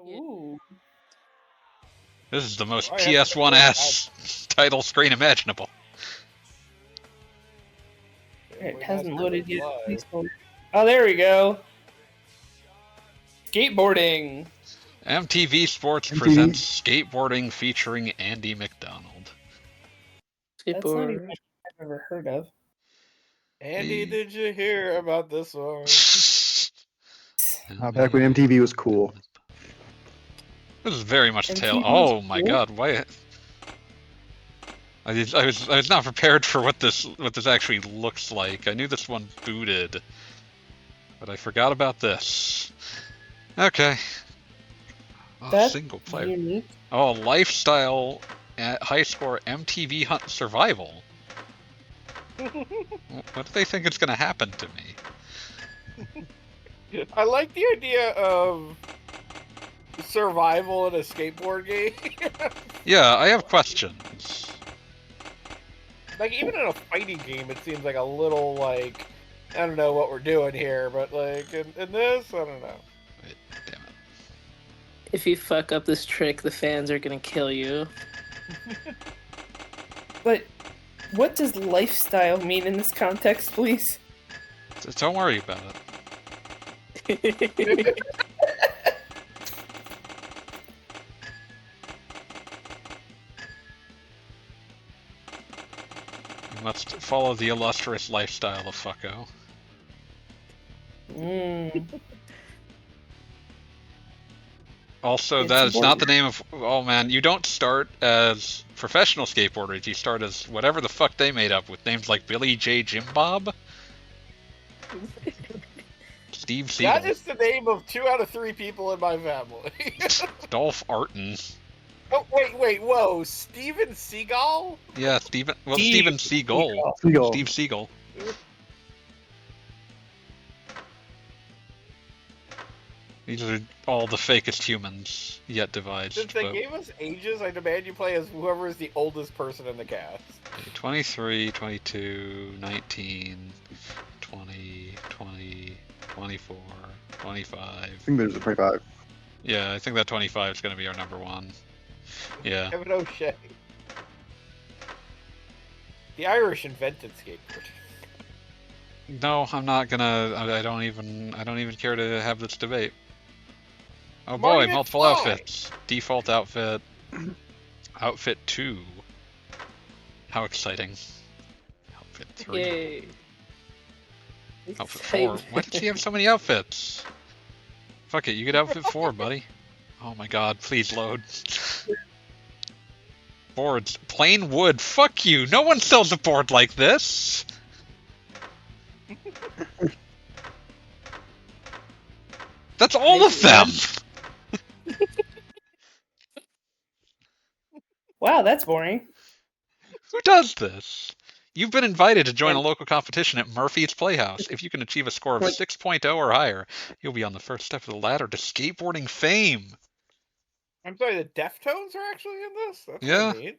Ooh. This is the most PS1-ass title screen imaginable. It hasn't loaded yet. Please load. Oh, there we go. Skateboarding. MTV Sports presents Skateboarding featuring Andy Macdonald. That's not even I've ever heard of. Andy, did you hear about this one? Back when MTV was cool. This is very much MTV tail. was Oh my cool? god! Why? I was not prepared for what this actually looks like. I knew this one booted, but I forgot about this. Okay. Oh, That's single player. unique. Oh, lifestyle at high score MTV Hunt Survival. What do they think is going to happen to me? I like the idea of survival in a skateboard game. Yeah, I have questions. Like, even in a fighting game, it seems like a little, like, I don't know what we're doing here, but, like, in this, I don't know. Wait, damn it. If you fuck up this trick, the fans are gonna kill you. But what does lifestyle mean in this context, please? Don't worry about it. You must follow the illustrious lifestyle of Fucko. Also, that is not the name of... Oh man, you don't start as professional skateboarders, you start as whatever the fuck they made up with names like Billy J. Jim Bob. Steve Siegel. That is the name of 2 out of 3 people in my family. Dolph Arton. Oh, wait, whoa. Steven Seagal? Yeah, Steven Seagal. Steve Siegel. These are all the fakest humans yet devised. Since they gave us ages, I demand you play as whoever is the oldest person in the cast. 23, 22, 19, 20, 20, 24, 25. I think there's a 25. Yeah, I think that 25 is going to be our number one. Yeah. Kevin O'Shea. The Irish invented skateboarding. No, I'm not gonna. I don't even care to have this debate. Oh Marty boy, multiple McFly. outfits. Default outfit. Outfit 2. How exciting. Outfit 3. Yay. Outfit 4. Why did she have so many outfits? Fuck it, you get outfit 4, buddy. Oh my god, please load. Boards. Plain wood. Fuck you. No one sells a board like this. That's all of them! Wow, that's boring. Who does this? You've been invited to join a local competition at Murphy's Playhouse. If you can achieve a score of 6.0 or higher, you'll be on the first step of the ladder to skateboarding fame. I'm sorry, the Deftones are actually in this? That's Yeah. neat.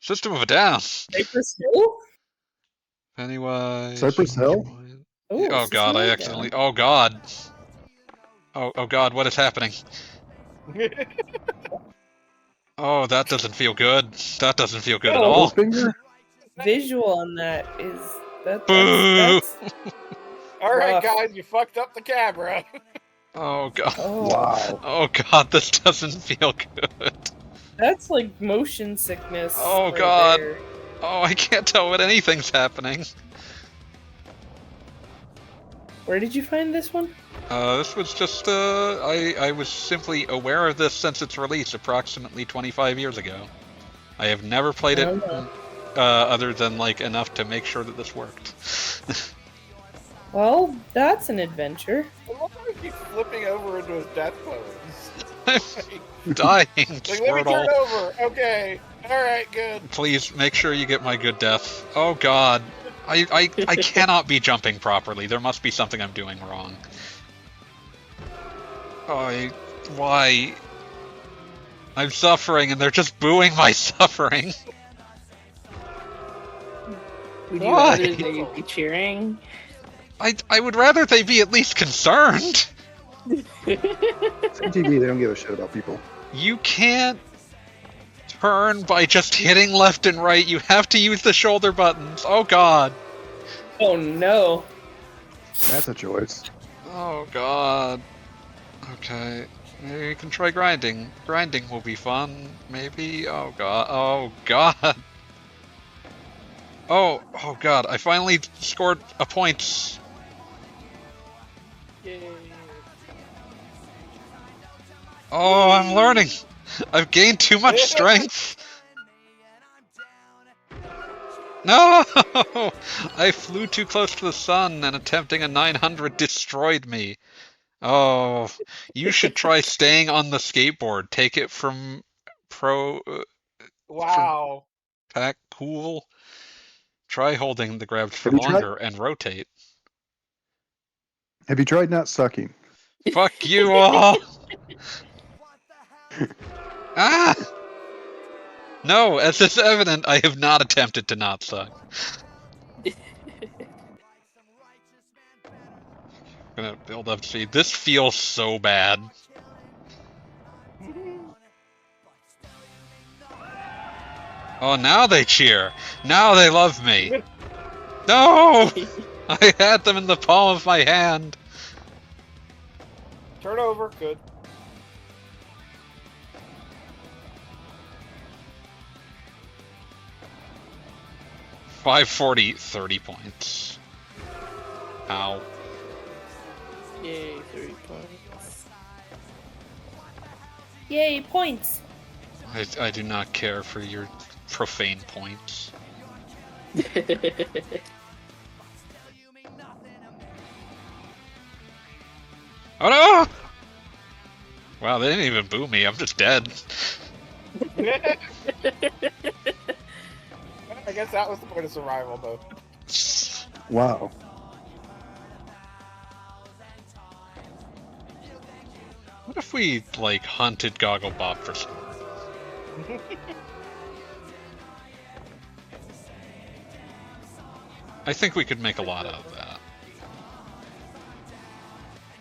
System of a Down. Cypress Hill? Pennywise. Cypress Hill? Ooh, Oh god, I accidentally... Oh god. Oh god, what is happening? Oh, that doesn't feel good. That doesn't feel good at all. Finger? Visual on that is... Boo! That's Alright, rough. guys, you fucked up the camera. Oh god. Oh, Wow. Oh god, this doesn't feel good. that's like motion sickness. Oh, right God. there. Oh, I can't tell what anything's happening. Where did you find this one? This was just, I was simply aware of this since its release approximately 25 years ago. I have never played it, other than, like, enough to make sure that this worked. Well, that's an adventure. I love how he keeps flipping over into his death pose. I'm dying, Like, let me Squirtle. turn over. Okay. Alright, good. Please, make sure you get my good death. Oh god. I cannot be jumping properly. There must be something I'm doing wrong. Why? I'm suffering and they're just booing my suffering. Would you Why? rather they be cheering? I would rather they be at least concerned. It's MTV, they don't give a shit about people. You can't turn by just hitting left and right. You have to use the shoulder buttons. Oh god. Oh no. That's a choice. Oh god. Okay. Maybe you can try grinding. Grinding will be fun, maybe. Oh god. Oh god. Oh god. I finally scored a point. Yay. Oh, I'm learning. I've gained too much strength. No! I flew too close to the sun and attempting a 900 destroyed me. Oh, you should try staying on the skateboard. Take it from Pro Wow. Pack Cool. Try holding the grabs for Have you tried- longer and rotate. Have you tried not sucking? Fuck you all! Ah! No, as is evident, I have not attempted to not suck. I'm gonna build up speed. This feels so bad. Oh, now they cheer. Now they love me. No! I had them in the palm of my hand. Turn over. Good. .540, 30 points. Ow. Yay, 30 points. Yay, points. I do not care for your profane points. Oh no! Wow, they didn't even boo me. I'm just dead. I guess that was the point of survival, though. Wow. What if we, like, hunted Goggle Bob for some? I think we could make a lot out of that.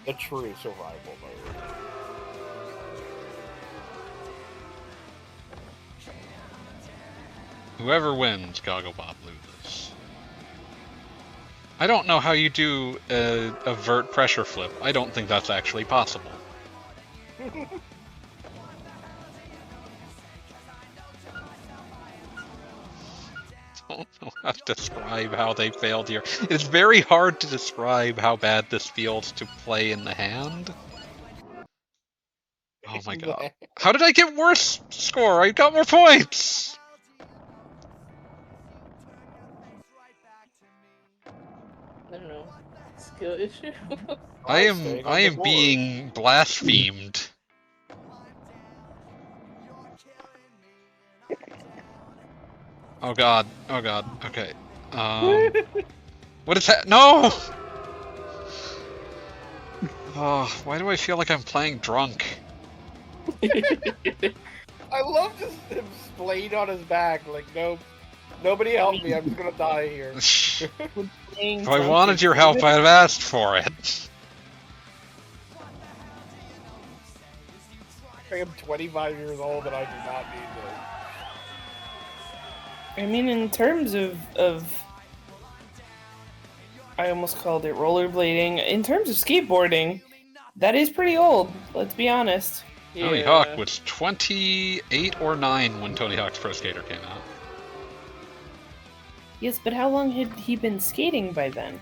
The true survival mode. Whoever wins, Goggle Bob loses. I don't know how you do a vert pressure flip. I don't think that's actually possible. Don't know how to describe how they failed here. It's very hard to describe how bad this feels to play in the hand. Oh my god. How did I get worse score? I got more points! I don't know. Skill issue? I am being blasphemed. Oh god, okay. What is that? No! Oh, why do I feel like I'm playing drunk? I love just him splayed on his back. Like, nope. Nobody help me. I'm just gonna die here. If I wanted your help, I'd have asked for it. I am 25 years old and I do not need this. I mean, in terms of I almost called it rollerblading. In terms of skateboarding, that is pretty old. Let's be honest. Tony Hawk was 28 or 9 when Tony Hawk's Pro Skater came out. Yes, but how long had he been skating by then?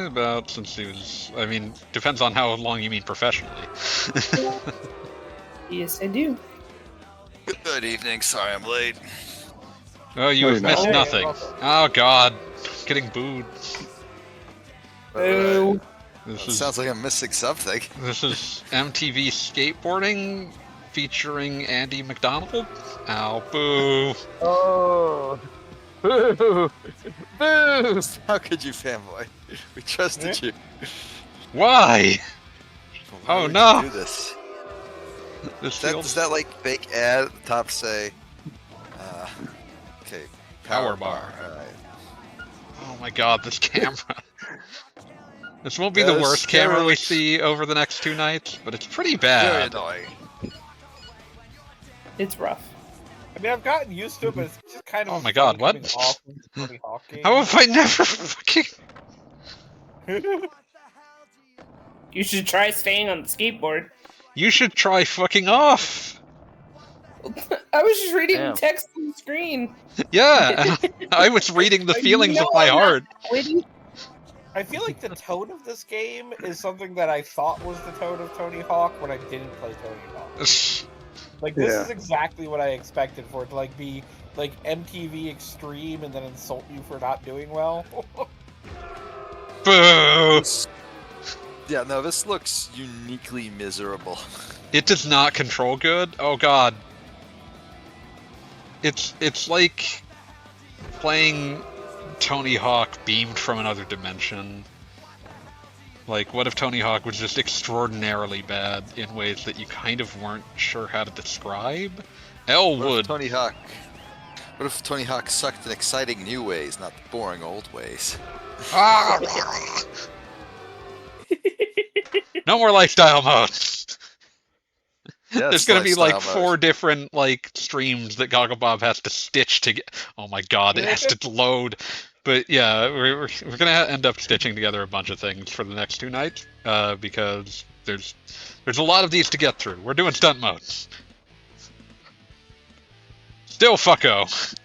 About since he was... I mean, depends on how long you mean professionally. Yes, I do. Good evening. Sorry I'm late. Oh, you have missed no. nothing. Oh god, getting booed. Boo. This It is sounds like I'm missing something. this is MTV Skateboarding featuring Andy Macdonald. Ow, boo. Oh. Boo! Boo! How could you, fanboy? We trusted you. Why? Why Oh, would no. you do this? This Does feels that like fake ad at the top say, okay, Power bar. Alright. Oh my god, this camera. This won't be That the is worst camera we very- see over the next 2 nights, but it's pretty Very bad. annoying. It's rough. I mean, I've gotten used to it, but it's just kind of Oh my fun God, what? coming off of the Tony Hawk game. How have I never fucking... You should try staying on the skateboard. You should try fucking off! I was just reading Damn. text on the screen. Yeah, I was reading the feelings of my I'm not heart. quitting. I feel like the tone of this game is something that I thought was the tone of Tony Hawk when I didn't play Tony Hawk. Like, this Yeah. is exactly what I expected for it to, like, be, like, MTV Extreme and then insult you for not doing well. Boo! Yeah, no, this looks uniquely miserable. It does not control good. Oh god. It's like playing Tony Hawk beamed from another dimension. Like, what if Tony Hawk was just extraordinarily bad in ways that you kind of weren't sure how to describe? Elwood. What if Tony Hawk sucked in exciting new ways, not the boring old ways? No more lifestyle modes. Yes, There's gonna be like lifestyle 4 mode. different like streams that Gogglebob has to stitch to get. Oh my god, it has to load. But yeah, we're gonna end up stitching together a bunch of things for the next 2 nights because there's a lot of these to get through. We're doing stunt modes. Still fucko.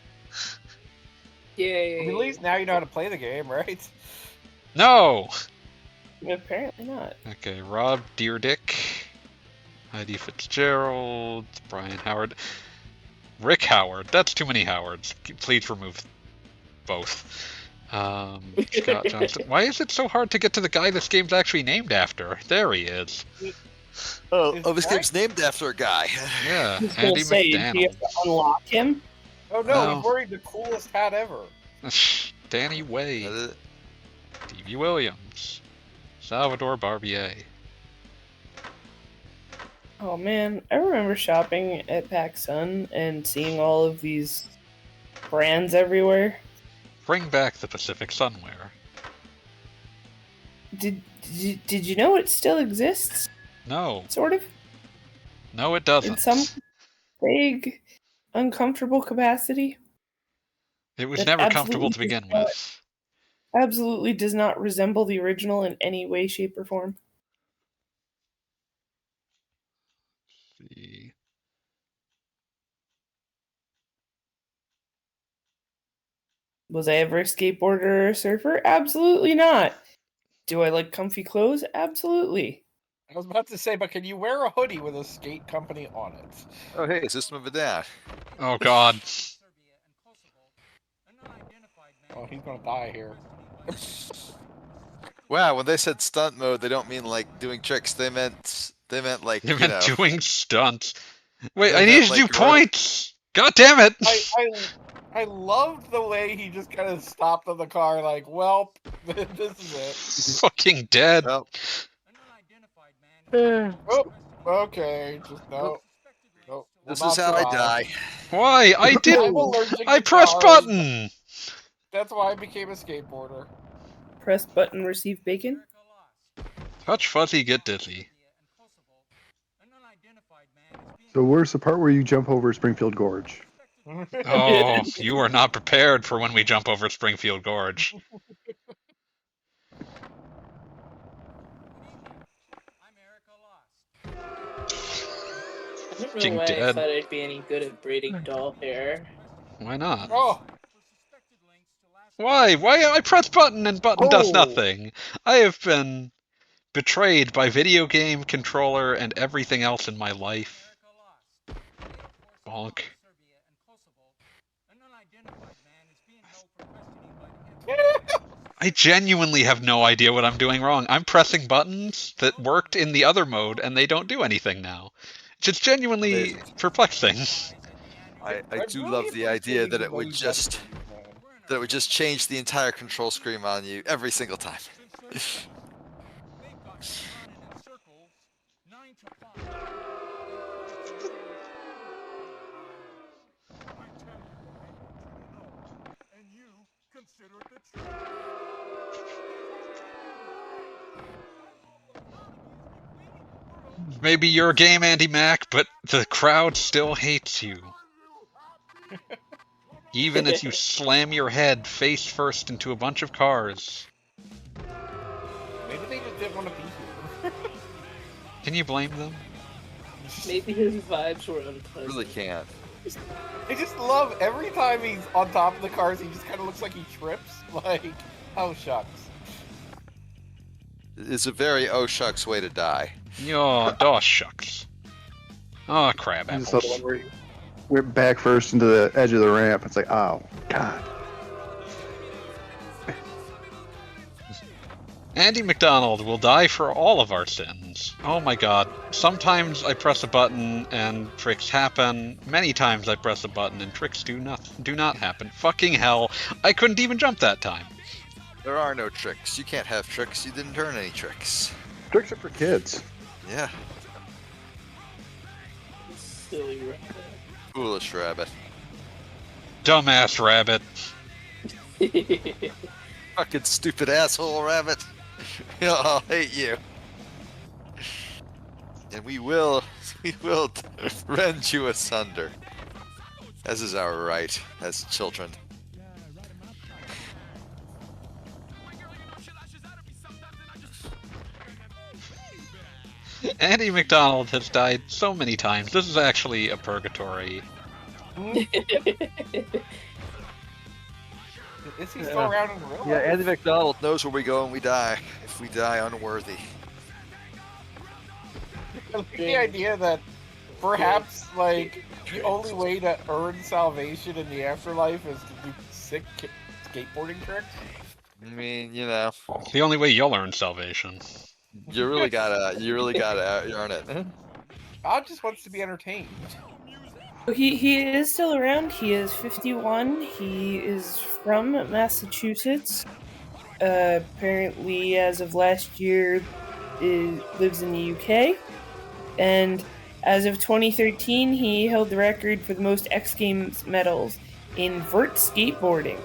Yay. I mean, at least now you know how to play the game, right? No. Apparently not. Okay, Rob Deerdick, Heidi Fitzgerald, Brian Howard, Rick Howard. That's too many Howards. Please remove both. Scott Johnson. Why is it so hard to get to the guy this game's actually named after? There he is. Oh, this game's named after a guy. Yeah, I was gonna Andy say, do you Macdonald. have to unlock him? Oh no, No. he's wearing the coolest hat ever. Danny Way, That is- Stevie Williams, Salvador Barbier. Oh man, I remember shopping at PacSun and seeing all of these brands everywhere. Bring back the Pacific Sunwear. Did you know it still exists? No, Sort of, no, it in doesn't. some vague, uncomfortable capacity. It was that never comfortable to absolutely begin does not- with. Absolutely does not resemble the original in any way, shape, or form. See. Was I ever a skateboarder or a surfer? Absolutely not. Do I like comfy clothes? Absolutely. I was about to say, but can you wear a hoodie with a skate company on it? Oh, hey, System of a Down. Oh god. Oh, he's gonna die here. Wow, when they said stunt mode, they don't mean like doing tricks. They meant like You meant know. doing stunts. Wait, Yeah, I that, needed to like, do points! God damn it! I loved the way he just kind of stopped on the car, like, well, this is it. Fucking dead. Well, Oh, okay, just no. No, this will is not how I survive. die. Why? I I'm did. allergic I to pressed cars. button! That's why I became a skateboarder. Press button, receive bacon. Touch fuzzy, get dizzy. So where's the part where you jump over Springfield Gorge? Oh, you are not prepared for when we jump over Springfield Gorge. I don't know Fucking why I dead. thought I'd be any good at braiding doll hair. Why not? Oh, Why? Why? I press button and button does Oh. nothing. I have been betrayed by video game, controller, and everything else in my life. Bonk. I genuinely have no idea what I'm doing wrong. I'm pressing buttons that worked in the other mode, and they don't do anything now. It's just genuinely Amazing. perplexing. I do really love the idea appreciate that the it would way just change the entire control screen on you every single time. Maybe you're a game, Andy Mac, but the crowd still hates you. Even as you slam your head face first into a bunch of cars. Maybe they just didn't want to be here. Can you blame them? Maybe his vibes were unpleasant. Really can't. I just love every time he's on top of the cars, he just kind of looks like he trips. Like, oh shucks. It's a very oh shucks way to die. Oh, shucks. Oh, crab I just apples. saw the one where he went back first into the edge of the ramp. It's like, oh, God. Andy Macdonald will die for all of our sins. Oh my god. Sometimes I press a button and tricks happen. Many times I press a button and tricks do not happen. Fucking hell. I couldn't even jump that time. There are no tricks. You can't have tricks. You didn't turn any tricks. Tricks are for kids. Yeah. Silly rabbit. Foolish rabbit. Dumbass rabbit. Fucking stupid asshole rabbit. I'll hate you. And we will rend you asunder. As is our right as children. Andy Macdonald has died so many times. This is actually a purgatory. Is he still around in real life? Yeah, Andy Macdonald knows where we go when we die. If we die unworthy. I like the idea that perhaps, like, the only way to earn salvation in the afterlife is to do sick skateboarding tricks. I mean, you know, It's the only way you'll earn salvation. you really gotta earn it. God just wants to be entertained. He is still around. He is 51. He is from Massachusetts. Apparently, as of last year, lives in the UK. And as of 2013, he held the record for the most X Games medals in vert skateboarding.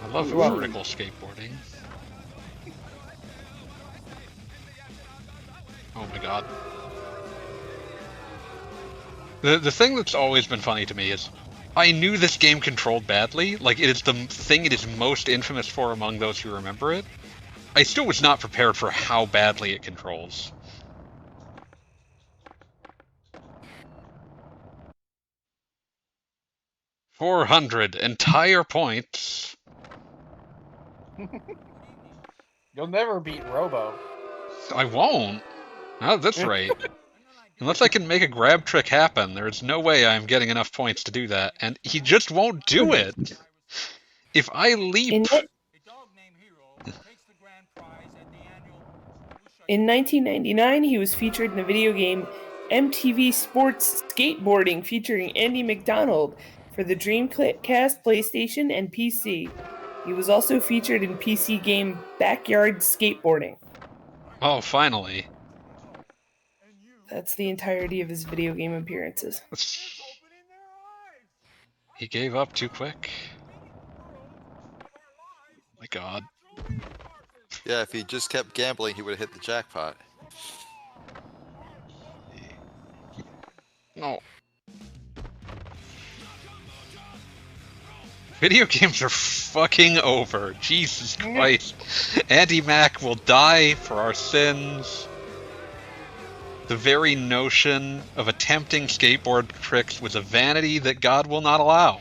I love vertical skateboarding. Oh my god. The thing that's always been funny to me is I knew this game controlled badly. Like, it is the thing it is most infamous for among those who remember it. I still was not prepared for how badly it controls. $400 entire points. You'll never beat Robo. I won't. Oh, that's right. Unless I can make a grab trick happen, there's no way I'm getting enough points to do that, and he just won't do it. If I leap... In 1999, he was featured in the video game MTV Sports Skateboarding featuring Andy Macdonald for the Dreamcast, PlayStation, and PC. He was also featured in PC game Backyard Skateboarding. Oh, finally. That's the entirety of his video game appearances. He gave up too quick. Oh my god. Yeah, if he just kept gambling, he would have hit the jackpot. No. Video games are fucking over. Jesus Christ. Andy Mac will die for our sins. The very notion of attempting skateboard tricks was a vanity that God will not allow.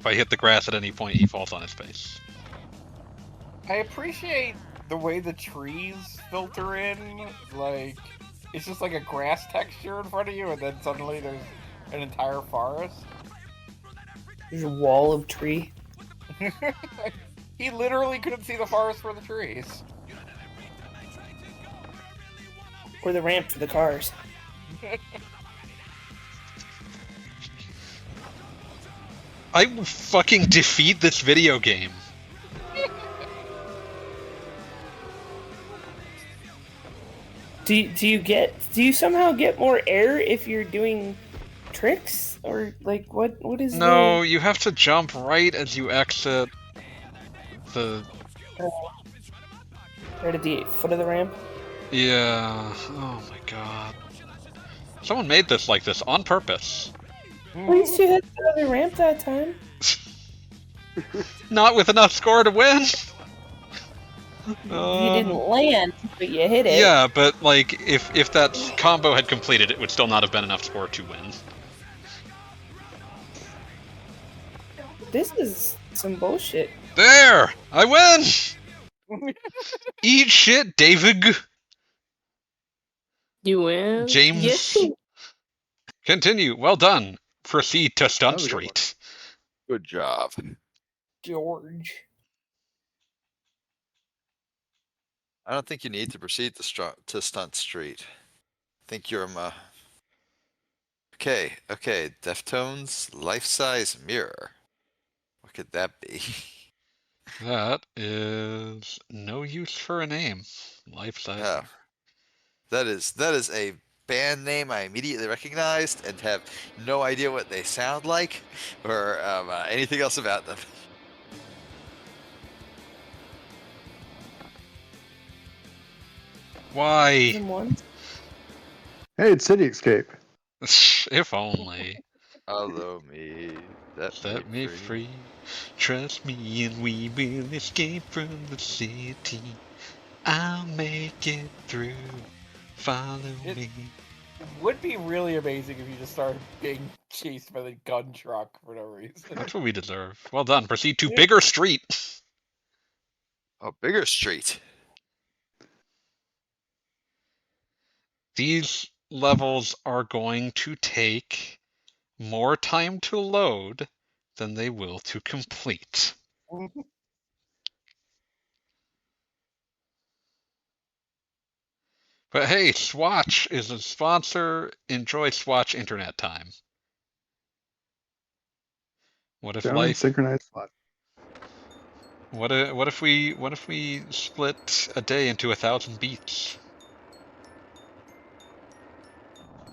If I hit the grass at any point, he falls on his face. I appreciate the way the trees filter in. Like, it's just like a grass texture in front of you, and then suddenly there's an entire forest. There's a wall of tree. He literally couldn't see the forest for the trees. Or the ramp for the cars. I will fucking defeat this video game. Do you somehow get more air if you're doing tricks? Or like what is No, you have to jump right as you exit the... right at the foot of the ramp? Yeah. Oh my god. Someone made this like this on purpose. At least you hit the other ramp that time. Not with enough score to win. You didn't land, but you hit it. Yeah, but like if that combo had completed, it would still not have been enough score to win. This is some bullshit. There! I win! Eat shit, David! You win? James. Yes. Continue. Well done. Proceed to Stunt That was a good one. Street. Good job. George. I don't think you need to proceed to Stunt Street. I think you're Okay, Deftones life-size mirror. What could that be? That is no use for a name. Life size. Yeah. That is a band name I immediately recognized and have no idea what they sound like or anything else about them. Why? Someone. Hey, it's City Escape. If only. Follow me. Set me free. Trust me and we will escape from the city. I'll make it through. Follow me. It would be really amazing if you just started being chased by the gun truck for no reason. That's what we deserve. Well done. Proceed to Bigger Street. Oh, Bigger Street. These levels are going to take more time to load than they will to complete. But hey, Swatch is a sponsor. Enjoy Swatch internet time. What if Download life? synchronized slot. What if we split a day into 1,000 beats?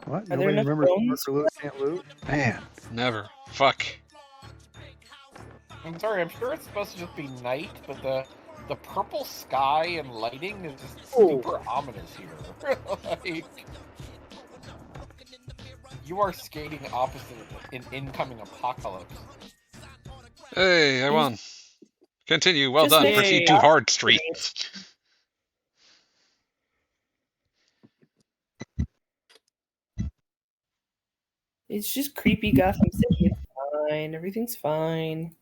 What? Are there Nobody enough remembers bones? Parker Lewis can't loot? Man. Never. Fuck. I'm sorry, I'm sure it's supposed to just be night, but the purple sky and lighting is just super ominous here. Like, you are skating opposite an incoming apocalypse. Hey, I won. Continue. Well Just done. make Proceed it to up. Hard Street. It's just creepy Gotham City. It's fine. Everything's fine.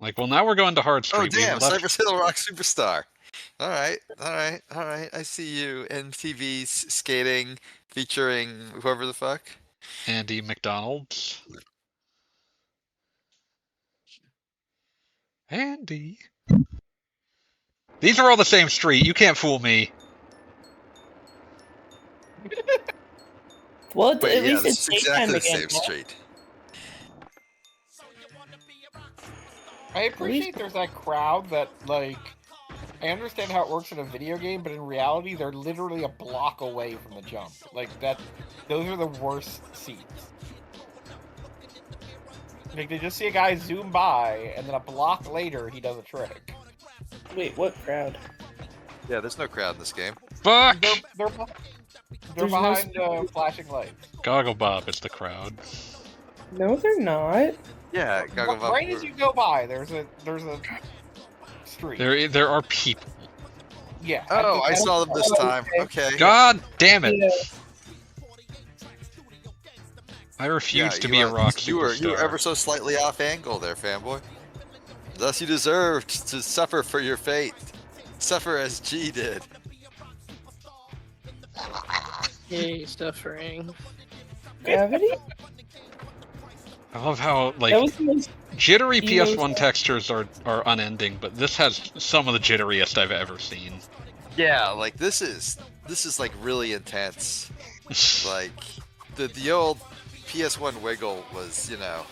Like, well, now we're going to Hard Oh Street. We damn, left- Cypress Hill Rock Superstar. All right. I see you. MTV skating featuring whoever the fuck. Andy Macdonald. Andy. These are all the same street. You can't fool me. Well, But at yeah, least this it's is exactly daytime the again. same street. I appreciate there's that crowd that, like, I understand how it works in a video game, but in reality, they're literally a block away from the jump. Like, those are the worst seats. Like, they just see a guy zoom by, and then a block later, he does a trick. Wait, what crowd? Yeah, there's no crowd in this game. Fuck! They're There's no behind flashing lights. Gogglebob is the crowd. No, they're not. Yeah, Right as you go by, there's a street. There are people. Yeah. Oh, I saw them this time. Okay. Okay. God damn it! Yeah. I refuse to you be a are- rock you were superstar. ever so slightly off angle there, fanboy. Thus you deserved to suffer for your fate. Suffer as G did. Yay, suffering. Gravity? I love how, That like, was the most. jittery you know, PS1 textures are unending, but this has some of the jitteriest I've ever seen. Yeah, like this is like really intense. Like the old PS1 wiggle was, you know,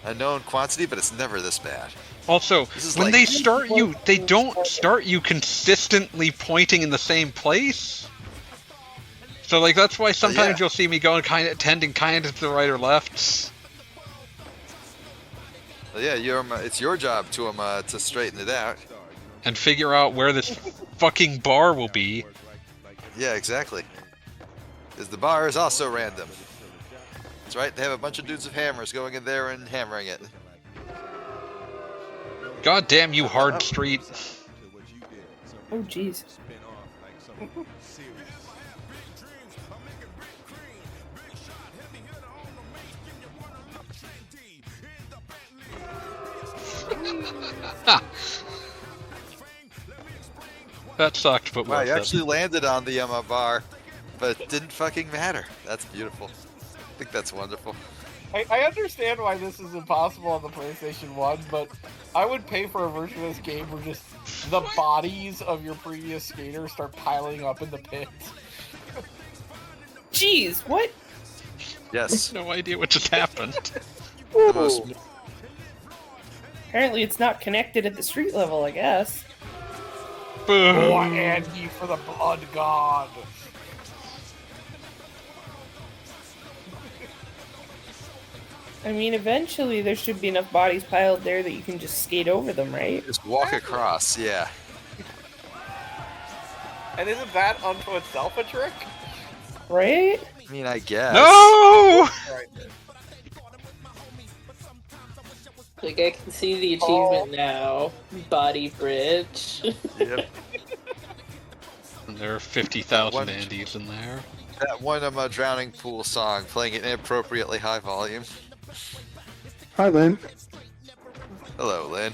a known quantity, but it's never this bad. Also, This is when like- they start you, they don't start you consistently pointing in the same place. So, like, that's why sometimes yeah. you'll see me going tending kind of to the right or left. So yeah, it's your job to straighten it out. And figure out where this fucking bar will be. Yeah, exactly. Because the bar is also random. That's right, they have a bunch of dudes with hammers going in there and hammering it. God damn you, Hard Street. Oh, jeez. That sucked, but Wow, worth you it. actually landed on the bar, but it didn't fucking matter. That's beautiful. I think that's wonderful. I understand why this is impossible on the PlayStation 1, but I would pay for a version of this game where just the bodies of your previous skaters start piling up in the pit. Jeez, what? Yes. No idea what just happened. The most Apparently it's not connected at the street level, I guess. Boom. Oh, Andy for the blood god. I mean, eventually there should be enough bodies piled there that you can just skate over them, right? just walk across, yeah. And isn't that unto itself a trick? Right? I mean, I guess. No! Right. Like, I can see the achievement now. Body bridge. Yep. And there are 50,000 One- Andys in there. That one drowning pool song, playing it inappropriately high volume. Hi, Lynn. Hello, Lynn.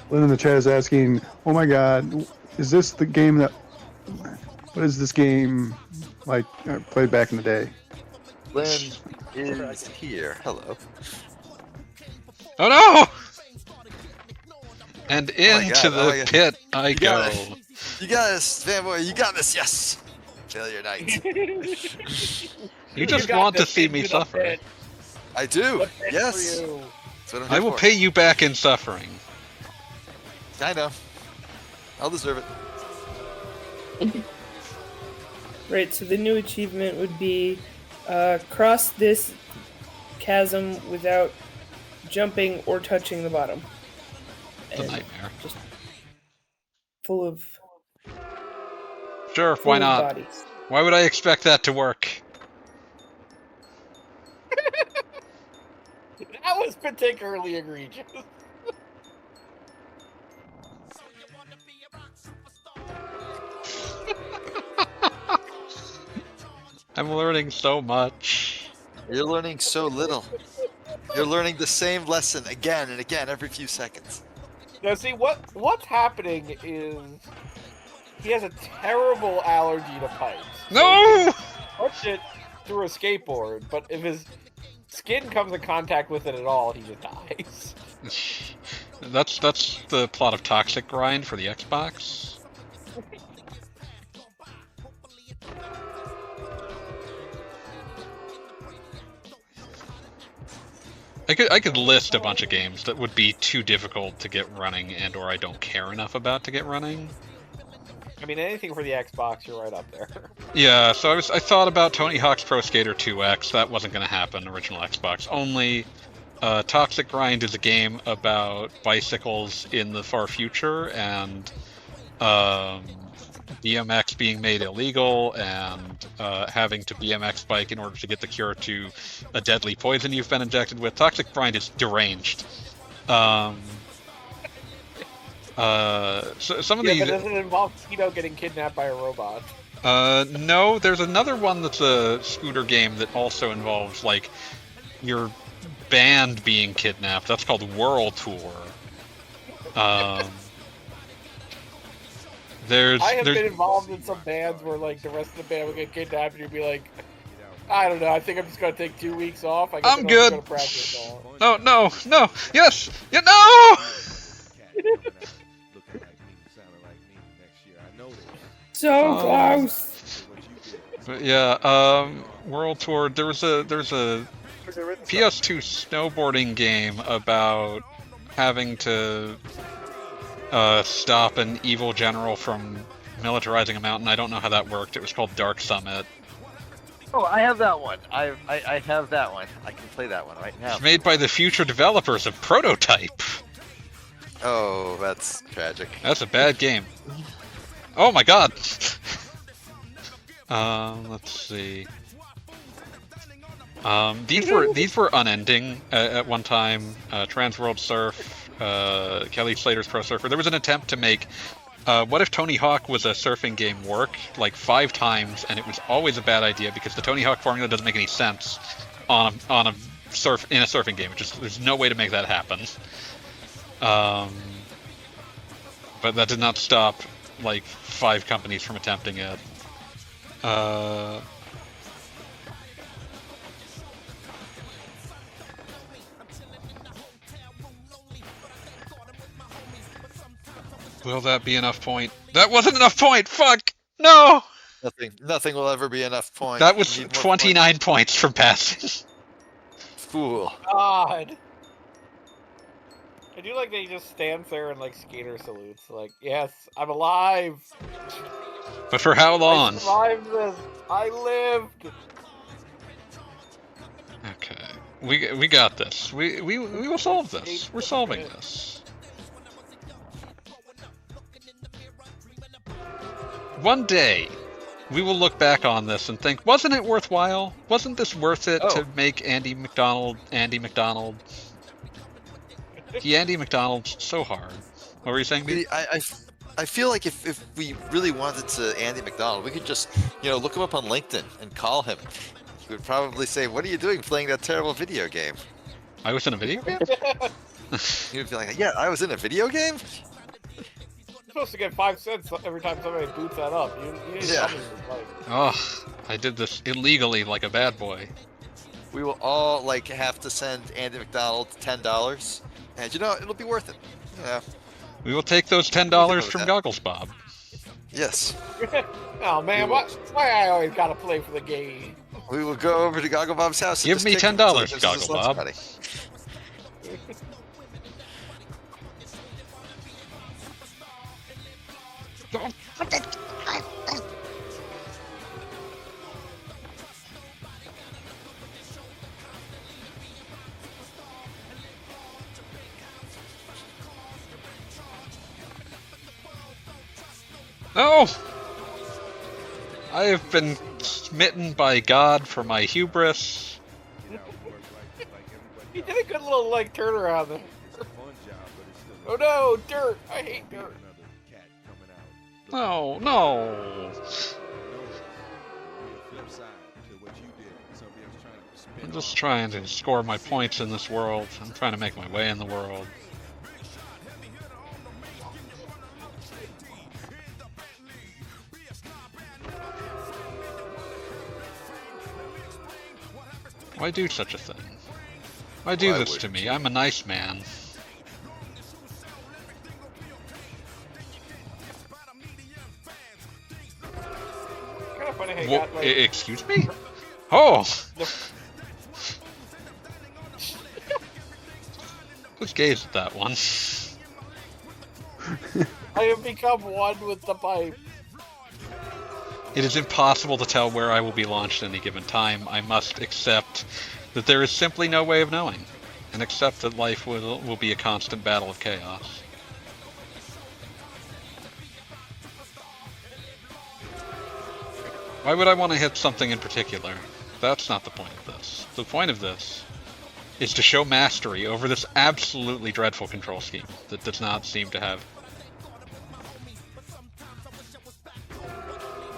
Lynn in the chat is asking, "Oh my God, is this the game that? What is this game like? Played back in the day?" Lynn is here. Hello. Oh no! And my God, into oh the my God. pit I You go. got it. You got this, fanboy. You got this. Yes. Failure night. You just got want to this, see into me the suffer. pit. I do. The pit Yes. for you. That's what I'm I here will for. pay you back in suffering. I know. I'll deserve it. Right, so the new achievement would be cross this chasm without jumping or touching the bottom. It's a And nightmare. just full of, Sure, full why of not? bodies. Why would I expect that to work? That was particularly egregious. I'm learning so much. You're learning so little. You're learning the same lesson again and again every few seconds. Now, see, what's happening is he has a terrible allergy to pipes. So No! he can touch it through a skateboard, but if his skin comes in contact with it at all, he just dies. That's the plot of Toxic Grind for the Xbox. I could list a bunch of games that would be too difficult to get running and or I don't care enough about to get running. I mean, anything for the Xbox, you're right up there. Yeah, so I thought about Tony Hawk's Pro Skater 2X. That wasn't going to happen. Original Xbox only. Toxic Grind is a game about bicycles in the far future and BMX being made illegal and having to BMX bike in order to get the cure to a deadly poison you've been injected with. Toxic Grind is deranged. So some of Yeah, these. but doesn't it involve Tito getting kidnapped by a robot? No, there's another one that's a scooter game that also involves, like, your band being kidnapped. That's called World Tour. There's I have been involved in some bands where, like, the rest of the band would get kidnapped and you'd be like, I don't know, I think I'm just going to take 2 weeks off. I guess I'm I'm good. Gonna practice all. No, yes, yeah, no! So close! But yeah, World Tour. There's a PS2 snowboarding game about having to stop an evil general from militarizing a mountain. I don't know how that worked. It was called Dark Summit. Oh, I have that one. I have that one. I can play that one right now. It's made by the future developers of Prototype. Oh, that's tragic. That's a bad game. Oh my god! Let's see. These were unending at one time. Transworld Surf, Kelly Slater's Pro Surfer. There was an attempt to make What If Tony Hawk Was a Surfing Game work like 5 times, and it was always a bad idea because the Tony Hawk formula doesn't make any sense on a surfing game. There's no way to make that happen. But that did not stop like 5 companies from attempting it. Will that be enough point? That wasn't enough point! Fuck! No! Nothing will ever be enough point. That was 29 points from passing. Fool. God. I do like that he just stands there and like skater salutes. Like, yes, I'm alive. But for how long? I survived this. I lived. Okay, we got this. We will solve this. We're solving this. One day, we will look back on this and think, wasn't it worthwhile? Wasn't this worth it to make Andy Macdonald? Andy Macdonald's so hard. What were you saying, B? I feel like if we really wanted to Andy Macdonald, we could just, look him up on LinkedIn and call him. He would probably say, "What are you doing playing that terrible video game?" I was in a video game? He would be like, "Yeah, I was in a video game?" You're supposed to get 5 cents every time somebody boots that up. You didn't tell me this, like... Oh, I did this illegally like a bad boy. We will all have to send Andy Macdonald $10, and it'll be worth it. We will take those $10 from Goggles Bob. Yes. Oh man, why I always gotta play for the game? We will go over to Goggle Bob's house. And Give me $10, Goggle Bob. Money. No! I have been smitten by God for my hubris. He did a good little turnaround there. Oh no, dirt! I hate dirt. No, no! I'm just trying to score my points in this world. I'm trying to make my way in the world. Why do such a thing? Why do this to me? I'm a nice man. Kind of funny how you got, excuse me? Oh! Let's gaze at that one. I have become one with the pipe. It is impossible to tell where I will be launched at any given time. I must accept that there is simply no way of knowing, and accept that life will be a constant battle of chaos. Why would I want to hit something in particular? That's not the point of this. The point of this is to show mastery over this absolutely dreadful control scheme that does not seem to have...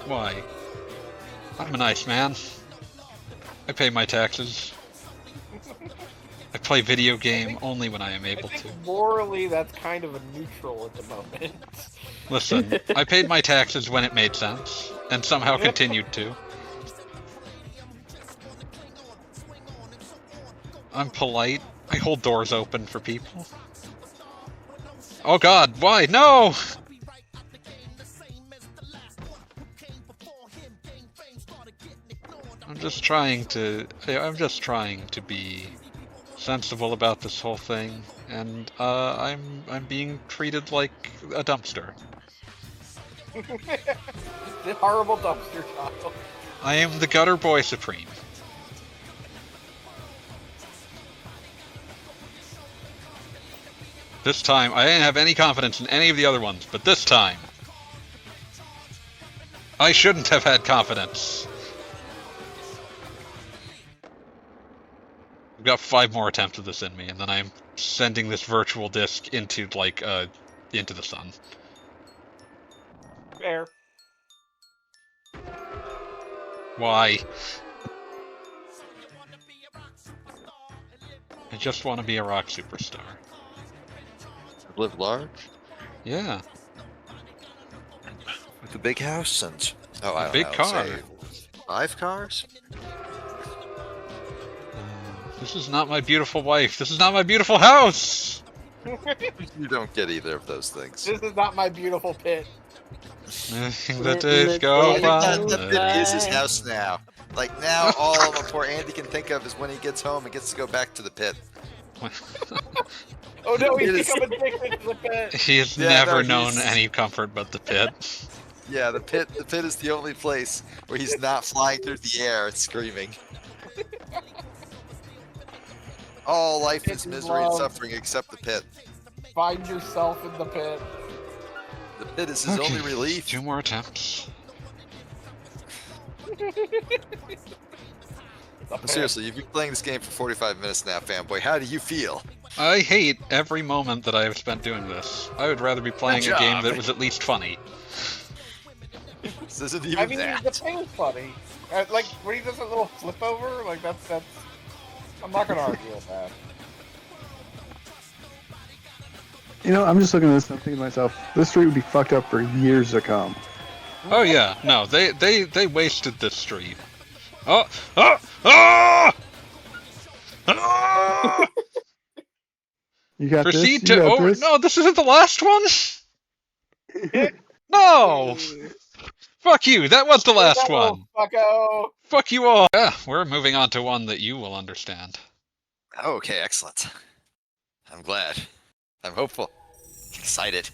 Why? I'm a nice man. I pay my taxes. I play video game only when I am able to. Morally, that's kind of a neutral at the moment. Listen, I paid my taxes when it made sense, and somehow continued to. I'm polite. I hold doors open for people. Oh god, why? No! I'm just trying to be sensible about this whole thing, and I'm being treated like a dumpster. The horrible dumpster child. I am the gutter boy supreme. This time, I didn't have any confidence in any of the other ones, but this time, I shouldn't have had confidence. I've got 5 more attempts of this in me, and then I'm sending this virtual disc into, like, into the sun. Fair. Why? I just want to be a rock superstar. Live large Yeah. with a big house and I don't Big know, car. say 5 cars. This is not my beautiful wife. This is not my beautiful house. You don't get either of those things. This is not my beautiful pit. The days go I by. think that pit is his house now. Like now, all poor Andy can think of is when he gets home and gets to go back to the pit. Oh no, he's It is- become addicted to the pit. He has Yeah, never no, known he's- any comfort but the pit. Yeah, the pit is the only place where he's not flying through the air and screaming. All life Pit is is misery and love. suffering except the pit. Find yourself in the pit. The pit is his only relief. 2 more attempts. The pit. Seriously, you've been playing this game for 45 minutes now, fanboy. How do you feel? I hate every moment that I have spent doing this. I would rather be playing a Good game job. that was at least funny. This isn't even I mean, that. the pit is funny. Like when he does a little flip over, like that's. I'm not gonna argue with that. You know, I'm just looking at this and I'm thinking to myself, this street would be fucked up for years to come. Oh yeah, no, they wasted this street. Oh, oh, oh! Oh! You got Proceed this? You to got over. this? No, this isn't the last one. No. Fuck you. That was the last one. Fucko. Fuck you all. Yeah, we're moving on to one that you will understand. Okay, excellent. I'm glad. I'm hopeful. Excited.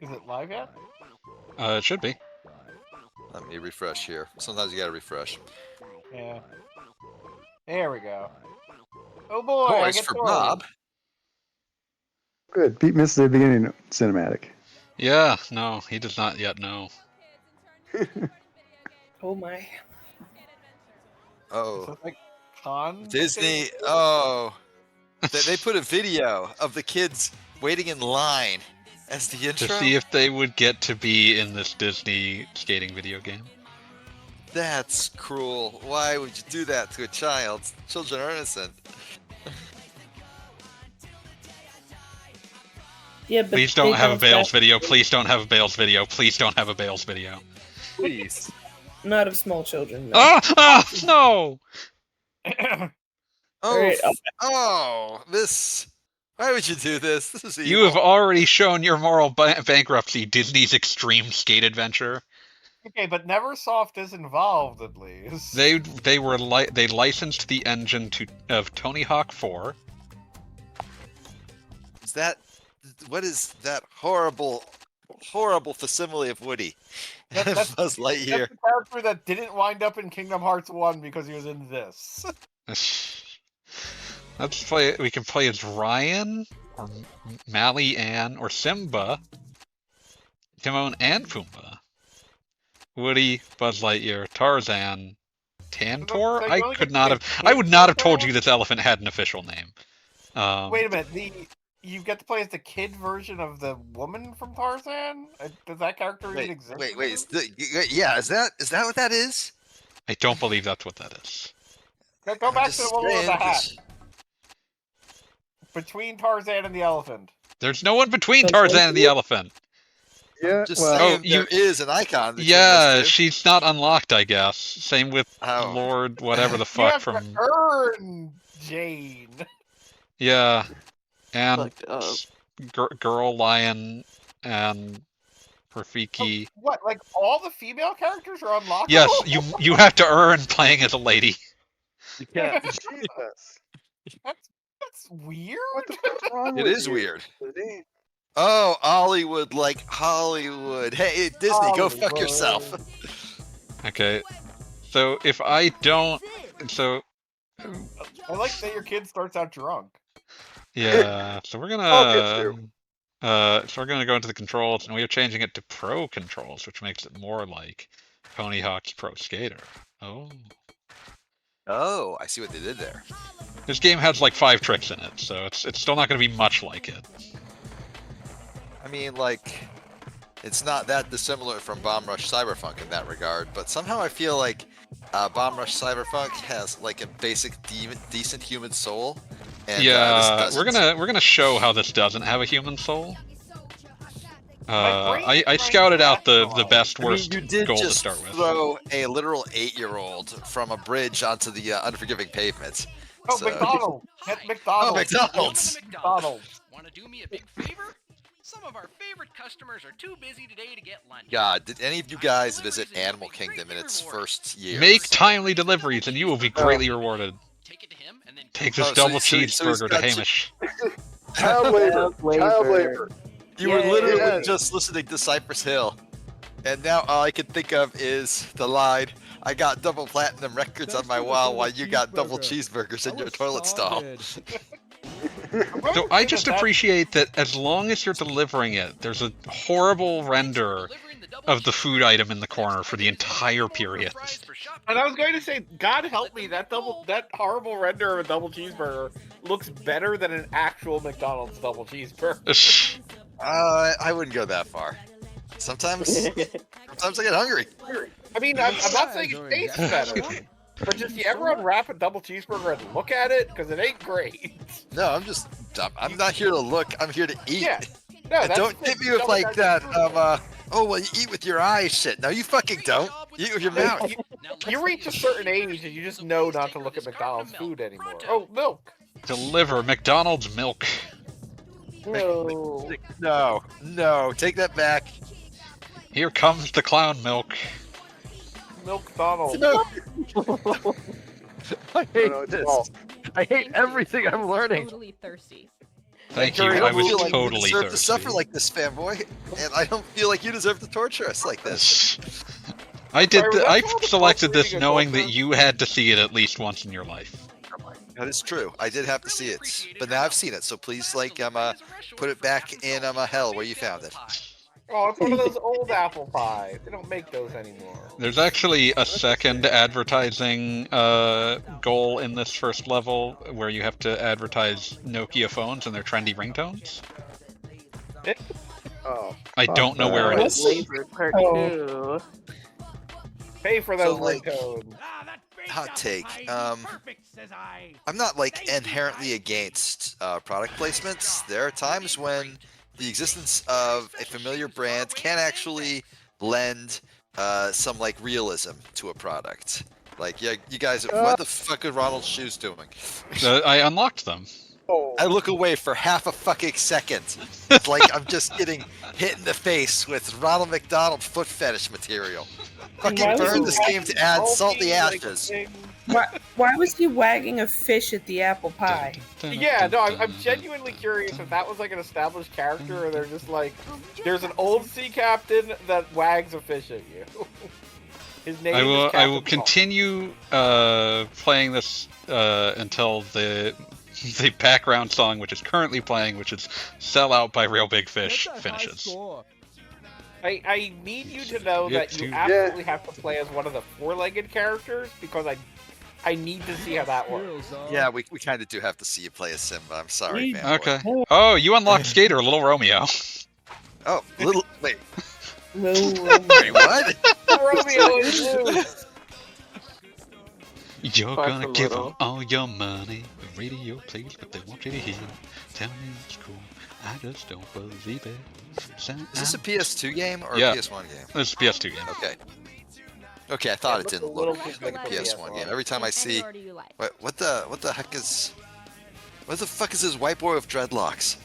Is it live yet? It should be. Let me refresh here. Sometimes you gotta refresh. Yeah. There we go. Oh boy, I Voice get for thrown. Bob. Good. Pete missed the beginning cinematic. Yeah, no, he does not yet know. Oh my. Oh, So it's like con Disney. thing? Oh, they put a video of the kids waiting in line as the intro. To see if they would get to be in this Disney skating video game. That's cruel. Why would you do that to a child? Children are innocent. Yeah, but Please don't they have a bounce Bales back- video. Please don't have a Bales video. Please don't have a Bales video. Please. Not of small children. No. Ah! No! Oh, Alright, this. Why would you do this? This is evil. You have already shown your moral bankruptcy, Disney's Extreme Skate Adventure. Okay, but Neversoft is involved at least. They licensed the engine of Tony Hawk 4. Is that? What is that horrible facsimile of Woody? That's- Buzz Lightyear. That's the character that didn't wind up in Kingdom Hearts 1 because he was in this. Let's play. We can play as Ryan, or Mally Ann, or Simba, Timon and Pumbaa, Woody, Buzz Lightyear, Tarzan, Tantor. So you I only could get not to have. pick I would not have told Tantor? you this elephant had an official name. Wait a minute, you get to play as the kid version of the woman from Tarzan? Does that character even exist? Wait. Yeah, is that what that is? I don't believe that's what that is. Go back to Just the woman with the saying, hat. just- Between Tarzan and the elephant. There's no one between Buzz Tarzan and the Lightyear? elephant. Yeah, Just well, saying, you- there is an icon. between Yeah, those two. she's not unlocked, I guess. Same with Oh. Lord whatever the You fuck have from. to earn Jane. Yeah, and Fucked up. Girl Lion and Rafiki. What? Like all the female characters are unlockable? Yes, you have to earn playing as a lady. You can't. Jesus. That's weird. What the fuck's wrong It with is you? weird. Oh, Hollywood, like Hollywood. Hey, Disney, go fuck Hollywood. yourself. Okay, So if I don't, so I like that your kid starts out drunk. yeah, so we're Oh, so we're gonna go into the controls, and we are changing it to Pro controls, which makes it more like Tony Hawk's Pro Skater. Oh, Oh, I see what they did there. this game has like 5 tricks in it, so it's still not gonna be much like it. I mean, like, it's not that dissimilar from Bomb Rush Cyberpunk in that regard, but somehow I feel like Bomb Rush Cyberpunk has like a basic decent human soul. And, Yeah, this we're doesn't. gonna show how this doesn't have a human soul. My brain is I trying scouted to out the rationalize. best I mean, worst you did goal to just start with. throw a literal 8-year-old from a bridge onto the unforgiving pavement. Oh, So- McDonald's. Get Oh, McDonald's. McDonald's! McDonald's. Want to do me a big favor? Some of our favorite customers are too busy today to get lunch. God, did any of you guys visit Animal Kingdom in its first year? Make timely deliveries, and you will be greatly rewarded. Take it to him and then Take this Oh, so double he's- so he's cheeseburger to got you- Hamish. Child labor. Child Child labor. labor. You were Yay. literally just listening to Cypress Hill. And now all I can think of is the line, I got double platinum records on my wall while you got double cheeseburgers in your toilet stall. So I just appreciate that as long as you're delivering it, there's a horrible render of the food item in the corner for the entire period. And I was going to say, God help me, that horrible render of a double cheeseburger looks better than an actual McDonald's double cheeseburger. I wouldn't go that far. Sometimes I get hungry. I mean, I'm not saying it tastes better, but just you ever unwrap a double cheeseburger and look at it? Because it ain't great. No, I'm not here to look, I'm here to eat. Yeah. No, And that's don't the hit me with double like that, cheeseburger. oh, well, you eat with your eyes shit. No, you fucking don't. You eat with your mouth. You reach a certain age and you just know not to look at McDonald's food anymore. Oh, milk. Deliver McDonald's milk. No. No, take that back. Here comes the clown milk. Milk Donald. No. I hate No, it's this. false. I hate everything I'm learning. Totally thirsty. Thank you, I I don't was feel like you totally deserve to thirsty. suffer like this, fanboy, and I don't feel like you deserve to torture us like this. I did. Sorry, was that I called a selected this reading a knowing culture? that you had to see it at least once in your life. That is true. I did have to see it, but now I've seen it. So please, like, put it back in hell where you found it. Oh, it's one of those old apple pies. They don't make those anymore. There's actually a second advertising goal in this first level where you have to advertise Nokia phones and their trendy ringtones. Oh. I don't know where it is. Labor part Oh. 2. Pay for those So, like, ringtones. hot take. I'm not like inherently against product placements. There are times when the existence of a familiar brand can actually lend some like realism to a product. Like, yeah, you guys, what the fuck are Ronald's shoes doing? I unlocked them. Oh. I look away for half a fucking second. It's like I'm just getting hit in the face with Ronald McDonald foot fetish material. Why Fucking was burn he this game to add salty ashes. Why was he wagging a fish at the apple pie? Yeah, no, I'm genuinely curious if that was like an established character or they're just like, there's an old sea captain that wags a fish at you. His name I is will Captain Paul. continue playing this until the background song, which is currently playing, which is "Sell Out" by Real Big Fish, finishes. I need you to know Yeah, that you dude. absolutely have to play as one of the four-legged characters because I need to see how that works. Yeah, we kind of do have to see you play as Simba. I'm sorry, man. Okay. Oh, you unlocked Skater, Little Romeo. Oh, wait, Little what? Romeo is new. You're Far gonna from give little. them all your money. The radio plays what they want you to hear. Tell me it's cool. I just don't believe it. Sound Is this a out. PS2 game or Yeah. a PS1 game? This is a PS2 game. Okay. Okay, I thought Yeah, it didn't look a little look bit like a like a PS1 game. PS1. Every time I see, Any order you like. what the heck is, what the fuck is this white boy with dreadlocks?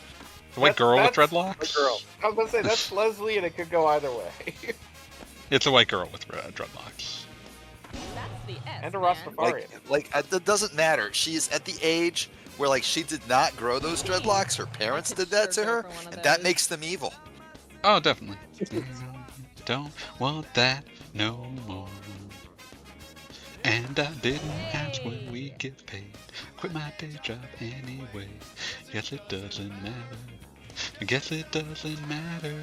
The white girl with That's- dreadlocks? girl. I was gonna say that's Leslie, and it could go either way. It's a white girl with dreadlocks. That's the S, And a man. Rastafarian. That doesn't matter. She is at the age where like she did not grow those dreadlocks. Her parents did that to Sure go her, for one of and that those. makes them evil. Oh, definitely. Don't want that no more. And I didn't ask when we get paid. Quit my day job anyway. Guess it doesn't matter. Guess it doesn't matter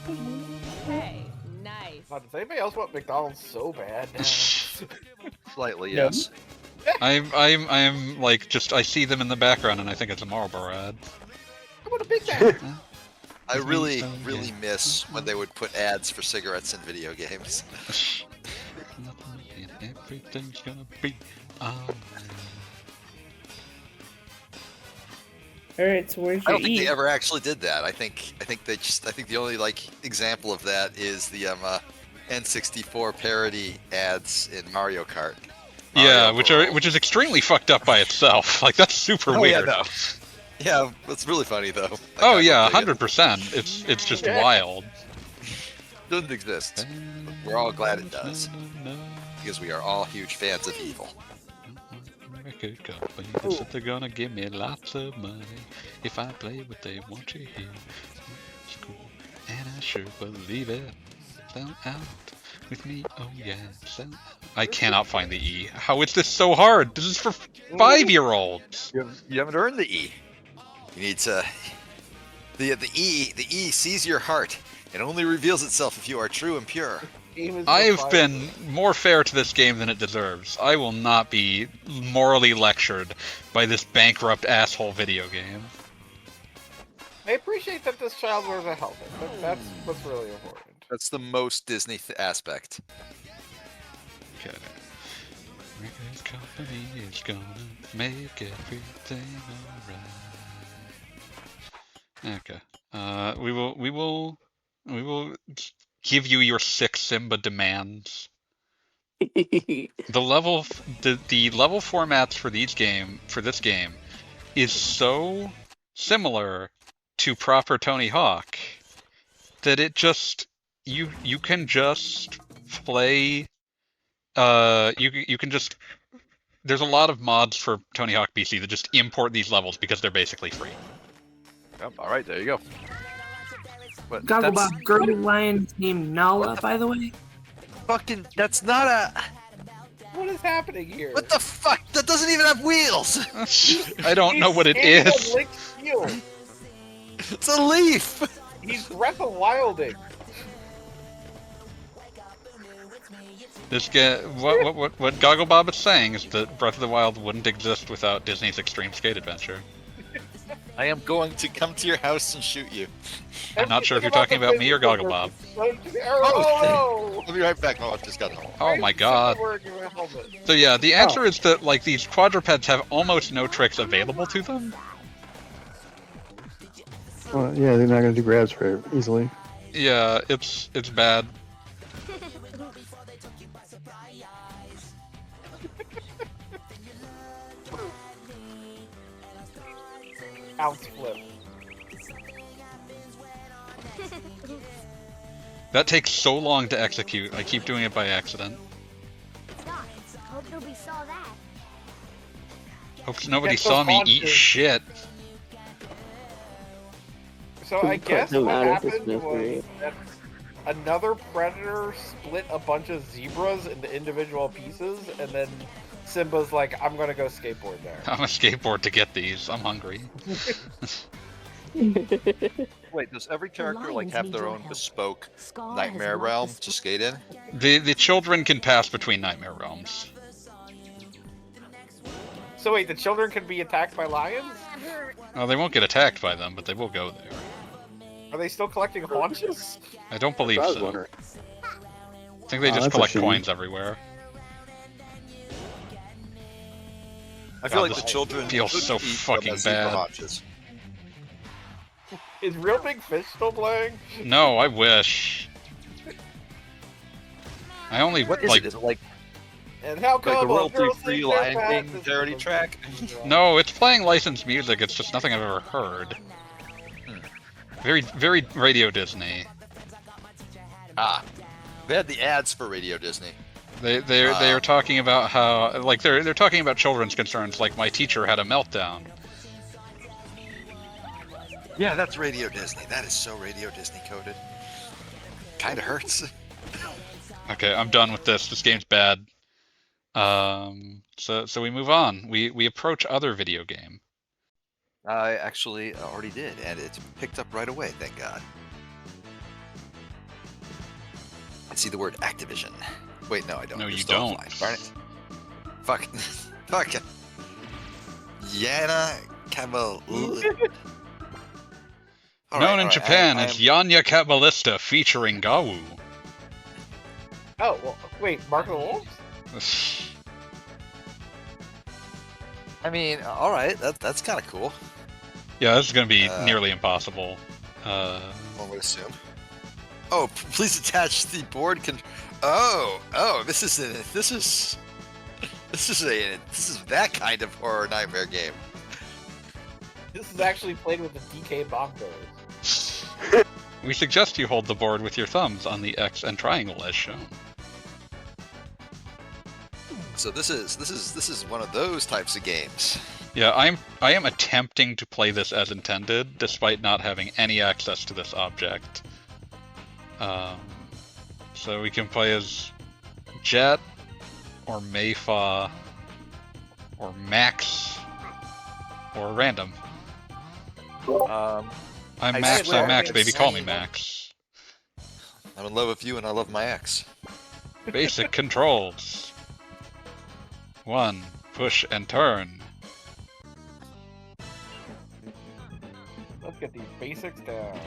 anymore. Hey, nice. Does anybody else want McDonald's so bad now? Slightly, No. yes. I'm like just I see them in the background and I think it's a Marlboro ad. I want a Big Mac. I really miss when they would put ads for cigarettes in video games. Everything's gonna be alright. All right, so where's I your don't think E? they ever actually did that. I think the only like example of that is the N64 parody ads in Mario Kart. Yeah, Mario which is extremely fucked up by itself. Like that's super weird. Yeah, no. Yeah, it's really funny though. Oh yeah, 100%. It's just wild. Doesn't exist. We're all glad it does. Because we are all huge fans of evil. Record company, they said they're gonna give me lots of money if I play what they want to hear. It's cool, and I sure believe it. Sell out with me, oh yeah, sell out. I cannot find the E. How is this so hard? This is for 5-year-olds. You haven't earned the E. You need to. The E sees your heart. It only reveals itself if you are true and pure. I've been more fair to this game than it deserves. I will not be morally lectured by this bankrupt asshole video game. I appreciate that this child wears a helmet. That's what's really important. That's the most Disney aspect. Okay. Record company is gonna make everything alright. Okay. We will give you your 6 Simba demands. The level formats for this game is so similar to proper Tony Hawk that it just you can just play you can just there's a lot of mods for Tony Hawk PC that just import these levels because they're basically free. Yep, all right, there you go. But Gogglebop Girdle Lion's named Nala, by the way. Fucking, that's not a. What is happening here? What the fuck? That doesn't even have wheels! I don't know what it is. It's a leaf! He's Breath of Wilding. This guy, what Gogglebob is saying is that Breath of the Wild wouldn't exist without Disney's Extreme Skate Adventure. I am going to come to your house and shoot you. I'm not sure if you're talking about me or Gogglebob. Oh! I'll be right back. Oh, I just got home. Oh my god. So yeah, the answer is that like these quadrupeds have almost no tricks available to them. Well, yeah, they're not going to do grabs very easily. Yeah, it's bad. Ounce flip. That takes so long to execute. I keep doing it by accident. Hope nobody saw that. Hope nobody saw me eat shit. So I guess what happened was that another predator split a bunch of zebras into individual pieces, and then Simba's like, I'm gonna go skateboard there. I'm a skateboard to get these. I'm hungry. Wait, does every character like have their own bespoke nightmare realm to skate in? The children can pass between nightmare realms. So wait, the children can be attacked by lions? Oh, they won't get attacked by them, but they will go there. Are they still collecting haunches? I don't believe I was so. wondering. I think they just that's a collect shame. coins everywhere. I feel God, like the this children feels should so eat fucking them as zebra bad. haunches. Is Real Big Fish still playing? No, I wish. I only What is like. it? Is it like And how the come royalty-free Lion King parody track? No, it's playing licensed music. It's just nothing I've ever heard. Very Radio Disney. Ah, they had the ads for Radio Disney. They are talking about how like they're talking about children's concerns. Like my teacher had a meltdown. Yeah, that's Radio Disney. That is so Radio Disney coded. Kinda hurts. Okay, I'm done with this. This game's bad. So we move on. We approach other video game. I actually already did, and it's picked up right away, thank God. I see the word Activision. Wait, no, I don't. No, You're you still don't. offline. Darn it. Fuck. Yanya Caballista. Known in Japan as Yanya Caballista featuring Gawu. Oh, well, wait, Mark of the Wolves? I mean, all right, that's kind of cool. Yeah, this is going to be nearly impossible. One would assume. Oh, please attach the board. This is that kind of horror nightmare game. This is actually played with the DK Bongo. We suggest you hold the board with your thumbs on the X and triangle as shown. So this is one of those types of games. Yeah, I am attempting to play this as intended, despite not having any access to this object. So we can play as Jet, or Mayfa, or Max, or Random. I'm Max, baby, call me Max. I'm in love with you and I love my ex. Basic controls. 1. Push and turn. Let's get these basics down.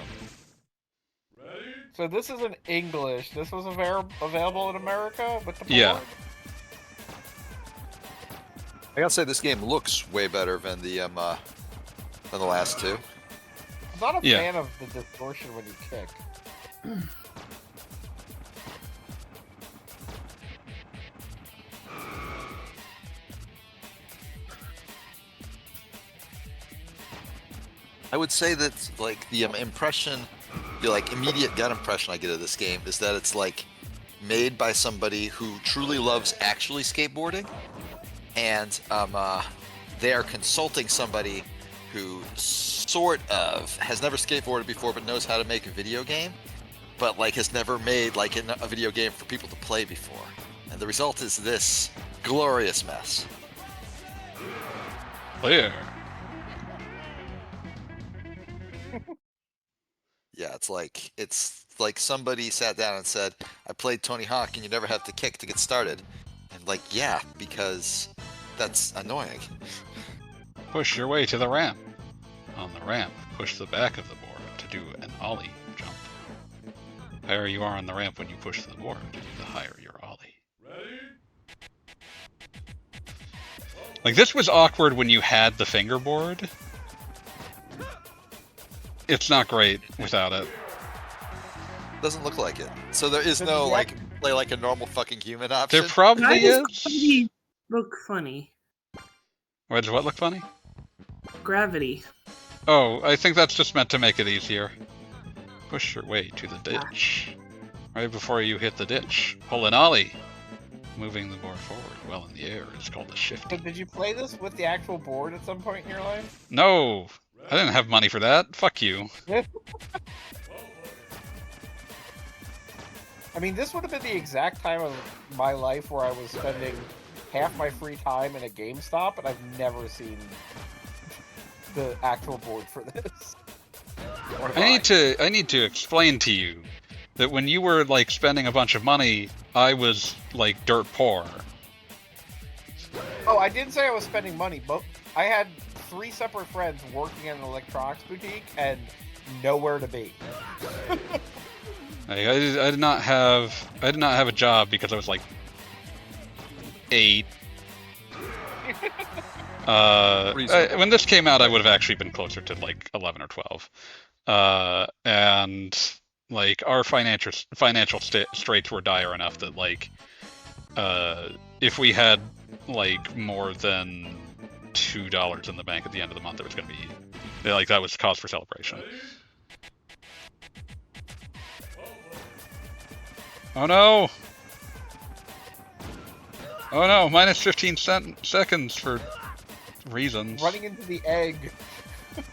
So this is in English. This was available in America with the board? Yeah. I gotta say, this game looks way better than the last two. I'm not a fan of the distortion when you kick. I would say that like the impression, the like immediate gut impression I get of this game is that it's like made by somebody who truly loves actually skateboarding, and they are consulting somebody who sort of has never skateboarded before but knows how to make a video game, but like has never made like a video game for people to play before, and the result is this glorious mess. Clear. Yeah, it's like somebody sat down and said, I played Tony Hawk and you never have to kick to get started. And like, yeah, because that's annoying. Push your way to the ramp. On the ramp, push the back of the board to do an ollie jump. The higher you are on the ramp when you push the board, the higher your ollie. Like, this was awkward when you had the fingerboard. It's not great without it. Doesn't look like it. So there is no like play like a normal fucking human option. There probably is. Look funny. Why does what look funny? Gravity. Oh, I think that's just meant to make it easier. Push your way to the ditch. Right before you hit the ditch, pull an ollie. Moving the board forward well in the air is called a shifting. So did you play this with the actual board at some point in your life? No! I didn't have money for that. Fuck you. I mean, this would have been the exact time of my life where I was spending half my free time in a GameStop, and I've never seen the actual board for this. I need to explain to you that when you were like spending a bunch of money, I was like dirt poor. Oh, I didn't say I was spending money, but I had 3 separate friends working in an electronics boutique and nowhere to be. I did not have a job because I was like 8. When this came out, I would have actually been closer to like 11 or 12. And like our financial straits were dire enough that like if we had like more than $2 in the bank at the end of the month, it was going to be like that was cause for celebration. Oh no! Oh no! Minus 15 seconds for reasons. Running into the egg.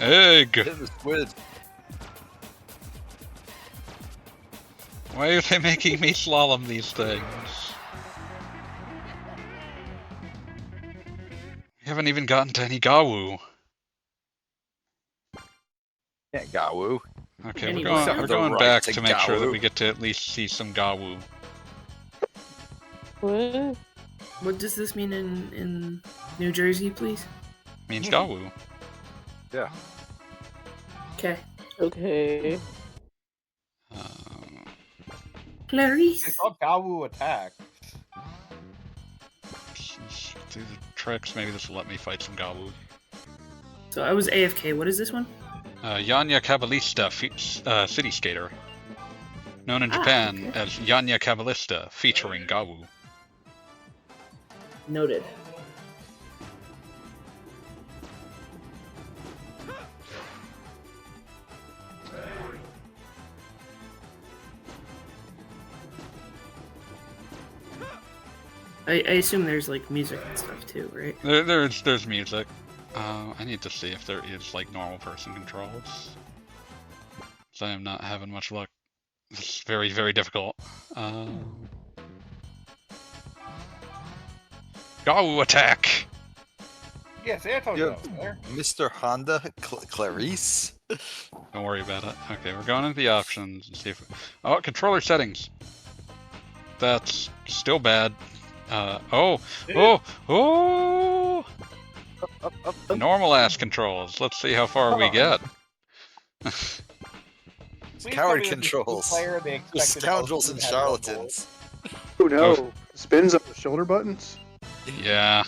Egg! Hit the squid. Why are they making me slalom these things? haven't even gotten to any Gawu. Yeah, Gawu. Okay, Any we're what? going The back right to make sure that Gawu. we get to at least see some Gawu. What? What does this mean in New Jersey, please? Means Gawu. Yeah. Okay. Okay. Clarice. I saw Gawu attack. Do the tricks. Maybe this will let me fight some Gawu. So I was AFK. What is this one? Yanya Caballista, city skater. Known in Japan okay. as Yanya Caballista, featuring Gawu. Noted. I assume there's like music and stuff too, right? There's music. I need to see if there is like normal person controls. So I am not having much luck. It's very, very difficult. Gawu attack! Yes, Antonio. Yeah. There. Mr. Honda Clarice. Don't worry about it. Okay, we're going into the options and see if... Oh, controller settings! That's still bad. Oh! Normal ass controls. Let's see how far we get. Please Coward tell me that the controls. player they The expected scoundrels most and had no goals. charlatans. Oh no! Spins on the shoulder buttons. Yeah.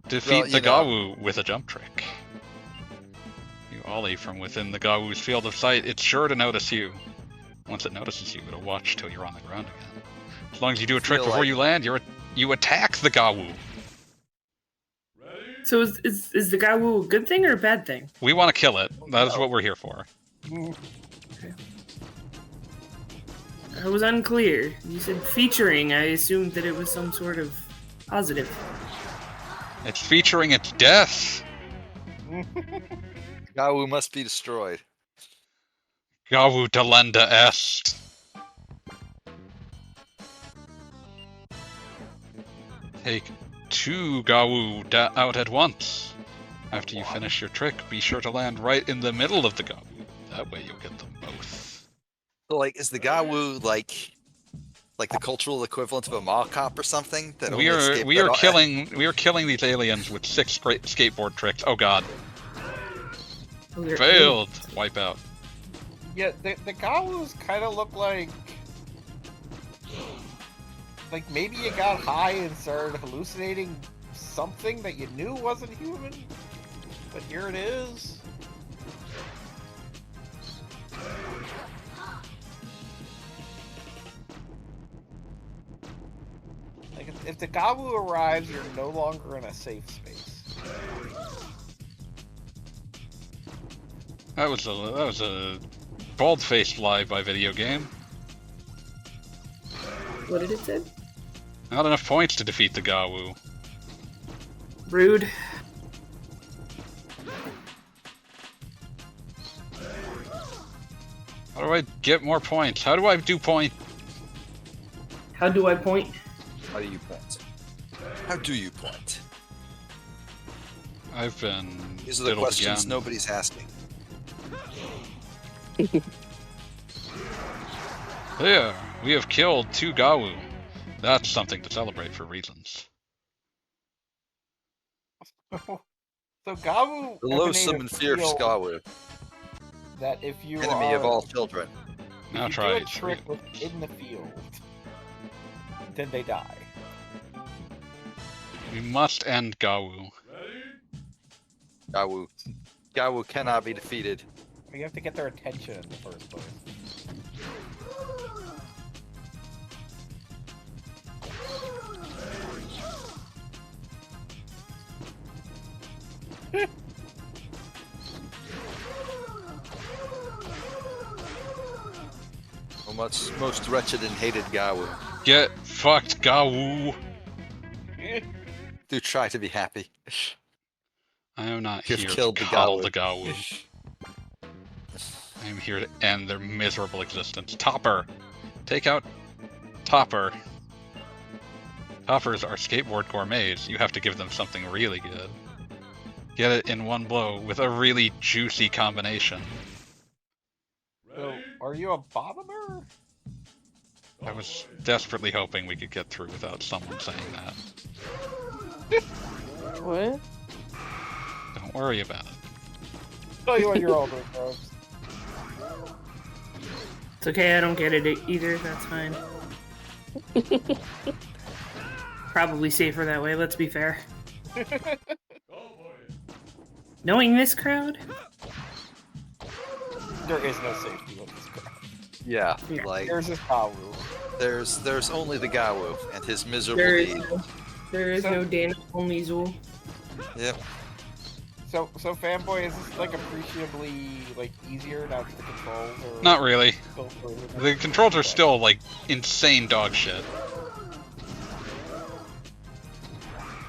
Defeat Well, the Gawu with a jump trick. You ollie from within the Gawu's field of sight, it's sure to notice you. Once it notices you, it'll watch till you're on the ground again. As long as you do a trick Feel before like- you land, you attack the Gawu. So is the Gawu a good thing or a bad thing? We want to kill it. That is what we're here for. I was unclear. You said featuring. I assumed that it was some sort of positive. It's featuring its death. Gawu must be destroyed. Gawu delenda est. Take 2 Gawu out at once. After you finish your trick, be sure to land right in the middle of the Gawu. That way you'll get them both. So, like, is the Gawu like the cultural equivalent of a mall cop or something? That We only are killing these aliens with 6 great skateboard tricks. Oh god. Oh, they're- Failed. Wipe out. Yeah, the Gawus kind of look like maybe you got high and started hallucinating something that you knew wasn't human, but here it is. Like if the Gawu arrives, you're no longer in a safe space. That was a bald-faced lie by video game. What did it say? Not enough points to defeat the Gawu. Rude. How do I get more points? How do I do point? How do I point? How do you point? How do you point? I've been These are the diddled questions again. nobody's asking. There, we have killed 2 Gawu. That's something to celebrate for reasons. So Gawu The emanate loathsome a and fierce feel Gawu, that if you enemy are, of all children. Now if you try do a it. trick within the field, then they die. We must end Gawu. Gawu cannot be defeated. You have to get their attention in the first place. Most wretched and hated Gawu. Get fucked, Gawu! Do try to be happy. I am not You've here killed to the coddle Gawu. the Gawu. I am here to end their miserable existence. Topper! Take out Topper. Toppers are skateboard gourmets. You have to give them something really good. Get it in one blow with a really juicy combination. So, are you a bottomer? I was desperately hoping we could get through without someone saying that. What? Don't worry about it. Tell you when you're older, bro. It's okay, I don't get it either, that's fine. Probably safer that way, let's be fair. Knowing this crowd? There is no safety with this crowd. Yeah, like There's this Gawu. there's only the Gawu and his miserable lead. There is no Dana, only Zool. Yep. So fanboy, is this like appreciably like easier now to the controls? Or Not really. still further? The controls are still like insane dog shit.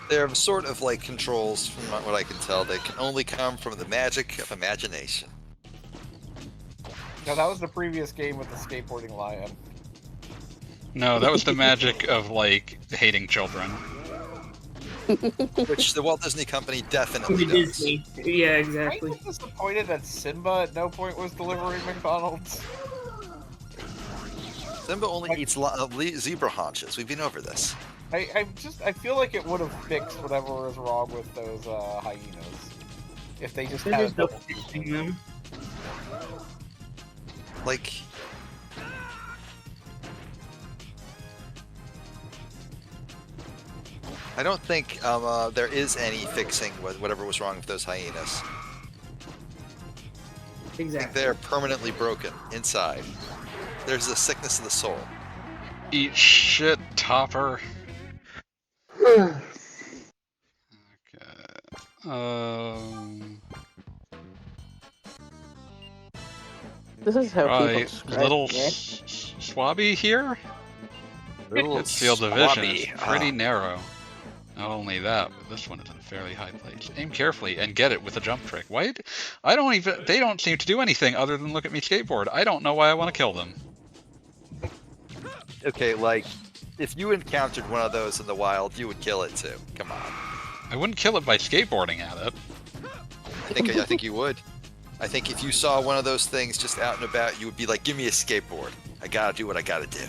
They're sort of like controls, from what I can tell. They can only come from the magic of imagination. No, that was the previous game with the skateboarding lion. No, that was the magic of like hating children. Which the Walt Disney Company definitely does. Disney. Yeah, I'm exactly. just disappointed that Simba at no point was delivering McDonald's. Simba only eats zebra haunches. We've been over this. I feel like it would have fixed whatever was wrong with those hyenas if they just had a no double. fixing them. Like, I don't think there is any fixing whatever was wrong with those hyenas. I think Exactly. they're permanently broken inside. There's a sickness of the soul. Eat shit, Topper. Okay. This is how people Right, describe little me. swabby here? Little Its field of vision is swabby. pretty narrow. Not only that, but this one is in a fairly high place. Aim carefully and get it with a jump trick. Why? They don't seem to do anything other than look at me skateboard. I don't know why I want to kill them. Okay, like, if you encountered one of those in the wild, you would kill it too. Come on. I wouldn't kill it by skateboarding at it. I think you would. I think if you saw one of those things just out and about, you would be like, give me a skateboard. I gotta do what I gotta do.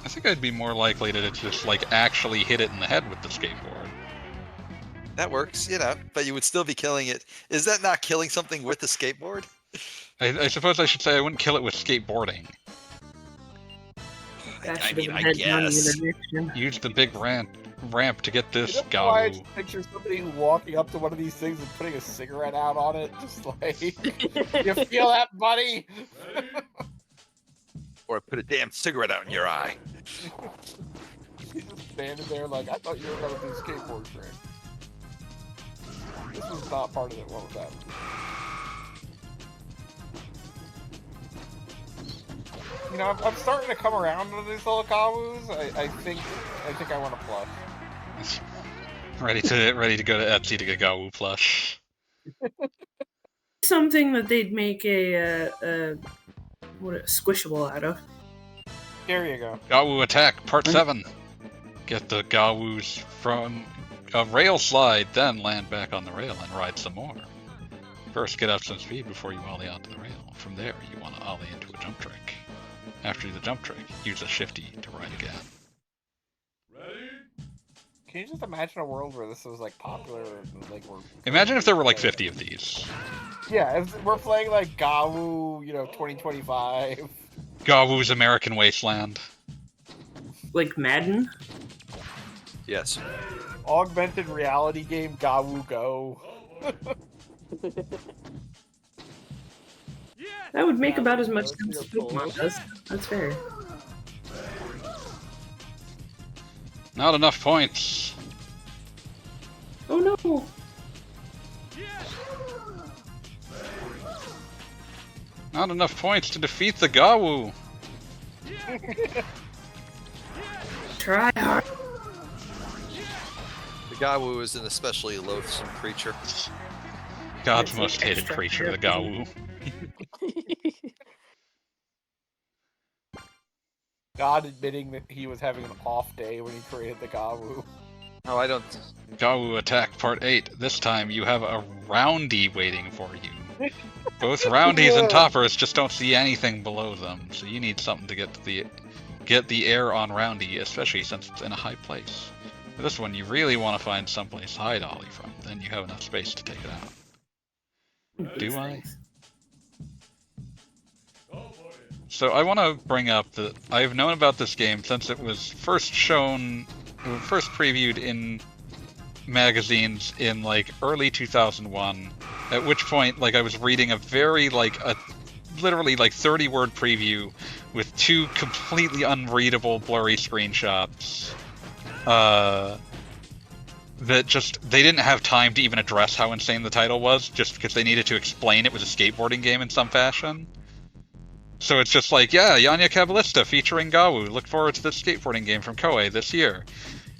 I think I'd be more likely to just like actually hit it in the head with the skateboard. That works, you know, but you would still be killing it. Is that not killing something with the skateboard? I suppose I should say I wouldn't kill it with skateboarding. I mean, I guess. Use the big ramp to get this You know why I Gawu. just picture somebody walking up to one of these things and putting a cigarette out on it, just like, you feel that, buddy? Or put a damn cigarette out in your eye. He's just standing there like, I thought you were going to do skateboard trick. This was not part of it. What was that? You know, I'm starting to come around to these little Kawus. I think I want to plush. Ready to go to Etsy to get Gawu plush. Something that they'd make a squishable out of. There you go. Gawu Attack Part 7. Get the Gawus from a rail slide, then land back on the rail and ride some more. First, get up some speed before you ollie onto the rail. From there, you want to ollie into a jump trick. After the jump trick, use a shifty to ride again. Can you just imagine a world where this was like popular and like we're Imagine if there were like 50 of these. yeah, if we're playing like Gawu, 2025. Gawu's American Wasteland. Like Madden? Yes. Augmented reality game Gawu Go. That would make about as much sense as Pokemon does. That's fair. Not enough points. Oh no! Not enough points to defeat the Gawu. Try hard. The Gawu is an especially loathsome creature. God's It's most like hated extra creature, the therapy. Gawu. God admitting that he was having an off day when he created the Gawu. Oh, I don't. Gawu Attack Part 8. This time you have a roundy waiting for you. Both roundies and toppers just don't see anything below them, so you need something to get the air on roundy, especially since it's in a high place. For this one, you really want to find someplace high dolly from, then you have enough space to take it out. Do I? So I want to bring up that I've known about this game since it was first previewed in magazines in like early 2001, at which point like I was reading a very literally 30-word preview with 2 completely unreadable blurry screenshots that just they didn't have time to even address how insane the title was, just because they needed to explain it was a skateboarding game in some fashion. So it's just like, yeah, Yanya Caballista featuring Gawu. Look forward to this skateboarding game from Koei this year.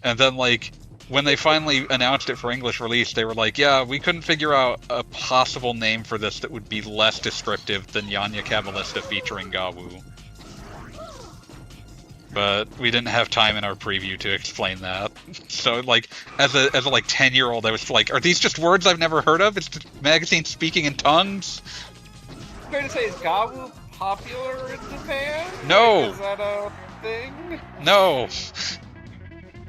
And then, like, when they finally announced it for English release, they were like, yeah, we couldn't figure out a possible name for this that would be less descriptive than Yanya Caballista featuring Gawu. But we didn't have time in our preview to explain that. So, like, as a 10-year-old, I was like, are these just words I've never heard of? Is the magazine speaking in tongues? I'm going to say, is Gawu popular in Japan? No! Is that a thing? No!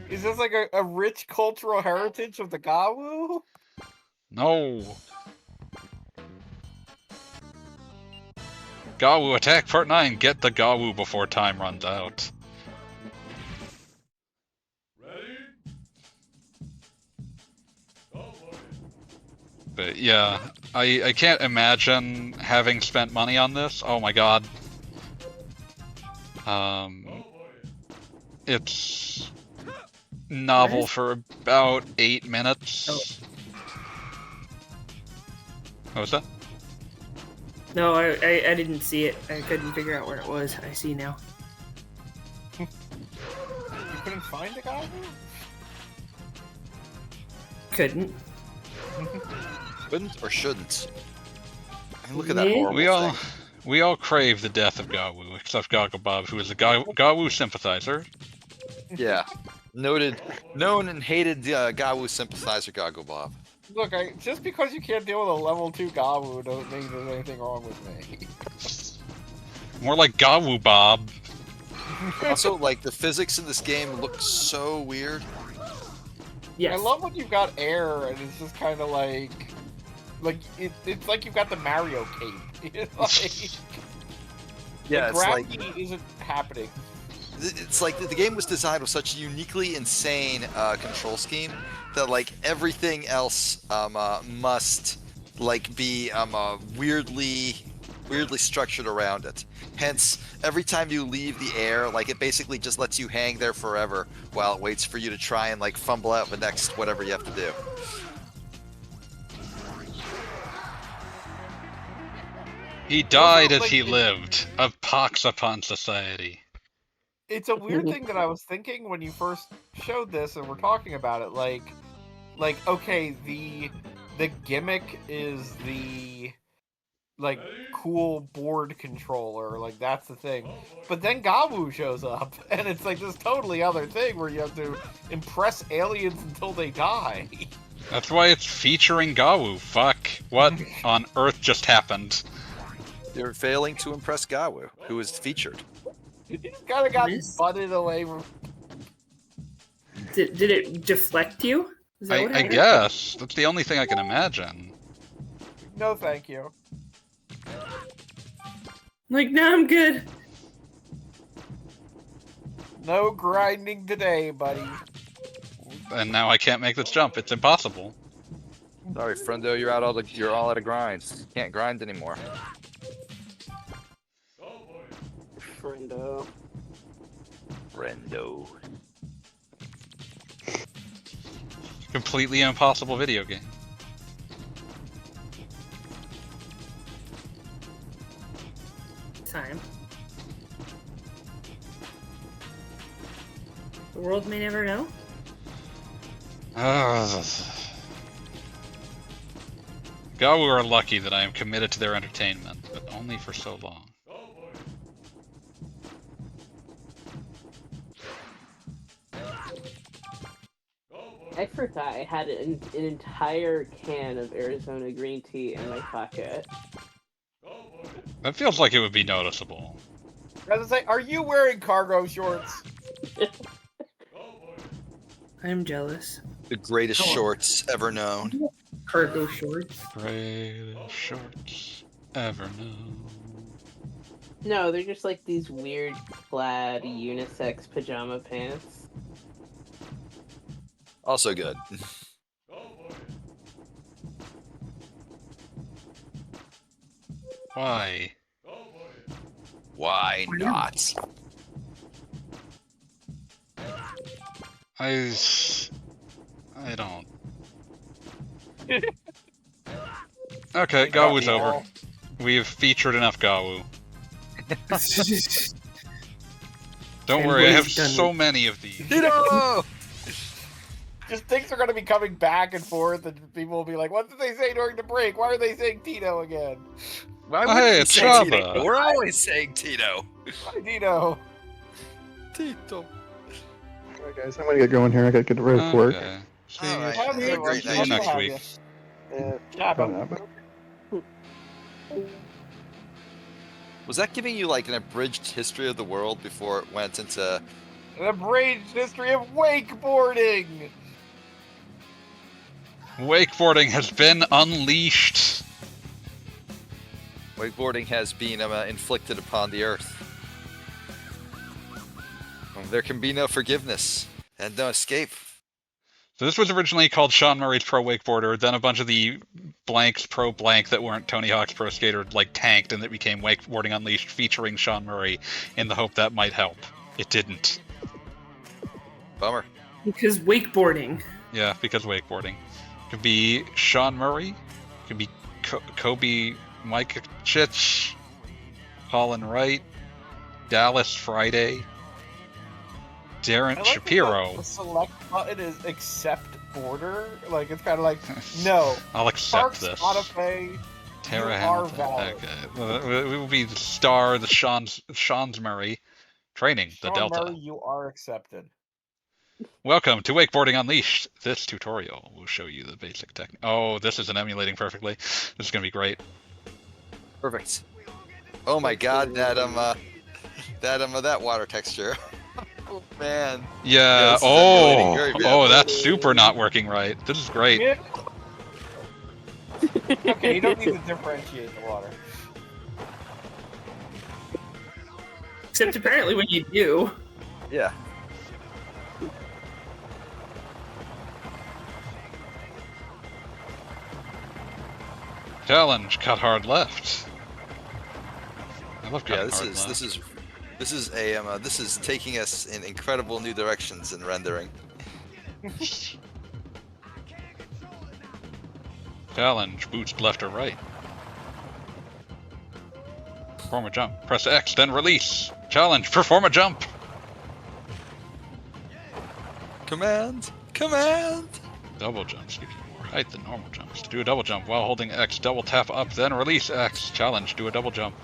Is this like a rich cultural heritage of the Gawu? No! Gawu Attack Part 9, get the Gawu before time runs out. But yeah, I can't imagine having spent money on this. Oh my god. It's novel for about 8 minutes. Oh. What was that? No, I didn't see it. I couldn't figure out where it was. I see now. You couldn't find the Gawu? Couldn't. Couldn't or shouldn't? I mean, look at that horrible thing. We all crave the death of Gawu, except Goggle Bob, who is a Gawu sympathizer. Yeah. Known and hated Gawu sympathizer Goggle Bob. Look, just because you can't deal with a level 2 Gawu doesn't mean there's anything wrong with me. More like Gawu Bob. Also, like, the physics in this game look so weird. Yes. I love when you've got air and it's just kind of like it's like you've got the Mario cape. It's like Yeah, the gravity isn't happening. It's like the game was designed with such a uniquely insane control scheme that like everything else must like be weirdly structured around it. Hence, every time you leave the air, like it basically just lets you hang there forever while it waits for you to try and like fumble out the next whatever you have to do. He died as he lived, a pox upon society. It's a weird thing that I was thinking when you first showed this and we're talking about it. Like okay, the gimmick is the like cool board controller, like that's the thing. But then Gawu shows up, and it's like this totally other thing where you have to impress aliens until they die. That's why it's featuring Gawu. Fuck. What on earth just happened? You're failing to impress Gawu, who is featured. You just kind of got butted away from... Did it deflect you? Is that what I happened? guess. That's the only thing I can imagine. No, thank you. Like, no, I'm good. No grinding today, buddy. And now I can't make this jump. It's impossible. Sorry, friendo, you're all out of grinds. Can't grind anymore. Friendo. Completely impossible video game. Time. The world may never know. Gawu are lucky that I am committed to their entertainment, but only for so long. I forgot I had an entire can of Arizona green tea in my pocket. That feels like it would be noticeable. I was like, are you wearing cargo shorts? I'm jealous. The greatest shorts ever known. Cargo shorts. Greatest shorts ever known. No, they're just like these weird plaid unisex pajama pants. Also good. Why? Why not? I don't. Okay, Gawu's over. We've featured enough Gawu. Don't worry, I have so many of these. Tito! Just things are going to be coming back and forth, and people will be like, what did they say during the break? Why are they saying Tito again? Why Oh, hey, we it's say Shaba. Tito? We're always saying Tito. Why Tito? Tito. Alright, guys, I'm gonna get going here. I gotta get ready for work. Okay. See All right. you. Have a great See you next week. Was that giving you like an abridged history of the world before it went into... An abridged history of wakeboarding! Wakeboarding has been unleashed. Wakeboarding has been inflicted upon the earth. There can be no forgiveness and no escape. So this was originally called Shaun Murray's Pro Wakeboarder, then a bunch of the blanks pro blank that weren't Tony Hawk's Pro Skater like tanked, and it became Wakeboarding Unleashed featuring Shaun Murray in the hope that might help. It didn't. Bummer. Because wakeboarding. Yeah, because wakeboarding. Could be Shaun Murray, could be Kobe Mikachich, Colin Wright, Dallas Friday, Darren I like Shapiro. The select button is accept border. Like, it's kind of like, no. I'll accept Park this. Spotify, Tara you are Hamilton. valid. Okay. We will be the star, the Shaun's Murray, training the Shaun Delta. Murray, you are accepted. Welcome to Wakeboarding Unleashed. This tutorial will show you the basic technique. Oh, this isn't emulating perfectly. This is gonna be great. Perfect. Oh my god, that water texture. Oh man. Yeah. this is emulating very Oh, badly. that's super not working right. This is great. Yeah. Okay, you don't need to differentiate the water. Except apparently when you do. Yeah. Challenge. Cut hard left. I love cutting Yeah, hard left. this is taking us in incredible new directions in rendering. Challenge. Boost left or right. Perform a jump. Press X, then release. Challenge. Perform a jump. Command! Command! Double jumps gives you more height than normal jumps. To do a double jump while holding X, double tap up, then release X. Challenge. Do a double jump.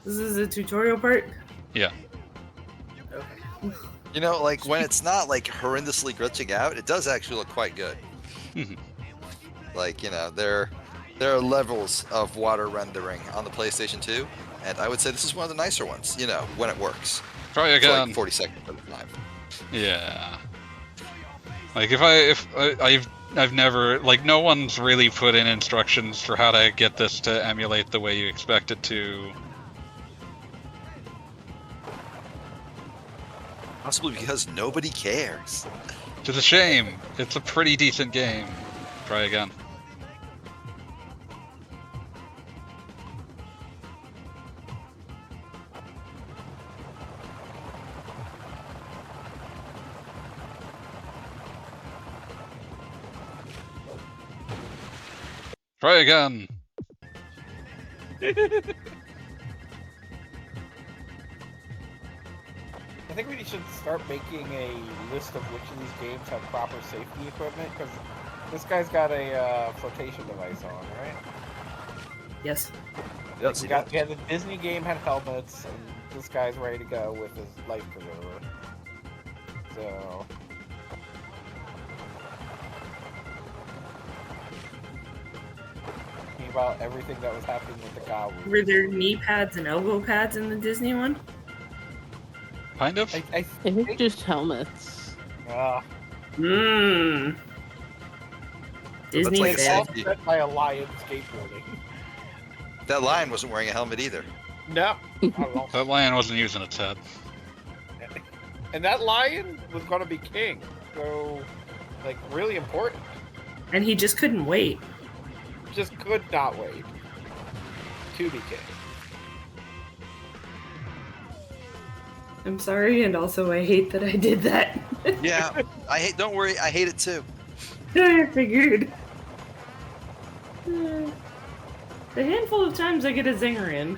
This is the tutorial part? Yeah. Okay. You know, like when it's not like horrendously glitching out, it does actually look quite good. Like, you know, there are levels of water rendering on the PlayStation 2, and I would say this is one of the nicer ones, you know, when it works. Try For again. like 40 seconds at a time. Yeah. Like I've never, like, no one's really put in instructions for how to get this to emulate the way you expect it to. Possibly because nobody cares. Which is a shame. It's a pretty decent game. Try again. Try again. I think we should start making a list of which of these games have proper safety equipment, because this guy's got a flotation device on, right? Yes. Yes, We got the Disney game had helmets, and this guy's ready to go with his life preserver. So about everything that was happening with the cow. Were there knee pads and elbow pads in the Disney one? Kind of. I think just helmets. Mmm. Disney like It's fed. offset by a lion skateboarding. That lion wasn't wearing a helmet either. No. Not at all. That lion wasn't using its head. And that lion was going to be king. So, like, really important. And he just couldn't wait. Just could not wait to be king. I'm sorry, and also I hate that I did that. Yeah, don't worry, I hate it too. I figured. The handful of times I get a zinger in.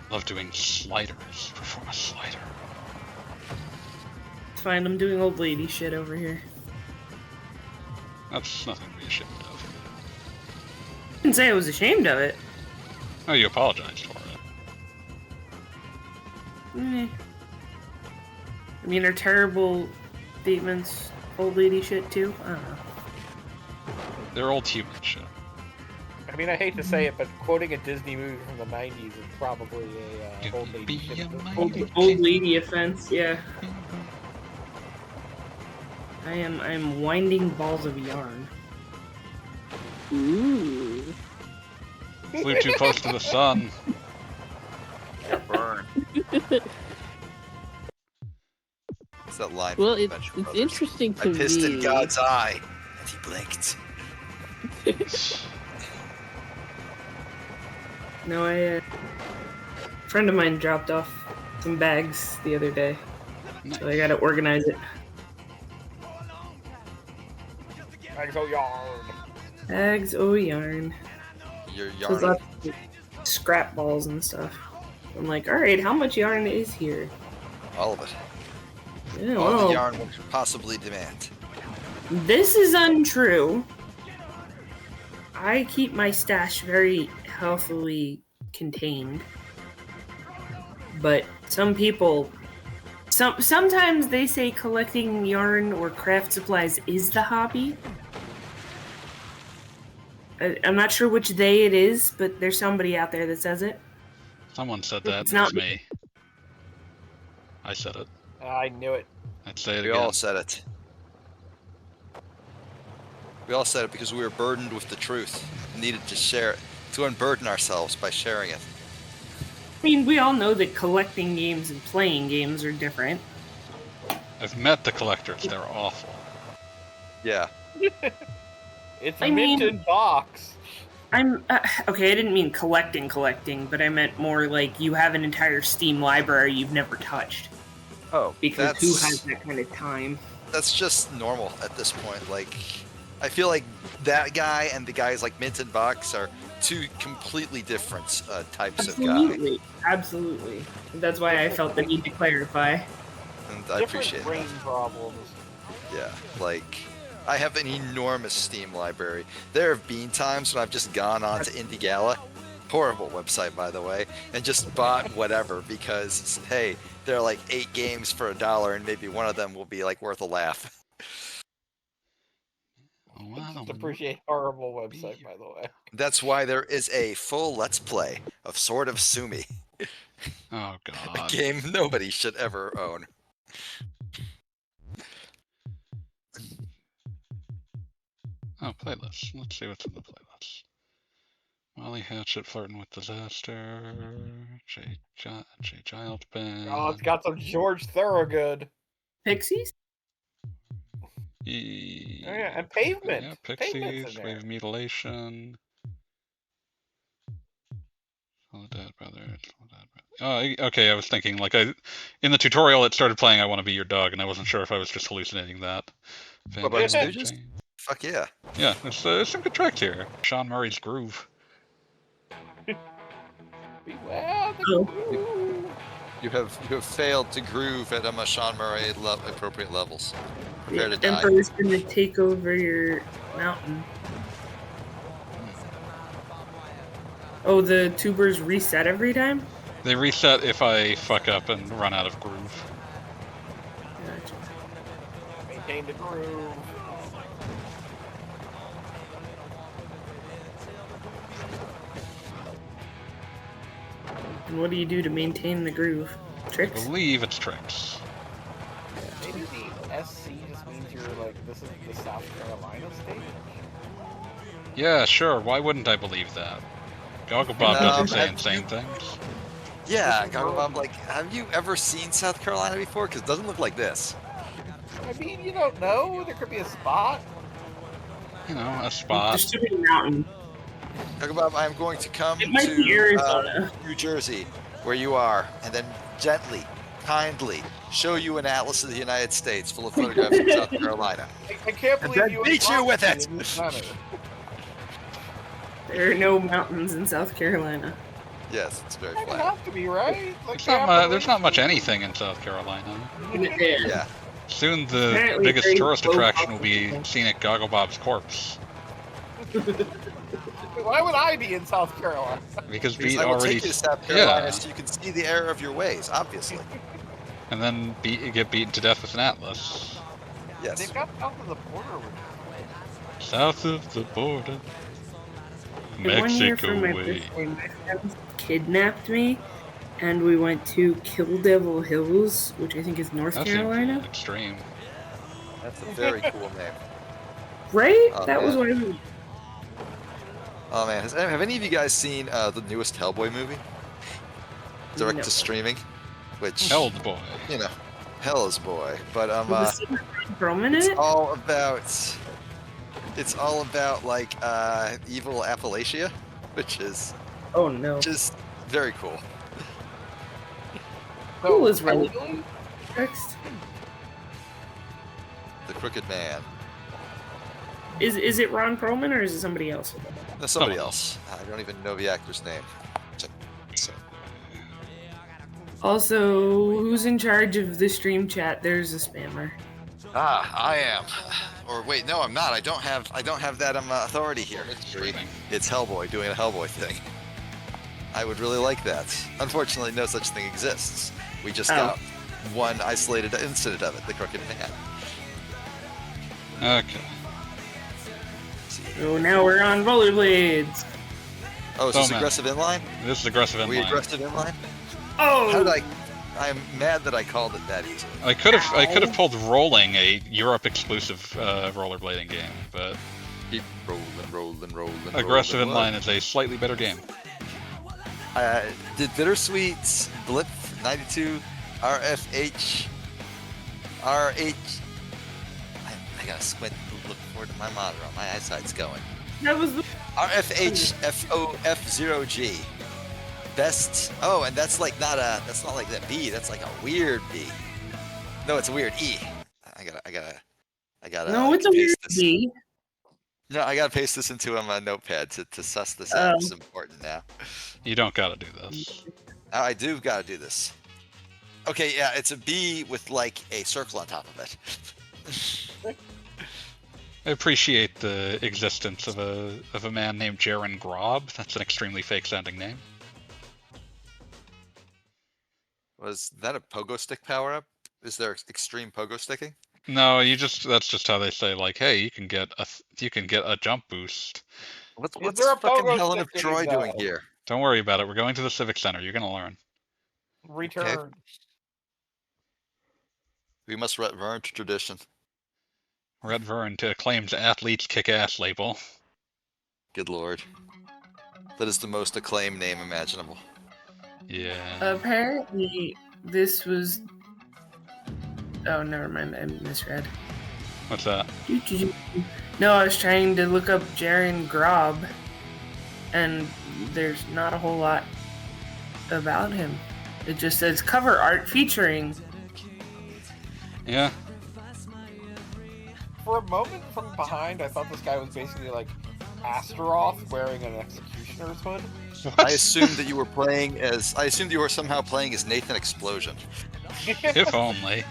Love doing sliders. Perform a slider. It's fine, I'm doing old lady shit over here. That's nothing to be ashamed of. I didn't say I was ashamed of it. Oh, you apologized for it. I mean, are terrible statements old lady shit too? I don't know. They're old human shit. I mean, I hate to say it, but quoting a Disney movie from the 90s is probably a old lady shit. Old lady offense, yeah. I'm winding balls of yarn. Ooh. Flew too close to the sun. Burn. What's that line? Well, from it's Adventure Brothers? interesting to I pissed in me. God's eye, and he blinked. No, a friend of mine dropped off some bags the other day, so I gotta organize it. Bags of yarn. Bags, oh yarn. Your There's yarn. lots of scrap balls and stuff. I'm like, alright, how much yarn is here? All of it. Yeah, All well, the yarn we could possibly demand. this is untrue. I keep my stash very healthily contained. But some people... Sometimes they say collecting yarn or craft supplies is the hobby. I'm not sure which they it is, but there's somebody out there that says it. Someone said that, It's and not it's me. I said it. I knew it. I'd say it We again. all said it. We all said it because we were burdened with the truth. We needed to share it. To unburden ourselves by sharing it. I mean, we all know that collecting games and playing games are different. I've met the collectors. They're awful. Yeah. It's I mint mean- in box. I'm okay. I didn't mean collecting, but I meant more like you have an entire Steam library you've never touched. Oh, Because who has that kind of time? that's just normal at this point. Like, I feel like that guy and the guys like Mint and Box are two completely different types of guy. Absolutely, absolutely. That's why I felt the need to clarify. And I Different appreciate brain that. problems. Yeah, like, I have an enormous Steam library. There have been times when I've just gone on to Indie Gala, horrible website by the way, and just bought whatever because, hey, there are like 8 games for $1 and maybe one of them will be like worth a laugh. Just appreciate horrible website, by the way. That's why there is a full Let's Play of Sword of Sumi, Oh a god. game nobody should ever own. Oh, playlist. Let's see what's in the playlist. Molly Hatchet flirting with disaster. Jay Child Band. Oh, it's got some George Thorogood. Pixies? Oh, yeah, and Pavement. Yeah, Pavement's Pixies, in there. Wave Mutilation. Soledad Brothers. Oh, okay. I was thinking like in the tutorial it started playing "I Want to Be Your Dog," and I wasn't sure if I was just hallucinating that. What about Fanboy Stooges? Jane. Fuck yeah. Yeah, there's some good tracks here. Sean Murray's Groove. Well, Oh. You have failed to groove at Sean Murray appropriate levels. Prepare to The die. Emperor's gonna take over your mountain. Oh, the tubers reset every time? They reset if I fuck up and run out of groove. Gotcha. maintain the groove. And what do you do to maintain the groove? I Tricks? believe it's tricks. Maybe the SC just means you're like, this is the South Carolina state? Yeah, sure. Why wouldn't I believe that? Gogglebob doesn't say have insane you- things. Yeah, I'm like, have you ever seen South Carolina before? Because it doesn't look like this. I mean, you don't know. There could be a spot. You know, a spot. Just a mountain. Gogglebob, I'm going to come It might be to Arizona. New Jersey, where you are, and then gently, kindly show you an atlas of the United States full of photographs of South Carolina. I can't And believe then you beat you with it! in this manner. There are no mountains in South Carolina. Yes, it's very It flat. have to be, right? Like, There's not much anything in South Carolina. There. Yeah. Soon the Apparently biggest very tourist low attraction will be population. seen at Gogglebob's corpse. Why would I be in South Carolina? Because Because Beat I will already... take you to South Carolina Yeah, so you can see the error of your ways, obviously. and then get beaten to death with an atlas. Yes. They've got south of the border. South of the border. And 1 year for Mexico my way. birthday, my friends kidnapped me, and we went to Kill Devil Hills, which I think is North That seems Carolina. extreme. That's a very cool name. Right? Oh, That was man. what I was. Oh man, have any of you guys seen the newest Hellboy movie? Direct No. to streaming? Which, Held boy. you know, Hell's boy. But Was the Roman in it's it? all about like evil Appalachia, which is Oh no. just very cool. Who is relevant? Next. The Crooked Man. Is it Ron Perlman or is it somebody else? No, somebody Someone else. I don't even know the actor's name. So, Also, who's in charge of the stream chat? There's a spammer. I am. Or wait, no, I'm not. I don't have that authority here. Streaming. It's Hellboy doing a Hellboy thing. I would really like that. Unfortunately, no such thing exists. We just got one isolated incident of it, the Crooked Man. Okay. So now we're on rollerblades. Oh, is Oh, this man. Aggressive Inline? This is Aggressive Are we Inline. Aggressive Inline? Oh! How did I'm mad that I called it that easily. I could have pulled Rolling, a Europe exclusive rollerblading game, but Keep rolling. Aggressive rolling. Inline is a slightly better game. Did Bittersweet Blip 92 RFH RH? I gotta squint and look forward to my monitor. My eyesight's going. That was the RFH FOF0G. Best. Oh, and that's like that's not like that B. That's like a weird B. No, it's a weird E. I gotta. No, it's a weird paste this. B. No, I gotta paste this into my notepad to suss this out. It's important now. You don't gotta do this. I do gotta do this. Okay, yeah, it's a B with like a circle on top of it. I appreciate the existence of a man named Jaren Grob. That's an extremely fake-sounding name. Was that a pogo stick power up? Is there extreme pogo sticking? No, that's just how they say, like, hey, you can get a jump boost. What's there a fucking pogo Helen of stick Troy in, doing though? here? Don't worry about it. We're going to the Civic Center. You're gonna learn. Return. We must return to tradition. We're at Vern to acclaimed athletes kick ass label. Good lord. That is the most acclaimed name imaginable. Yeah. Apparently, this was. Oh, never mind. I misread. What's that? No, I was trying to look up Jaren Grob, and there's not a whole lot about him. It just says cover art featuring. Yeah. For a moment from behind, I thought this guy was basically like Astaroth wearing an executioner's hood. I assumed that you were somehow playing as Nathan Explosion. If only.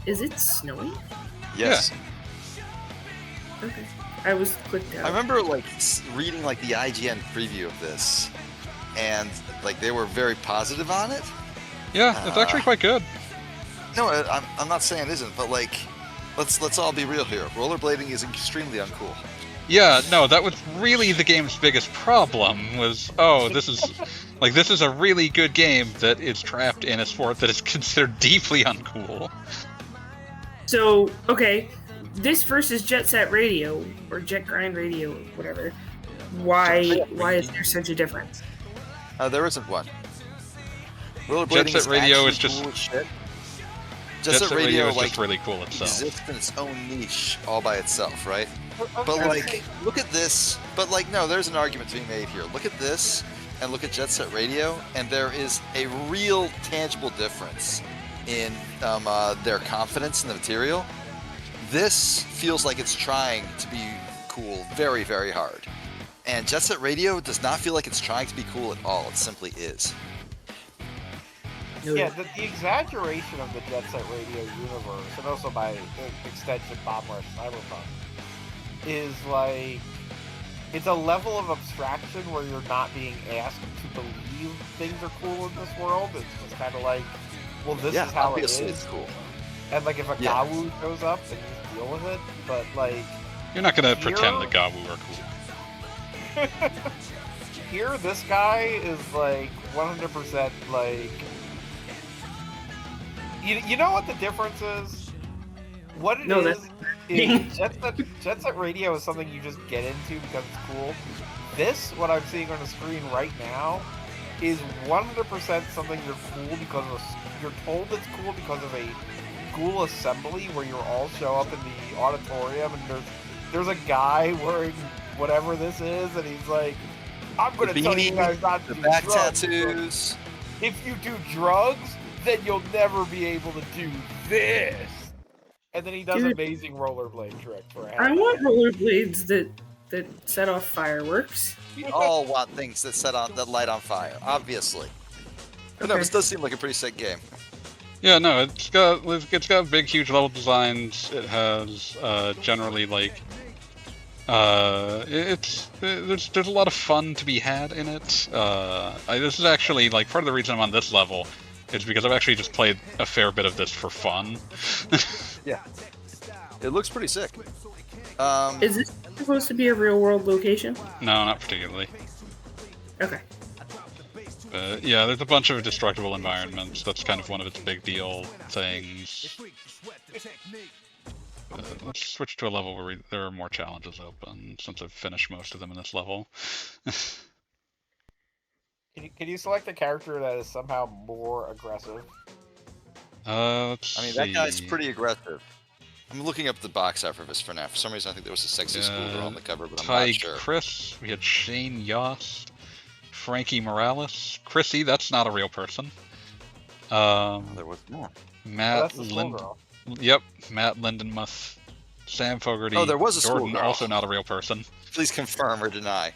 Is it snowing? Yes. Okay. I was clicked out. I remember like reading like the IGN preview of this, and like they were very positive on it. Yeah, it's actually quite good. No, I'm not saying it isn't, but like, let's all be real here. Rollerblading is extremely uncool. Yeah, no, that was really the game's biggest problem. Was this is a really good game that is trapped in a sport that is considered deeply uncool. So, okay, this versus Jet Set Radio or Jet Grind Radio, or whatever. Why is there such a difference? There isn't one. Jet Set Radio is just cool as shit. Jet Set Radio is just really cool itself. Exists in its own niche all by itself, right? But like, look at this. But like, no, there's an argument to be made here. Look at this, and look at Jet Set Radio, and there is a real tangible difference in their confidence in the material. This feels like it's trying to be cool very, very hard. And Jet Set Radio does not feel like it's trying to be cool at all. It simply is. Yeah, the exaggeration of the Jet Set Radio universe, and also by extension Bomb Rush Cyberpunk, is like, it's a level of abstraction where you're not being asked to believe things are cool in this world. It's just kind of like, well, this is how it is. It's cool. And like, if a Gawu shows up, then you just deal with it. But like, you're not gonna pretend that Gawu are cool. Here, this guy is like 100% like. You know what the difference is? What it is Jet Set Radio is something you just get into because it's cool. This, what I'm seeing on the screen right now, is 100% something you're cool because you're told it's cool because of a school assembly where you all show up in the auditorium and there's a guy wearing whatever this is and he's like, I'm gonna tell you guys not to do back drugs. tattoos. If you do drugs, then you'll never be able to do this. And then he does an amazing rollerblade trick for I want rollerblades that set off fireworks. We all want things that light on fire, obviously. But no, this does seem like a pretty sick game. Yeah, no, it's got big, huge level designs. It has generally like there's a lot of fun to be had in it. This is actually like part of the reason I'm on this level is because I've actually just played a fair bit of this for fun. Yeah, it looks pretty sick. Is this supposed to be a real-world location? No, not particularly. Okay. But yeah, there's a bunch of destructible environments. That's kind of one of its big deal things. Let's switch to a level where there are more challenges open, since I've finished most of them in this level. Can you select a character that is somehow more aggressive? Let's see. That guy's pretty aggressive. I'm looking up the box art for this for now. For some reason, I think there was a sexy schoolgirl on the cover, but I'm not sure. Chris, we had Shane Yost, Frankie Morales, Chrissy. That's not a real person. There was more. Matt Yep, Matt Lindenmuth, Sam Fogarty. Oh, there was a Jordan, schoolgirl. also not a real person. Please confirm or deny.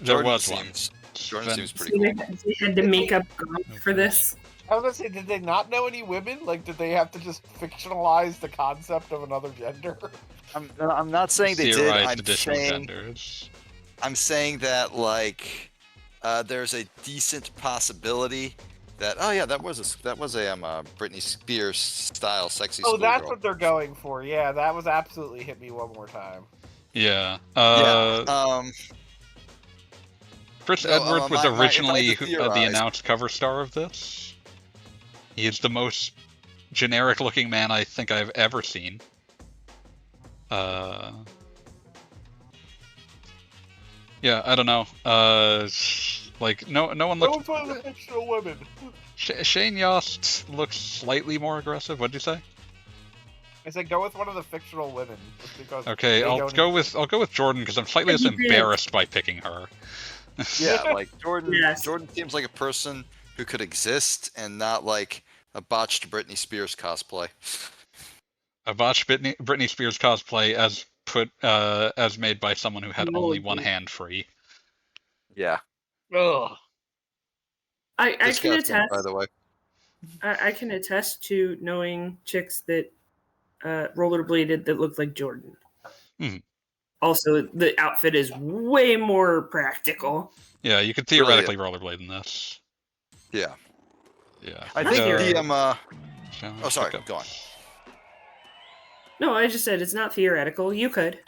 There was one. Jordan seems pretty cool. They had to make up for this. I was gonna say, did they not know any women? Like, did they have to just fictionalize the concept of another gender? I'm not saying they did. Genders. I'm saying that like there's a decent possibility that that was a Britney Spears style sexy. Oh, that's what they're going for. Yeah, that was absolutely hit me one more time. Yeah. Yeah. Chris Edwards was originally the announced cover star of this. He is the most generic-looking man I think I've ever seen. Yeah, I don't know. Like no one looks. Go for the fictional women. Shane Yost looks slightly more aggressive. What'd you say? I said go with one of the fictional women. Just because okay, I'll go with Jordan because I'm slightly less embarrassed by picking her. Yeah, like Jordan. Yes. Jordan seems like a person who could exist and not like a botched Britney Spears cosplay. A botched Britney Spears cosplay as made by someone who had only one hand free. Yeah. Ugh. I can attest. By the way, I can attest to knowing chicks that rollerbladed that look like Jordan. Mm-hmm. Also, the outfit is way more practical. Yeah, you could theoretically rollerblade in this. Yeah. Yeah. I think the Oh, sorry. Go on. No, I just said it's not theoretical. You could.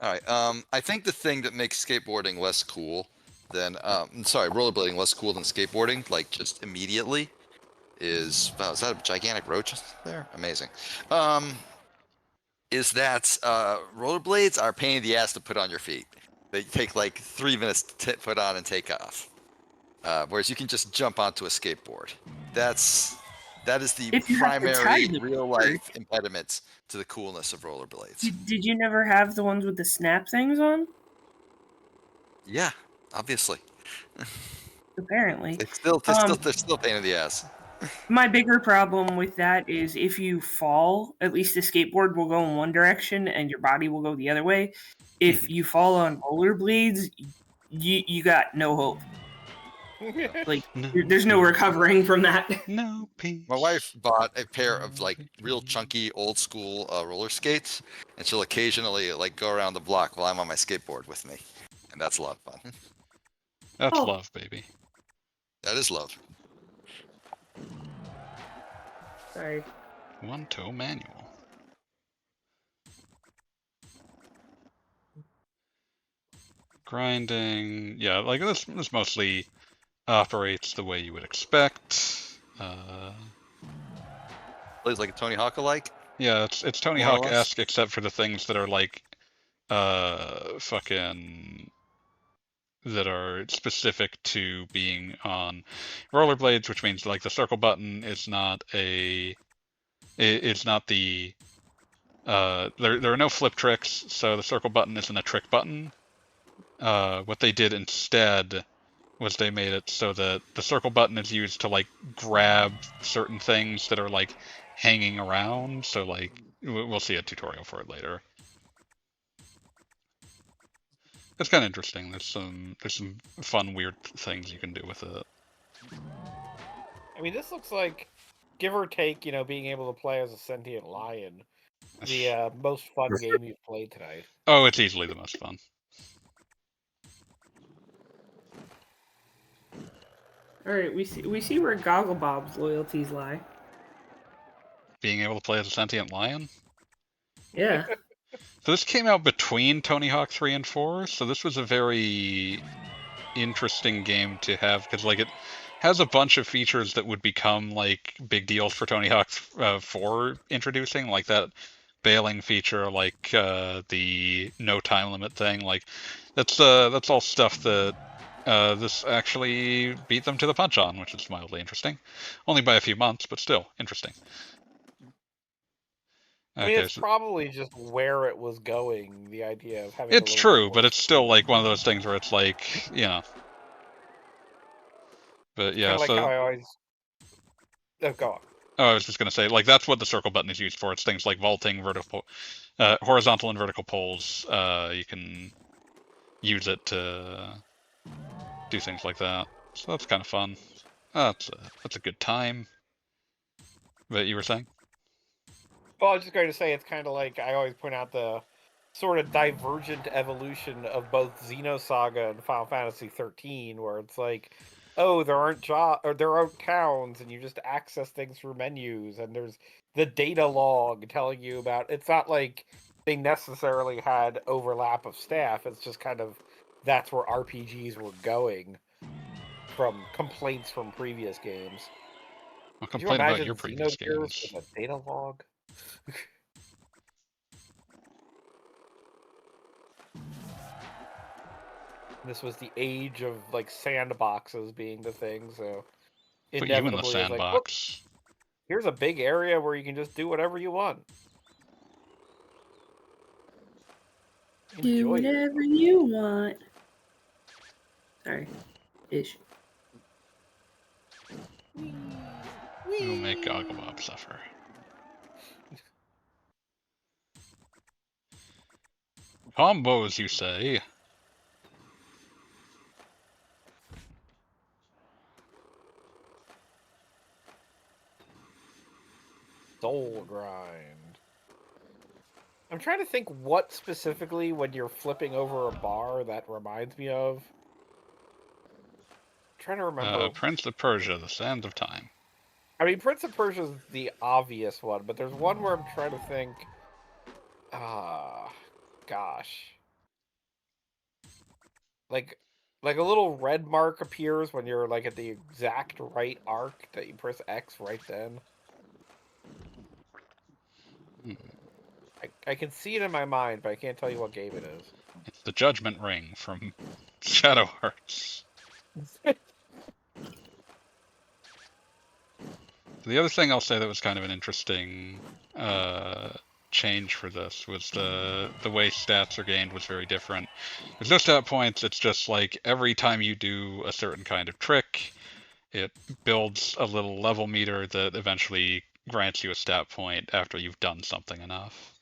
All right. I think the thing that makes skateboarding less cool than, rollerblading less cool than skateboarding, like just immediately, is wow. Is that a gigantic roach there? Amazing. Is that rollerblades are a pain in the ass to put on your feet. They take like 3 minutes to put on and take off. Whereas you can just jump onto a skateboard. That is the If you have to tie primary them real first. life impediment to the coolness of rollerblades. Did you never have the ones with the snap things on? Yeah, obviously. Apparently. They're still a pain in the ass. My bigger problem with that is if you fall, at least the skateboard will go in one direction and your body will go the other way. If you fall on rollerblades, you got no hope. Like, there's no recovering from that. No peace. My wife bought a pair of like real chunky old school roller skates, and she'll occasionally like go around the block while I'm on my skateboard with me, and that's a lot of fun. That's love, baby. That is love. Sorry. One-toe manual. Grinding, yeah, like this mostly operates the way you would expect. Plays like a Tony Hawk alike. Yeah, it's Tony More or less. Hawk-esque except for the things that are like, that are specific to being on rollerblades, which means like the circle button is not a, it's not the, there are no flip tricks, so the circle button isn't a trick button. What they did instead was they made it so that the circle button is used to like grab certain things that are like hanging around. So like we'll see a tutorial for it later. It's kind of interesting. There's some fun weird things you can do with it. I mean, this looks like, give or take, being able to play as a sentient lion, the most fun game you've played tonight. Oh, it's easily the most fun. All right, we see where Gogglebob's loyalties lie. Being able to play as a sentient lion? Yeah. So this came out between Tony Hawk 3 and 4, so this was a very interesting game to have, because like it has a bunch of features that would become like big deals for Tony Hawk 4 introducing, like that bailing feature, like the no time limit thing. Like that's all stuff that this actually beat them to the punch on, which is mildly interesting. Only by a few months, but still interesting. I mean, it's probably just where it was going, the idea of having It's true, but it's still like one of those things where it's like, But yeah, kind of like how I always... Oh, go on. Oh, I was just going to say, like, that's what the circle button is used for. It's things like vaulting, horizontal and vertical poles. You can use it to do things like that. So that's kind of fun. That's a good time. But you were saying? Well, I was just going to say, it's kind of like, I always point out the sort of divergent evolution of both Xenosaga and Final Fantasy 13, where it's like, oh, there aren't towns, and you just access things through menus, and there's the data log telling you about... It's not like they necessarily had overlap of staff, it's just kind of, that's where RPGs were going from complaints from previous games. I'll complain about your previous games. With a data log? This was the age of like sandboxes being the thing, so put you in the sandbox. Like, here's a big area where you can just do whatever you want. Do whatever you want. Sorry. Ish. We'll make Gogglebob suffer. Combos, you say? Soul grind. I'm trying to think what specifically, when you're flipping over a bar, that reminds me of. I'm trying to remember. Prince of Persia, The Sands of Time. I mean, Prince of Persia is the obvious one, but there's one where I'm trying to think. Gosh. like a little red mark appears when you're like at the exact right arc that you press X right then. I can see it in my mind, but I can't tell you what game it is. It's the Judgment Ring from Shadow Hearts. The other thing I'll say that was kind of an interesting change for this was the way stats are gained was very different. There's no stat points, it's just like every time you do a certain kind of trick, it builds a little level meter that eventually grants you a stat point after you've done something enough.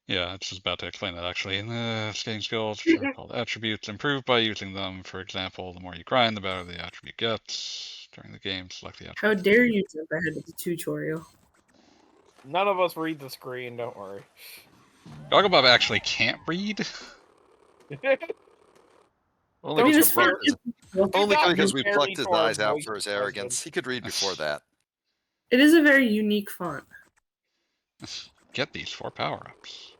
Yeah, I was just about to explain that actually. Skating skills, which are called attributes, improve by using them. For example, the more you grind, the better the attribute gets. During the game, select the attribute. How dare you jump ahead of the tutorial? None of us read the screen, don't worry. Gogglebob actually can't read. Only I mean, because we fairly plucked his to our eyes out voice for his president. arrogance. He could read before that. It is a very unique font. Get these 4 power-ups.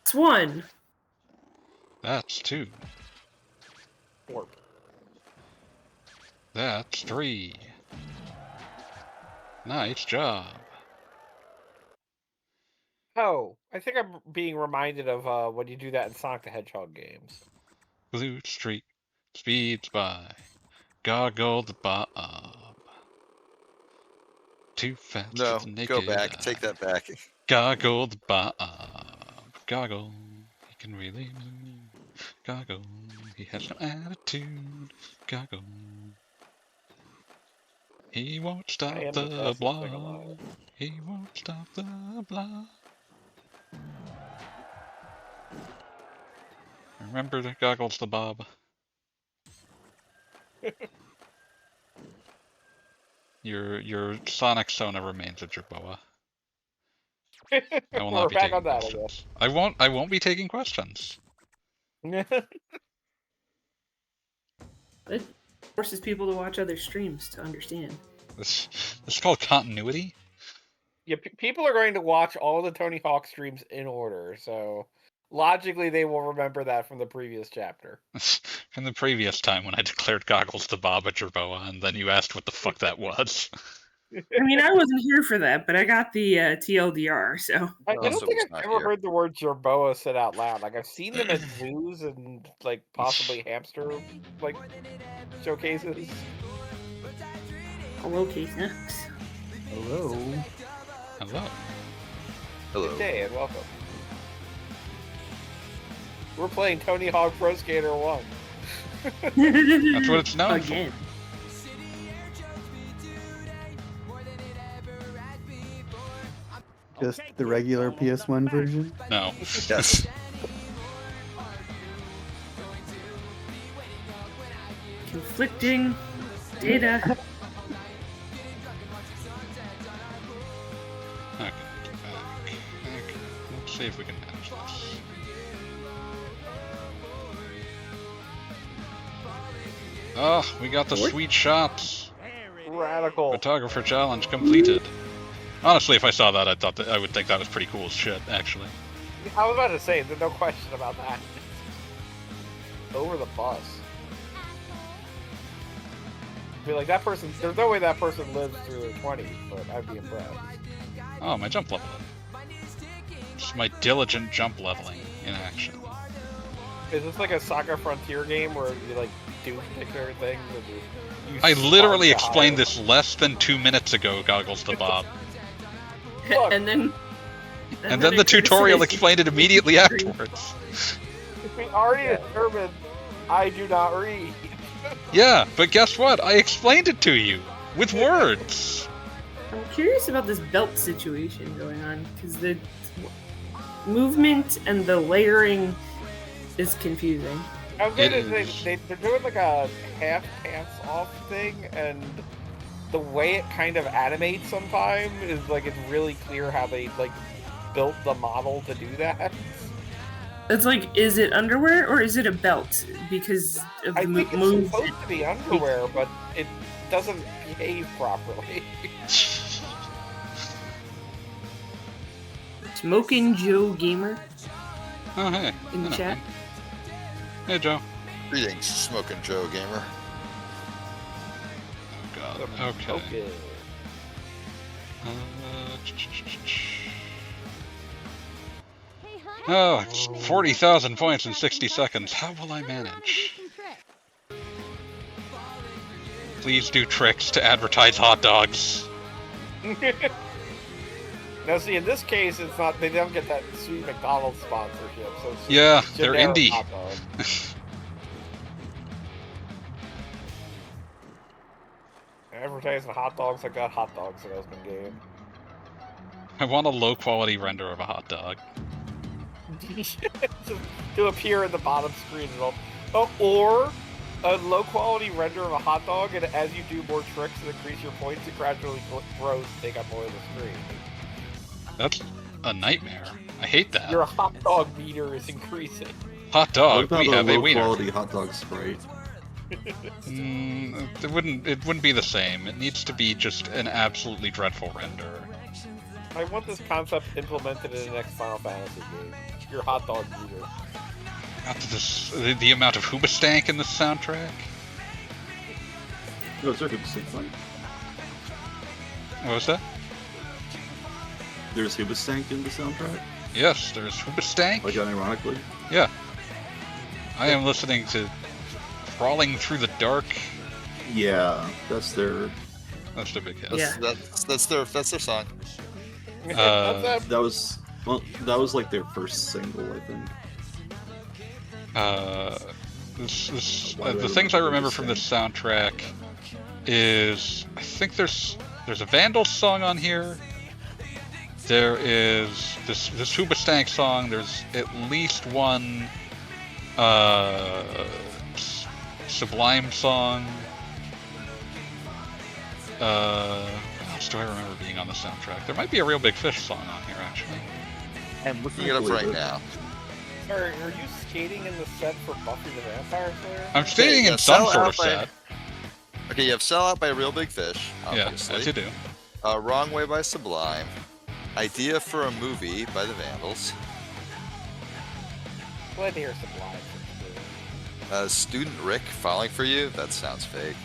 It's 1. That's 2. 4. That's 3. Nice job. Oh, I think I'm being reminded of when you do that in Sonic the Hedgehog games. Blue streak speeds by. Goggle the Bob. Too fast No, for the naked go back. eye. Take that back. Goggle the Bob. Goggle, he can really move. Goggle, he has no attitude. Goggle, he won't stop I am the the fastest thing block. alive. He won't stop the block. Remember the Goggles the Bob. Your Sonic Sona remains a Jerboa. I will not We're be back taking on that, I questions. I won't be taking questions. guess. It forces people to watch other streams to understand. This is called continuity. Yeah, people are going to watch all the Tony Hawk streams in order, so logically they will remember that from the previous chapter. From the previous time when I declared Goggles the Bob a Jerboa, and then you asked what the fuck that was. I mean, I wasn't here for that, but I got the TLDR, so. I don't Also think was I've not ever here. heard the word Jerboa said out loud. Like, I've seen them at zoos and, like, possibly hamster, like, showcases. Hello, K-Snacks. Hello. Hello. Hello. Good day and welcome. We're playing Tony Hawk Pro Skater 1. That's what it's known Again. Just the regular PS1 version? for. No. Yes. Conflicting data. Okay, get back. Okay. Let's see if we can manage this. Oh, we got the sweet shots. Radical. Photographer challenge completed. Honestly, if I saw that, I would think that was pretty cool as shit, actually. I was about to say, there's no question about that. Over the bus. Be like, that person, there's no way that person lives through their 20s, but I'd be impressed. Oh, my jump level. Just my diligent jump leveling in action. Is this like a Saga Frontier game where you, like, do particular things? And you I literally spark the explained higher- this less than 2 minutes ago, Goggles to Bob. Look. And then And then the tutorial explained it immediately afterwards. We already determined I do not read. Yeah, but guess what? I explained it to you with words. I'm curious about this belt situation going on, because the movement and the layering is confusing. I was gonna It say, is. they're doing like a half pants off thing, and the way it kind of animates sometimes is like it's really clear how they like built the model to do that. It's like, is it underwear or is it a belt? Because of I the think it's move. supposed to be underwear, but it doesn't behave properly. Smokin' Joe Gamer Oh, hey. in the I know chat. him. Hey, Joe. Greetings, Smoking Joe Gamer. Oh, God. Okay. Okay. 40,000 points in 60 seconds. How will I manage? Please do tricks to advertise hot dogs. Now, see, in this case, it's not. They don't get that sweet McDonald's sponsorship, so it's just Yeah, they're generic indie. hot dog. Advertising hot dogs. I got hot dogs in the open game. I want a low-quality render of a hot dog. To appear in the bottom screen and all. Oh, or a low-quality render of a hot dog, and as you do more tricks and increase your points, it gradually grows to take up more of the screen. That's a nightmare. I hate that. Your hot dog meter is increasing. Hot What dog, about we a have a low wiener. quality hot dog sprite? It wouldn't be the same. It needs to be just an absolutely dreadful render. I want this concept implemented in the next Final Fantasy game. Your hot dog meter. The amount of hoobastank in the soundtrack. No, it's okay to say fine. What was that? There's Hoobastank in the soundtrack? Yes, there's hoobastank. Like unironically? Yeah. I am listening to Crawling Through the Dark. Yeah, that's their big hit. Yeah. That's their song. that was like their first single, I think. The things I remember from this soundtrack is I think there's a Vandal song on here. There is this hoobastank song. There's at least one Sublime song. What else do I remember being on the soundtrack? There might be a Real Big Fish song on here, actually. I'm looking it up right now. Are you skating in the set for Buffy the Vampire Slayer? I'm skating in some sort of set. Okay, you have Sell Out by Real Big Fish, obviously. Yeah, as you do. Wrong Way by Sublime. Idea for a Movie by the Vandals. Glad to hear Sublime. Student Rick, Falling for You. That sounds fake.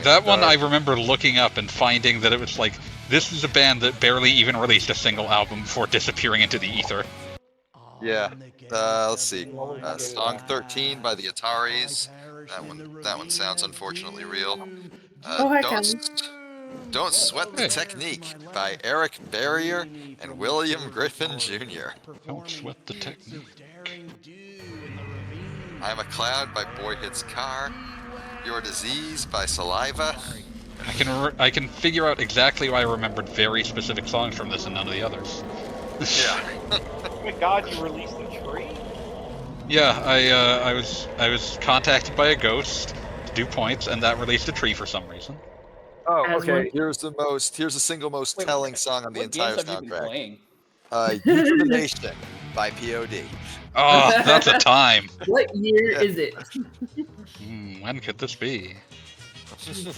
That one I remember looking up and finding that it was like, this is a band that barely even released a single album before disappearing into the ether. Yeah. Let's see. Song 13 by the Ataris. That one sounds unfortunately real. Don't Sweat the Technique by Eric Barrier and William Griffin Jr. Don't Sweat the Technique. I'm a Cloud by Boy Hits Car. Your Disease by Saliva. I can figure out exactly why I remembered very specific songs from this and none of the others. Yeah. Oh my god, you released a tree? Yeah, I was contacted by a ghost to do points, and that released a tree for some reason. Oh, okay. Here's the single most telling song on the entire soundtrack. Euthymation by POD. Oh, that's a time. What year is it? When could this be?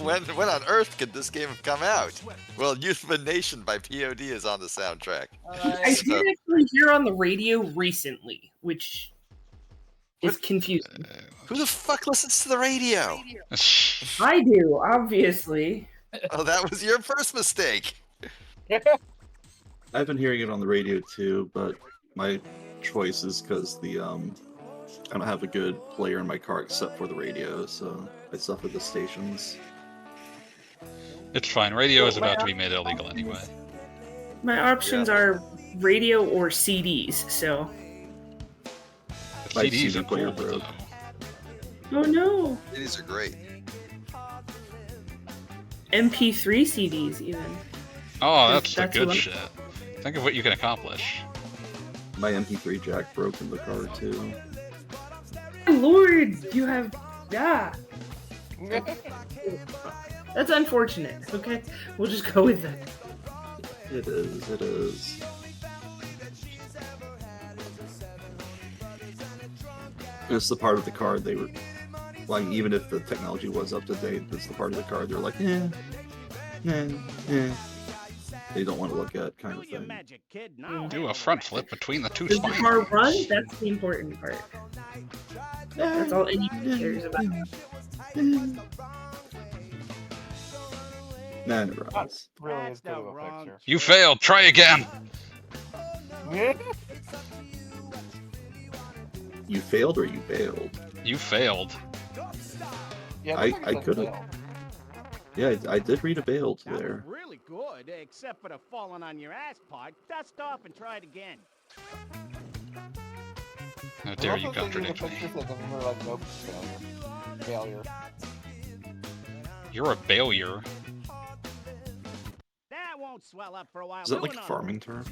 when on earth could this game have come out? Well, Euthymation by POD is on the soundtrack. I did actually hear on the radio recently, which is confusing. Who the fuck listens to the radio? I do, obviously. Oh, that was your first mistake. I've been hearing it on the radio too, but my choice is because I don't have a good player in my car except for the radio, so I suffer the stations. It's fine. Radio is about to be made illegal anyway. My options are radio or CDs, so. My CDs CD are player cool, broke. Oh no! These are great. MP3 CDs, even. Oh, that's the That's good what- shit. Think of what you can accomplish. My MP3 jack broke in the car too. My lord, you have. Yeah. That's unfortunate, okay? We'll just go with that. It is. It's the part of the card they were, like, even if the technology was up to date, it's the part of the card they're like, they don't want to look at kind of thing. Do a front flip between the two Does the spines. car run? That's the important part. That's all anyone cares about. Nah, it runs. Really is good of a picture. You failed. Try again. You failed or you bailed? You failed. Yeah, I could have. Yeah, I did read a bailed there. Really good, except for the falling on your ass part. Dust off and try it again. How dare you contradict me? Failure. You're a failure. That won't swell up for a while. Is that like a farming term?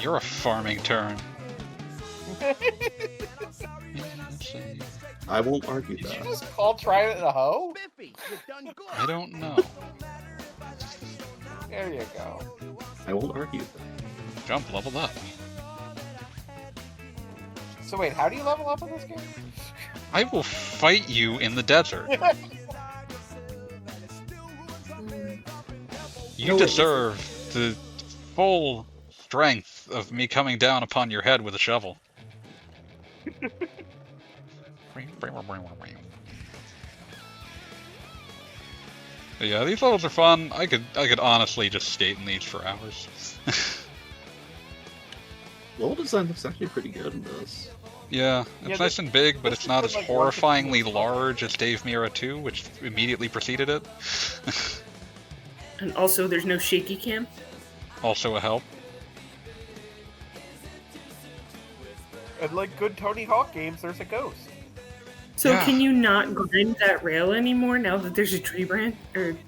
You're a farming term. I won't argue Did that. you just call trying it in a hoe? I don't know. There you go. I won't argue that. Jump leveled up. So wait, how do you level up in this game? I will fight you in the desert. You deserve the full strength of me coming down upon your head with a shovel. But yeah, these levels are fun. I could honestly just skate in these for hours. Level design looks actually pretty good in this. Yeah, it's nice and big, but it's not as horrifyingly large as Dave Mirra 2, which immediately preceded it. And also, there's no shaky cam. Also a help. And like good Tony Hawk games, there's a ghost. So Yeah. can you not grind that rail anymore now that there's a tree branch?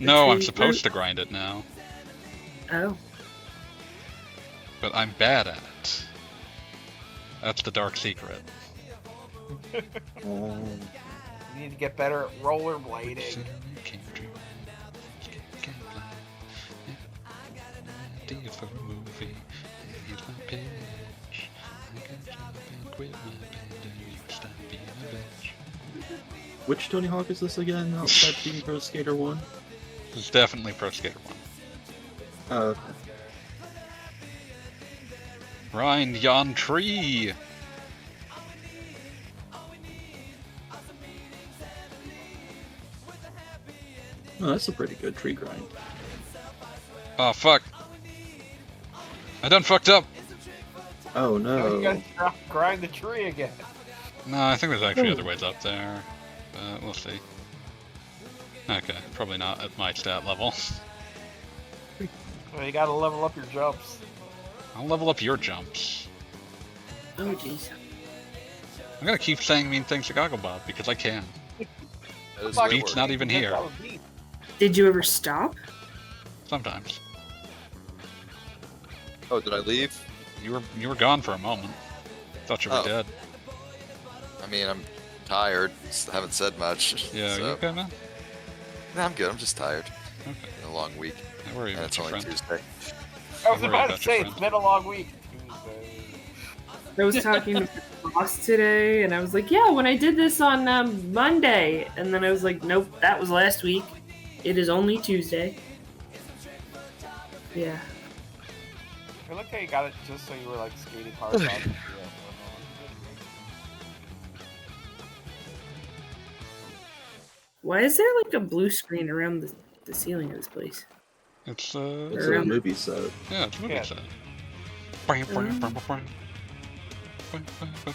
No, I'm supposed to grind it now, Oh. but I'm bad at it. That's the dark secret. You need to get better at rollerblading. Which Tony Hawk is this again, outside being Pro Skater 1? This is definitely Pro Skater 1. Grind yon tree! Oh, that's a pretty good tree grind. Oh fuck. I done fucked up! Oh Now no. you gotta grind the tree again. No, I think there's actually other ways up there. But we'll see. Okay, probably not at my stat level. Well, you gotta level up your jumps. I'll level up your jumps. Oh, jeez. I'm gonna keep saying mean things to Gogglebob because I can. That is Fuck, Beat's not even here. that was Beat. Did you ever stop? Sometimes. Oh, did I leave? You were gone for a moment. Thought you were Oh. dead. I mean, I'm tired. Just haven't said much. Yeah, so. you okay, man? Nah, I'm good. I'm just tired. Okay. Been a long week. Don't worry And about it's your only friend. Tuesday. I was Don't worry about to about your say, friend. it's been a long week. I was talking to my boss today, and I was like, yeah, when I did this on Monday. And then I was like, nope, that was last week. It is only Tuesday. Yeah. I like how you got it just so you were like skating hard. on it. Why is there like a blue screen around the ceiling of this place? It's It's a Around- movie set. yeah, it's a movie Yeah. set.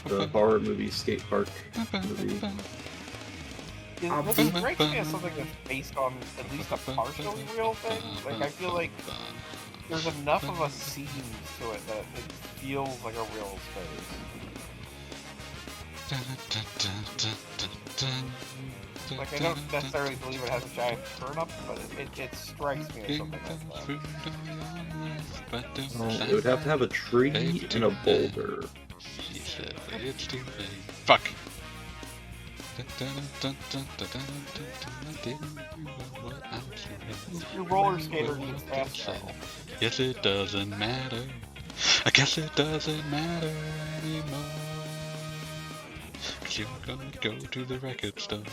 The horror movie skate park movie. This strikes me as something that's based on at least a partially real thing. Like, I feel like there's enough of a scene to it that it feels like a real space. Like, I don't necessarily believe it has a giant turn-up, but it strikes me as something like that. It would have to have a tree and a boulder. She said it's too late. Fuck. Your roller skater needs fast travel. Yes, it doesn't matter. I guess it doesn't matter anymore. 'Cause You're gonna go to the record store.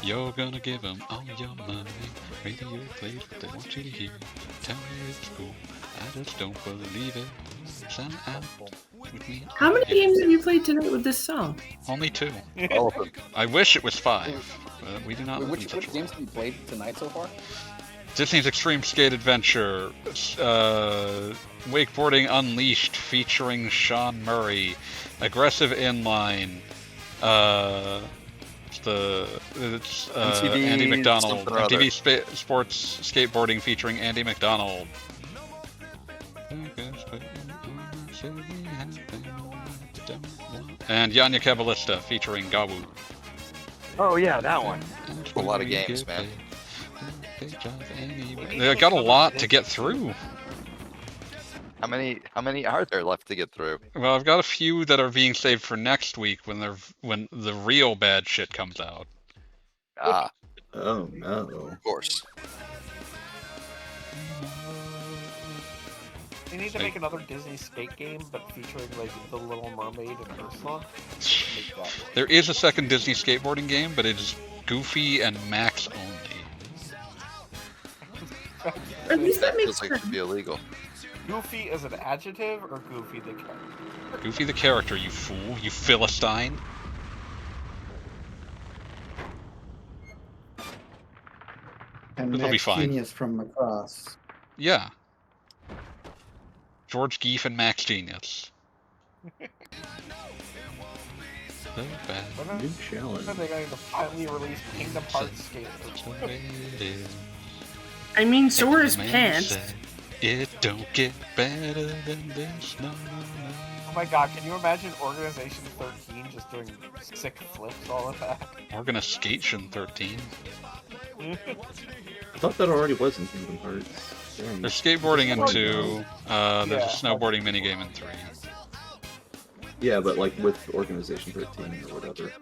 You're gonna give them all your money. Radio plays what they want you to hear. Tell me it's cool. I just don't believe it. Sign out with me. How many games have you played tonight with this song? Only 2. All of them. I wish it was 5, but we do not. Which games have you played tonight so far? Disney's Extreme Skate Adventure, Wakeboarding Unleashed featuring Shaun Murray, Aggressive Inline, MTV Andy Macdonald, something or other. MTV Sports Skateboarding featuring Andy Macdonald. And Yanya Caballista featuring Gawu. Oh yeah, that one. A lot of games, man. They got a lot to get through. How many are there left to get through? Well, I've got a few that are being saved for next week when the real bad shit comes out. Ah. Oh no. Of course. They need to make another Disney skate game, but featuring like the Little Mermaid and Ursula. Make that work. There is a second Disney skateboarding game, but it is Goofy and Max only. At least that makes Feels like it should be illegal. Goofy as an adjective or Goofy the character? Goofy the character, you fool, you Philistine. And It'll be Max fine. Genius from across. Yeah. George Geef and Max Genius. So bad. New challenge. When are they going to finally release Kingdom Hearts skateboard? I mean, so are his pants. It don't get better than this, no. Oh my god, can you imagine Organization 13 just doing sick flips all the time? Organiscation 13. I thought that already was in Kingdom Hearts. Dang. There's skateboarding in 2. There's a snowboarding minigame in 3. Yeah, but like with Organization 13 or whatever.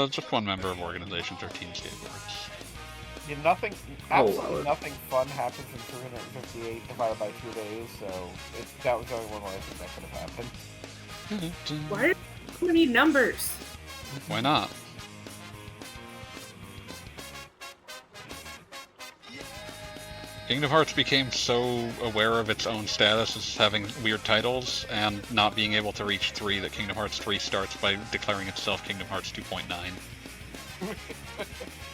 Just one member of Organization 13 skateboards. Yeah, absolutely nothing fun happens in 358 divided by 2 days, so that was the only one where I think that could have happened. Why are there so many numbers? Why not? Kingdom Hearts became so aware of its own status as having weird titles and not being able to reach 3 that Kingdom Hearts 3 starts by declaring itself Kingdom Hearts 2.9.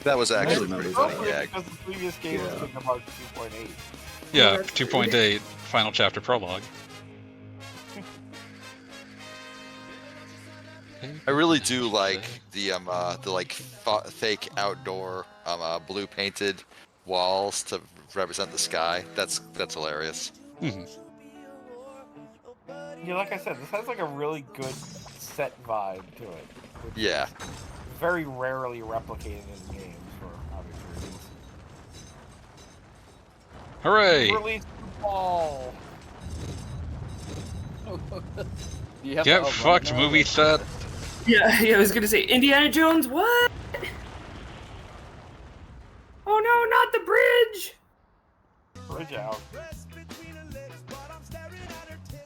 That was actually pretty funny, yeah. Because the previous game was Kingdom Hearts 2.8. Yeah, 2.8, final chapter prologue. I really do like the fake outdoor blue painted walls to represent the sky. That's hilarious. Mm-hmm. Yeah, like I said, this has like a really good set vibe to it. Yeah. Very rarely replicated in games for obvious reasons. Hooray! Release the ball! Get fucked, movie set. Yeah, I was gonna say Indiana Jones. What? Oh no, not the bridge! Bridge out.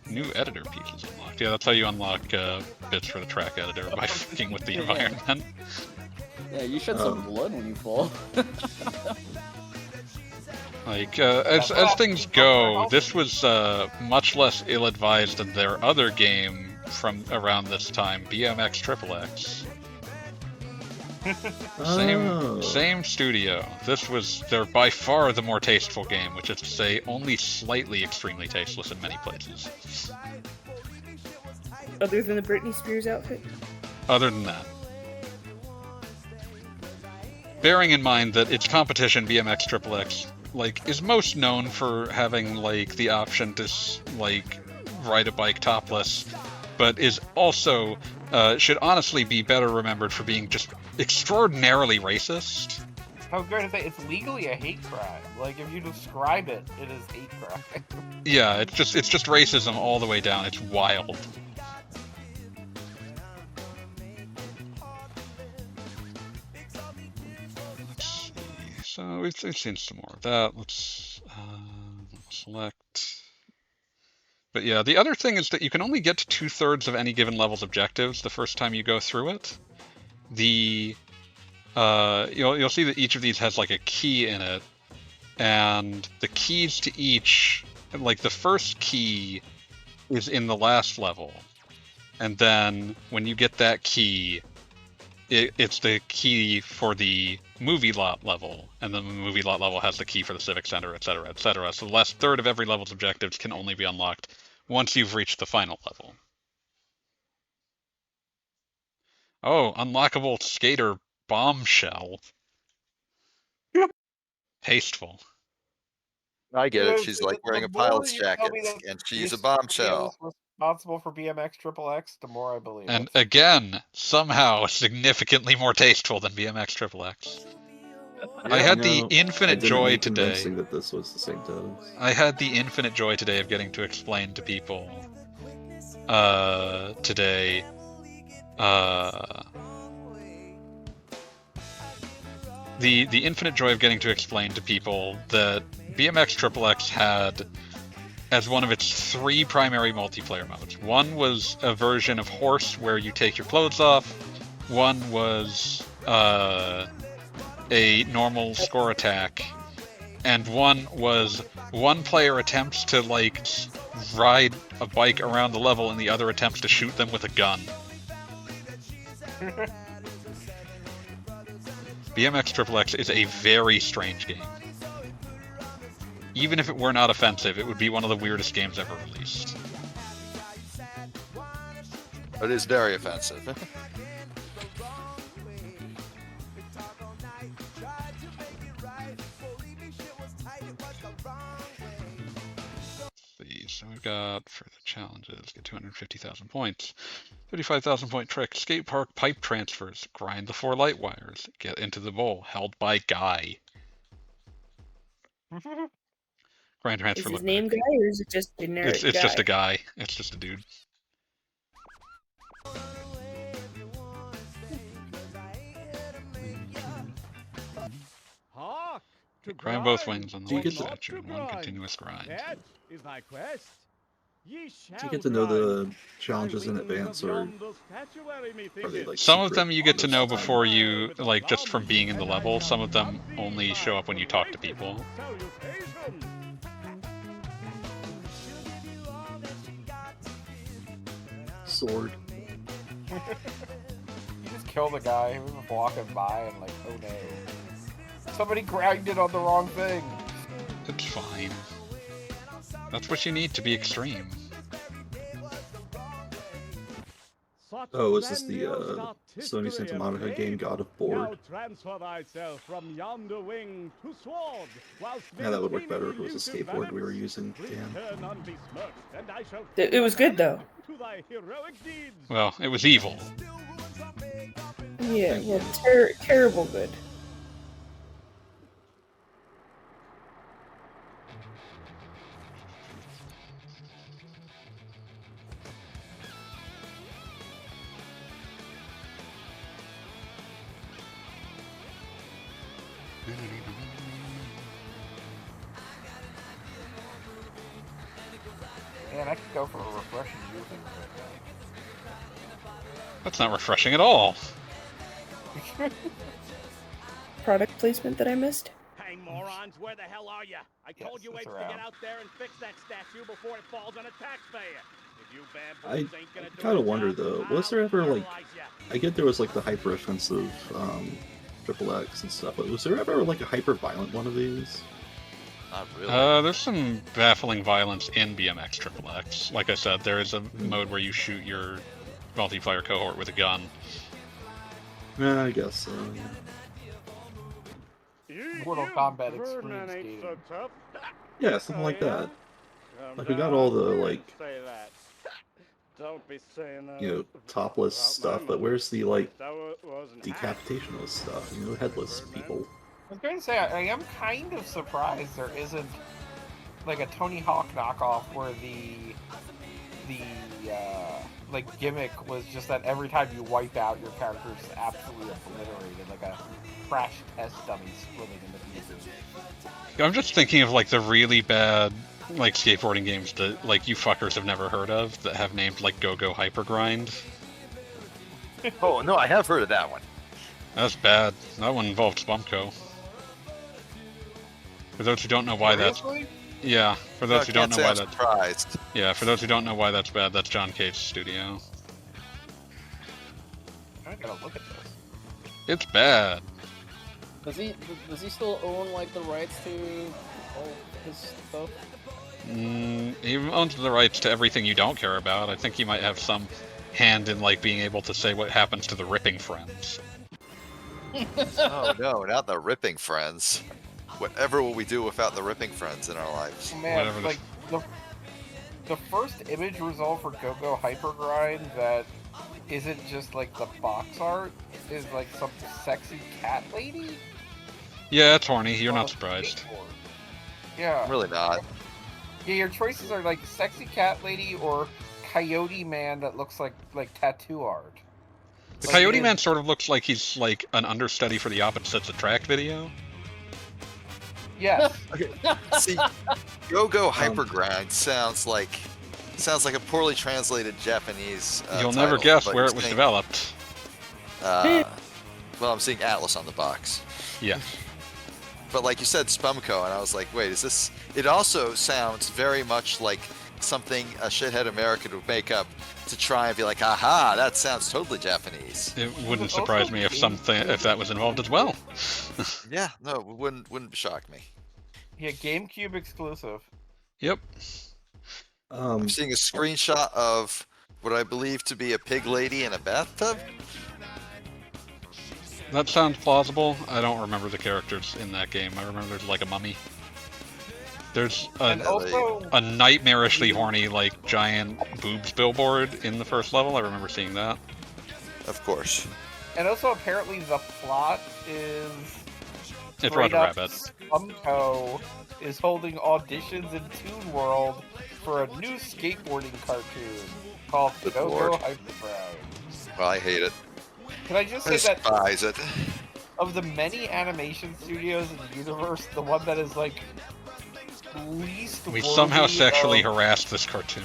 New editor pieces unlocked. Yeah, that's how you unlock bits for the track editor, by fucking with the environment. Yeah, you shed some blood when you fall. Like, as things go, this was much less ill-advised than their other game from around this time, BMX XXX. Same studio. This was by far the more tasteful game, which is to say, only slightly extremely tasteless in many places. Other than the Britney Spears outfit? Other than that. Bearing in mind that its competition, BMX XXX, like, is most known for having, like, the option to, like, ride a bike topless, but is also, should honestly be better remembered for being just extraordinarily racist. I was going to say, it's legally a hate crime. Like, if you describe it, it is hate crime. Yeah, it's just racism all the way down. It's wild. Let's see. So we've seen some more of that. Let's select But yeah, the other thing is that you can only get to 2/3 of any given level's objectives the first time you go through it. You'll see that each of these has like a key in it, and the keys to each, like the first key is in the last level, and then when you get that key, it's the key for the movie lot level, and then the movie lot level has the key for the civic center, etc., etc. So the last third of every level's objectives can only be unlocked once you've reached the final level. Oh, unlockable skater bombshell. Tasteful. I get it. She's like wearing a pilot's jacket, and she's a bombshell. Responsible for BMX XXX, the more I believe. And again, somehow significantly more tasteful than BMX XXX. I had the infinite joy today. That this was the same title. I had the infinite joy today of getting to explain to people today the infinite joy of getting to explain to people that BMX XXX had as one of its 3 primary multiplayer modes. One was a version of Horse where you take your clothes off. One was a normal score attack. And one was one player attempts to like ride a bike around the level and the other attempts to shoot them with a gun. BMX XXX is a very strange game. Even if it were not offensive, it would be one of the weirdest games ever released. It is very offensive. So we've got further challenges, get 250,000 points, 35,000 point trick, skate park pipe transfers, grind the 4 light wires, get into the bowl, held by Guy. Grind transfer. Is his name Guy or is it just generic? It's just a guy. It's just a dude. Grind both wings on the left statue in one continuous grind. Do you get to know the challenges in advance, or are they like some of them you get to know before you, like, just from being in the level. Some of them only show up when you talk to people. Sword. You just kill the guy who was walking by and like, oh no. Somebody grinded on the wrong thing. It's fine. That's what you need to be extreme. Oh, is this the Sony Santa Monica game God of Board? Yeah, that would work better if it was a skateboard we were using. Damn. It was good though. Well, it was evil. Yeah, well, terrible good. Man, I could go for a refreshing music. That's not refreshing at all. Product placement that I missed? Hey morons, where the hell are you? I told you apes to get out there and fix that statue before it falls on a taxpayer. If you bamboos ain't gonna do I kind of wonder though, was there ever like, I get there was like the hyper offensive XXX and stuff, but was there ever like a hyper violent one of these? Not really. There's some baffling violence in BMX XXX. Like I said, there is a mode where you shoot your multiplayer cohort with a gun. Yeah, I guess so. Mortal Kombat Extreme Skating. Yeah, something like that. Like we got all the like, you know, topless stuff, but where's the like decapitationless stuff? You know, headless people. I was going to say, I am kind of surprised there isn't like a Tony Hawk knockoff where the like gimmick was just that every time you wipe out, your character is absolutely obliterated, like a crash test dummy splitting into pieces. I'm just thinking of like the really bad like skateboarding games that like you fuckers have never heard of that have named like Go-Go Hypergrind. Oh no, I have heard of that one. That's bad. That one involved Spumco. For those who don't know why Seriously? yeah, for those who don't know why that's surprised. yeah, for those who don't know why that's bad, that's John Cage's studio. I gotta look at this. It's bad. Does he still own like the rights to all his stuff? He owns the rights to everything you don't care about. I think he might have some hand in like being able to say what happens to the ripping friends. Oh no, not the ripping friends. Whatever will we do without the ripping friends in our lives? Man, like the first image result for Go-Go Hypergrind that isn't just like the box art is like some sexy cat lady. Yeah, it's horny. You're not surprised. Yeah. I'm really not. Yeah, your choices are like sexy cat lady or coyote man that looks like tattoo art. The Coyote Man sort of looks like he's like an understudy for the Opposites Attract video. Yes. Okay. See, Go-Go Hypergrind sounds like a poorly translated Japanese. You'll never title, guess but where you're it was saying- developed. Well, I'm seeing Atlas on the box. Yeah. But like you said, Spumco, and I was like, wait, is this? It also sounds very much like something a shithead American would make up to try and be like, aha, that sounds totally Japanese. It wouldn't surprise me if that was involved as well. Yeah, no, it wouldn't shock me. Yeah, GameCube exclusive. Yep. I'm seeing a screenshot of what I believe to be a pig lady in a bathtub. That sounds plausible. I don't remember the characters in that game. I remember there's like a mummy. There's a nightmarishly horny, like, giant boobs billboard in the first level. I remember seeing that. Of course. And also, apparently, the plot is... It's Roger Rabbit. Spumco is holding auditions in Toon World for a new skateboarding cartoon called Go-Go Hypergrind. Well, I hate it. Can I just I say that... despise it. Of the many animation studios in the universe, the one that is, like, least We somehow worthy sexually of... harassed this cartoon.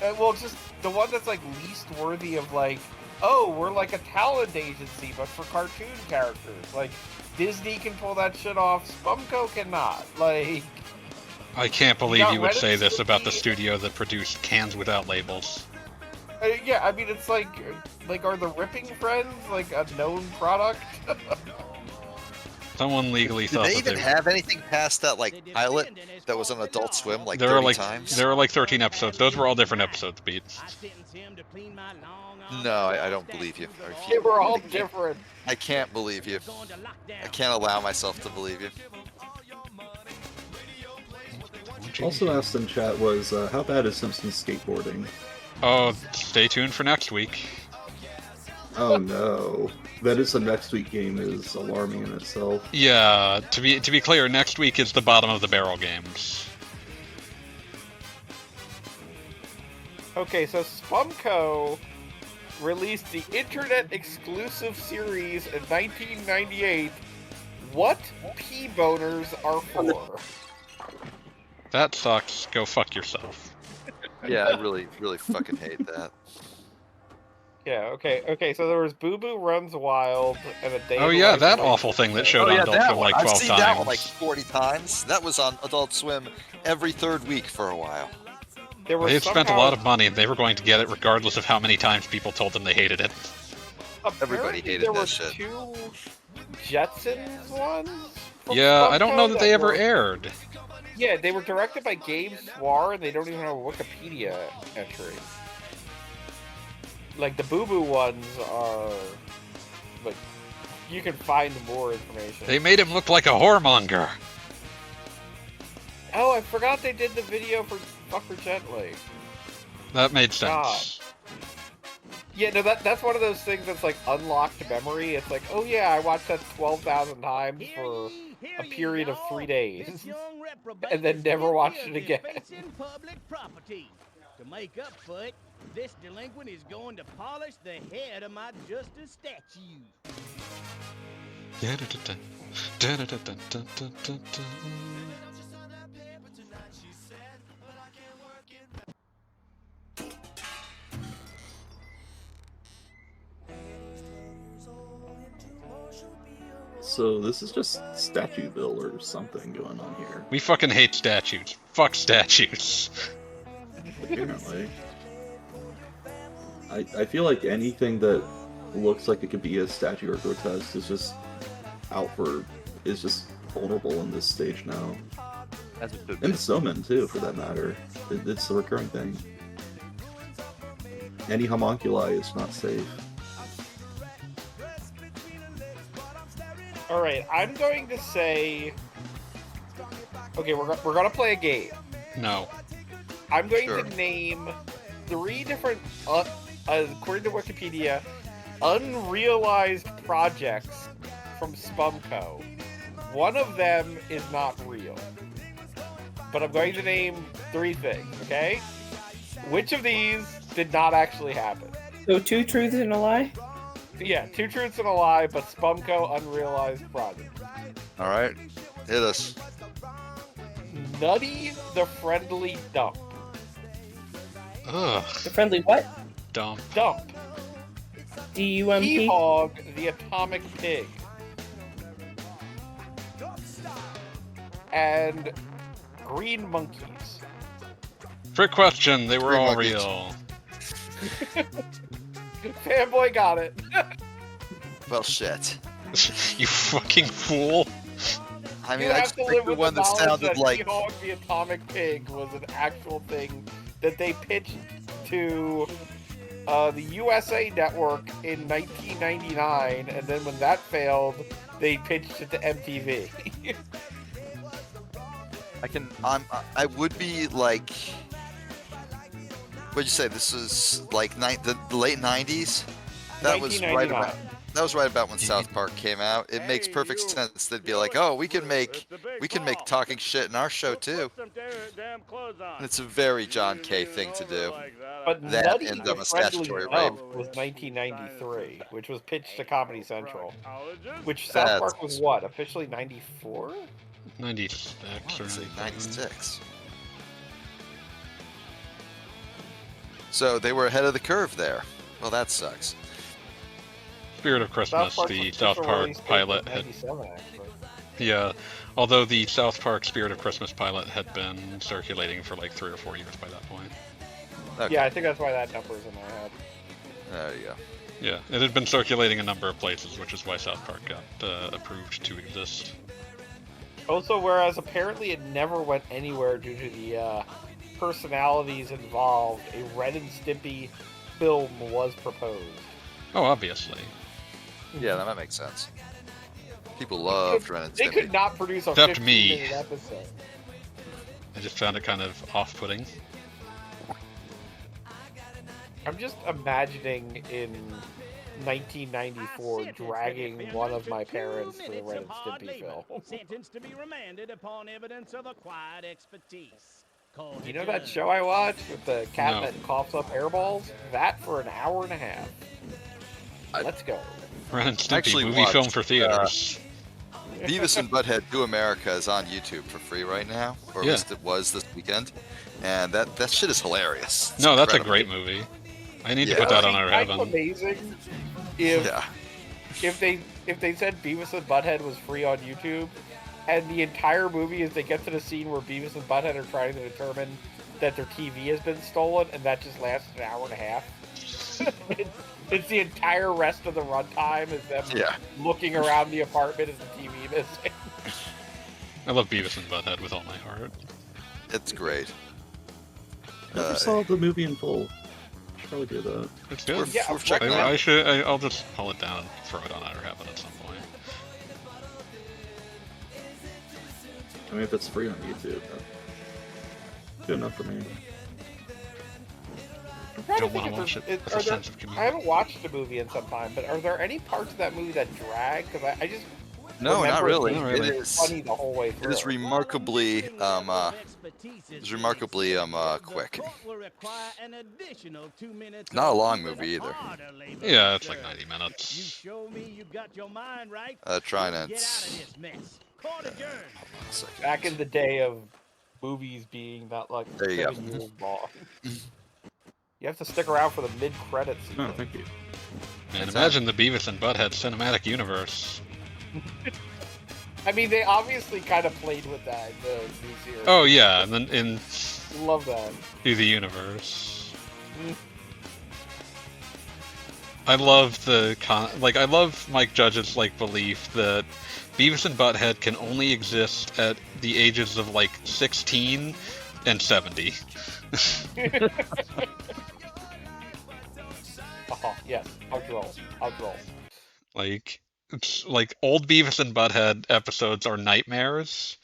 Well, just the one that's, like, least worthy of, like, oh, we're like a talent agency, but for cartoon characters. Like, Disney can pull that shit off, Spumco cannot. Like... I can't believe you would say this about the studio that produced Cans Without Labels. Yeah, I mean, it's like, are the Ripping Friends, like, a known product? Someone legally Did thought they that even have anything past that, like, pilot that was on Adult Swim, like, there 30 were like times? there were like 13 episodes. Those were all different episodes, Pete. No, I don't believe you. They were all different. I can't believe you. I can't allow myself to believe you. Also asked in chat was, how bad is Simpsons skateboarding? Oh, stay tuned for next week. Oh no. That is a next week game is alarming in itself. Yeah, to be clear, next week is the bottom of the barrel games. Okay, so Spumco released the internet exclusive series in 1998, What P-Boners Are For. That sucks. Go fuck yourself. Yeah, I really, really fucking hate that. Yeah, okay, so there was Boo Boo Runs Wild and a day. Oh yeah, that awful thing that showed on Adult Swim like 12 I've seen times. that one like 40 times. That was on Adult Swim every third week for a while. They spent a lot of money and they were going to get it regardless of how many times people told them they hated it. Everybody hated there that were shit. Two Jetsons ones? from Yeah, I don't know Spumco that they ever were- aired. Yeah, they were directed by Gabe Swar, and they don't even have a Wikipedia entry. Like, the Boo Boo ones are... Like, you can find more information. They made him look like a whoremonger. Oh, I forgot they did the video for Fuck Her Gently. That made God. sense. Yeah, no, that's one of those things that's like unlocked memory. It's like, oh yeah, I watched that 12,000 times for a period of 3 days, and then never watched it again. To make up for it, this delinquent is going to polish the head of my justice statue. So this is just Statueville or something going on here. We fucking hate statues. Fuck statues. Apparently. I feel like anything that looks like it could be a statue or grotesque is just is just vulnerable in this stage now. As it should be. And the snowmen too, for that matter. It's a recurring thing. Any homunculi is not safe. All right, I'm going to say. Okay, we're gonna play a game. No. I'm going to name 3 different, according to Wikipedia, unrealized projects from Spumco. One of them is not real. But I'm going to name 3 things, okay? Which of these did not actually happen? So 2 truths and a lie? Yeah, 2 truths and a lie, but Spumco unrealized project. Alright, hit us. Nutty the Friendly Dump. Ugh. The friendly what? Dump. Dump. D-U-M-P? Hog the Atomic Pig. And Green Monkeys. Trick question, they were Green all monkeys. real. Fanboy got it. Well, shit. You fucking fool. I mean, You I have just to picked live the with one the that knowledge sounded that like... Hog the Atomic Pig was an actual thing that they pitched to the USA Network in 1999, and then when that failed, they pitched it to MTV. I would be like... What'd you say? This is like the late 90s? That was right about... That was right about when South Park came out. It makes perfect sense. They'd be like, "Oh, we can make talking shit in our show too." And it's a very John K. thing to do. But That Nutty and the a statutory Friendly rape. Dump was 1993, which was pitched to Comedy Central. Which South Park was what? Officially 94? 96 or Let's see, 95. 96. So they were ahead of the curve there. Well, that sucks. Spirit of Christmas, the South Park pilot had... Yeah, although the South Park Spirit of Christmas pilot had been circulating for like 3 or 4 years by that point. Okay. Yeah, I think that's why that number's in my head. There you go. Yeah, it had been circulating a number of places, which is why South Park got approved to exist. Also, whereas apparently it never went anywhere due to the personalities involved, a Ren and Stimpy film was proposed. Oh, obviously. Yeah, that makes sense. People loved Ren and They Stimpy. could not produce a Except me. 15-minute episode. I just found it kind of off-putting. I'm just imagining in 1994 dragging one of my parents to the Ren and Stimpy film. Sentenced to be remanded upon evidence of acquired expertise. You know that show I watched with the cat No. that coughs up airballs? That for an hour and a half. Let's go. Ren and Stimpy, Actually movie watched, film for theaters. Beavis and Butthead Do America is on YouTube for free right now, or at Yeah. least it was this weekend, and that shit is hilarious. It's No, that's a incredible. great movie. I need to Yeah. put that on our Kind of heaven. amazing if Yeah. if they said Beavis and Butthead was free on YouTube, and the entire movie is they get to the scene where Beavis and Butthead are trying to determine that their TV has been stolen, and that just lasts an hour and a half. It's the entire rest of the runtime is them looking around the apartment as the TV missing. I love Beavis and Butthead with all my heart. It's great. Never saw the movie in full. Should probably do that. It's good. Yeah, worth checking out. I'll just pull it down and throw it on our heaven at some point. I mean, if it's free on YouTube, good enough for me. I'm trying to Don't think wanna if watch it. there's- That's a are there- sense of community. I haven't watched the movie in some time, but are there any parts of that movie that drag? Because I just No, not remember it really. being Not really. It is. funny the whole way It through. is remarkably quick. Not a long movie either. Yeah, it's like 90 minutes. Trying to. Back in the day of movies being that like There you 7 years long. You have to stick around for the mid-credits. Oh, thank you. Man, imagine the Beavis and Butthead cinematic universe. I mean, they obviously kind of played with that in the new series. Oh yeah, and then Love that. through the universe. I love I love Mike Judge's belief that Beavis and Butthead can only exist at the ages of 16 and 70. Oh, yes, outdraws. It's old Beavis and Butthead episodes are nightmares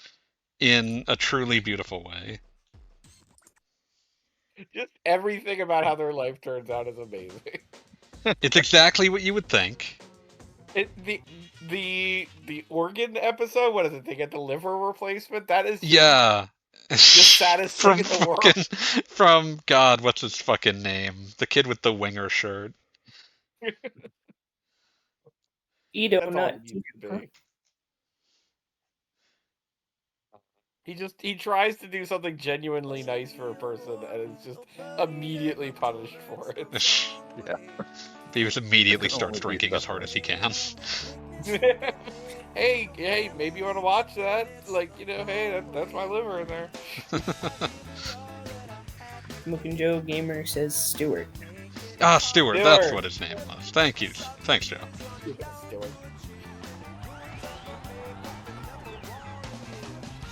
in a truly beautiful way. Just everything about how their life turns out is amazing. It's exactly what you would think. The organ episode, what is it? They get the liver replacement? That is Yeah. the saddest thing in the world. From God, what's his fucking name? The kid with the winger shirt. Edo, not He tries to do something genuinely nice for a person and is just immediately punished for it. Yeah. Beavis immediately starts drinking as hard as he can. Hey, maybe you want to watch that? Hey, that's my liver in there. Smoking Joe Gamer says Stewart. Ah, Stewart, that's what his name was. Thank you. Thanks, Joe. Stewart.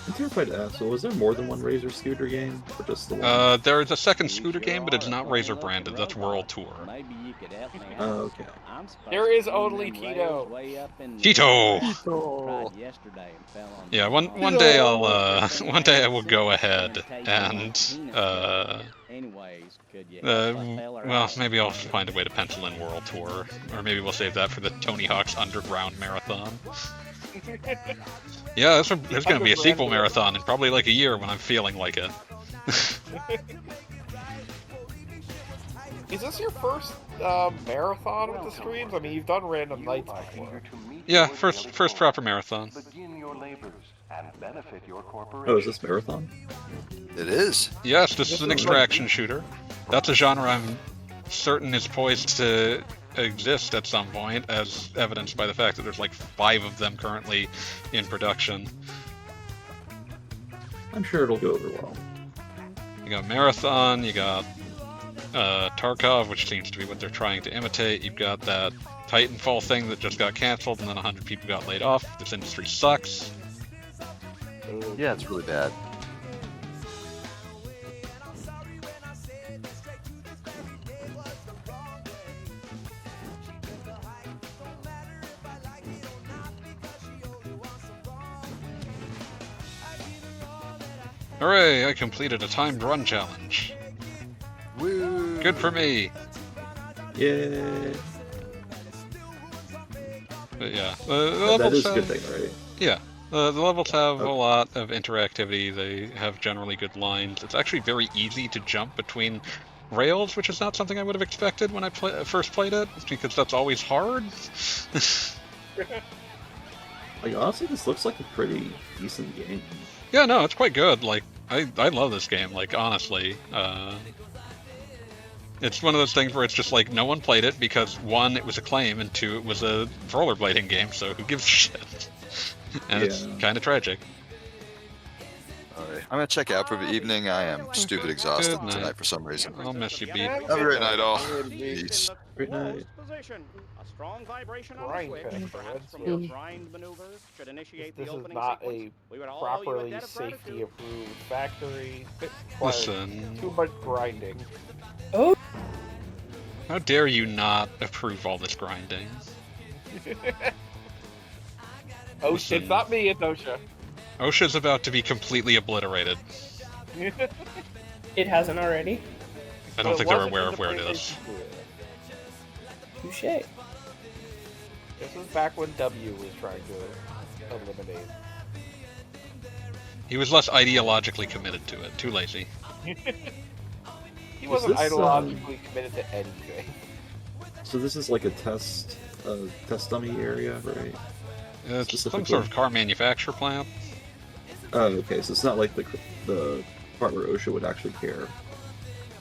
I'm terrified to ask, so was there more than one Razor scooter game, or just the one? There is a second scooter game, but it's not Razor branded. That's World Tour. Oh, okay. There is only Tito. Tito. Yeah, one day I will go ahead and well, maybe I'll find a way to pencil in World Tour, or maybe we'll save that for the Tony Hawk's Underground Marathon. Yeah, there's going to be a sequel marathon in probably a year when I'm feeling like it. Is this your first marathon with the streams? I mean, you've done random nights before. Yeah, first proper marathon. Oh, is this marathon? It is. Yes, this is an extraction shooter. That's a genre I'm certain is poised to exist at some point, as evidenced by the fact that there's 5 of them currently in production. I'm sure it'll go over well. You got Marathon, you got Tarkov, which seems to be what they're trying to imitate. You've got that Titanfall thing that just got canceled and then 100 people got laid off. This industry sucks. Yeah, it's really bad. Hooray, I completed a timed run challenge. Woo! Good for me. Yeah. But yeah, that is a good thing, right? Yeah, the levels have a lot of interactivity. They have generally good lines. It's actually very easy to jump between rails, which is not something I would have expected when I first played it, because that's always hard. Honestly, this looks like a pretty decent game. Yeah, no, it's quite good. I love this game. Honestly, it's one of those things where it's just no one played it because 1, it was a claim, and 2, it was a rollerblading game. So who gives a shit? And it's kind of tragic. Alright, I'm gonna check out for the evening. I am stupid exhausted tonight for some reason. I'll miss you, Beat. Have a great night, all. Peace. Great night. A strong vibration on Grind the switch, fest, perhaps from right? your grind maneuvers, should initiate This the is opening not sequence. a We would all owe you a properly debt of safety gratitude. approved factory. It requires Listen. too much grinding. Oh, How dare you not approve all this grinding? OSHA, it's not me, it's OSHA. OSHA's about to be completely obliterated. it hasn't already. I don't think they're aware of where it is. Touché. This was back when W was trying to eliminate. He was less ideologically committed to it. Too lazy. He wasn't this, ideologically committed to anything. So this is like a test dummy area, right? It's some sort of car manufacture plant. Oh, okay. So it's not like the part where OSHA would actually care.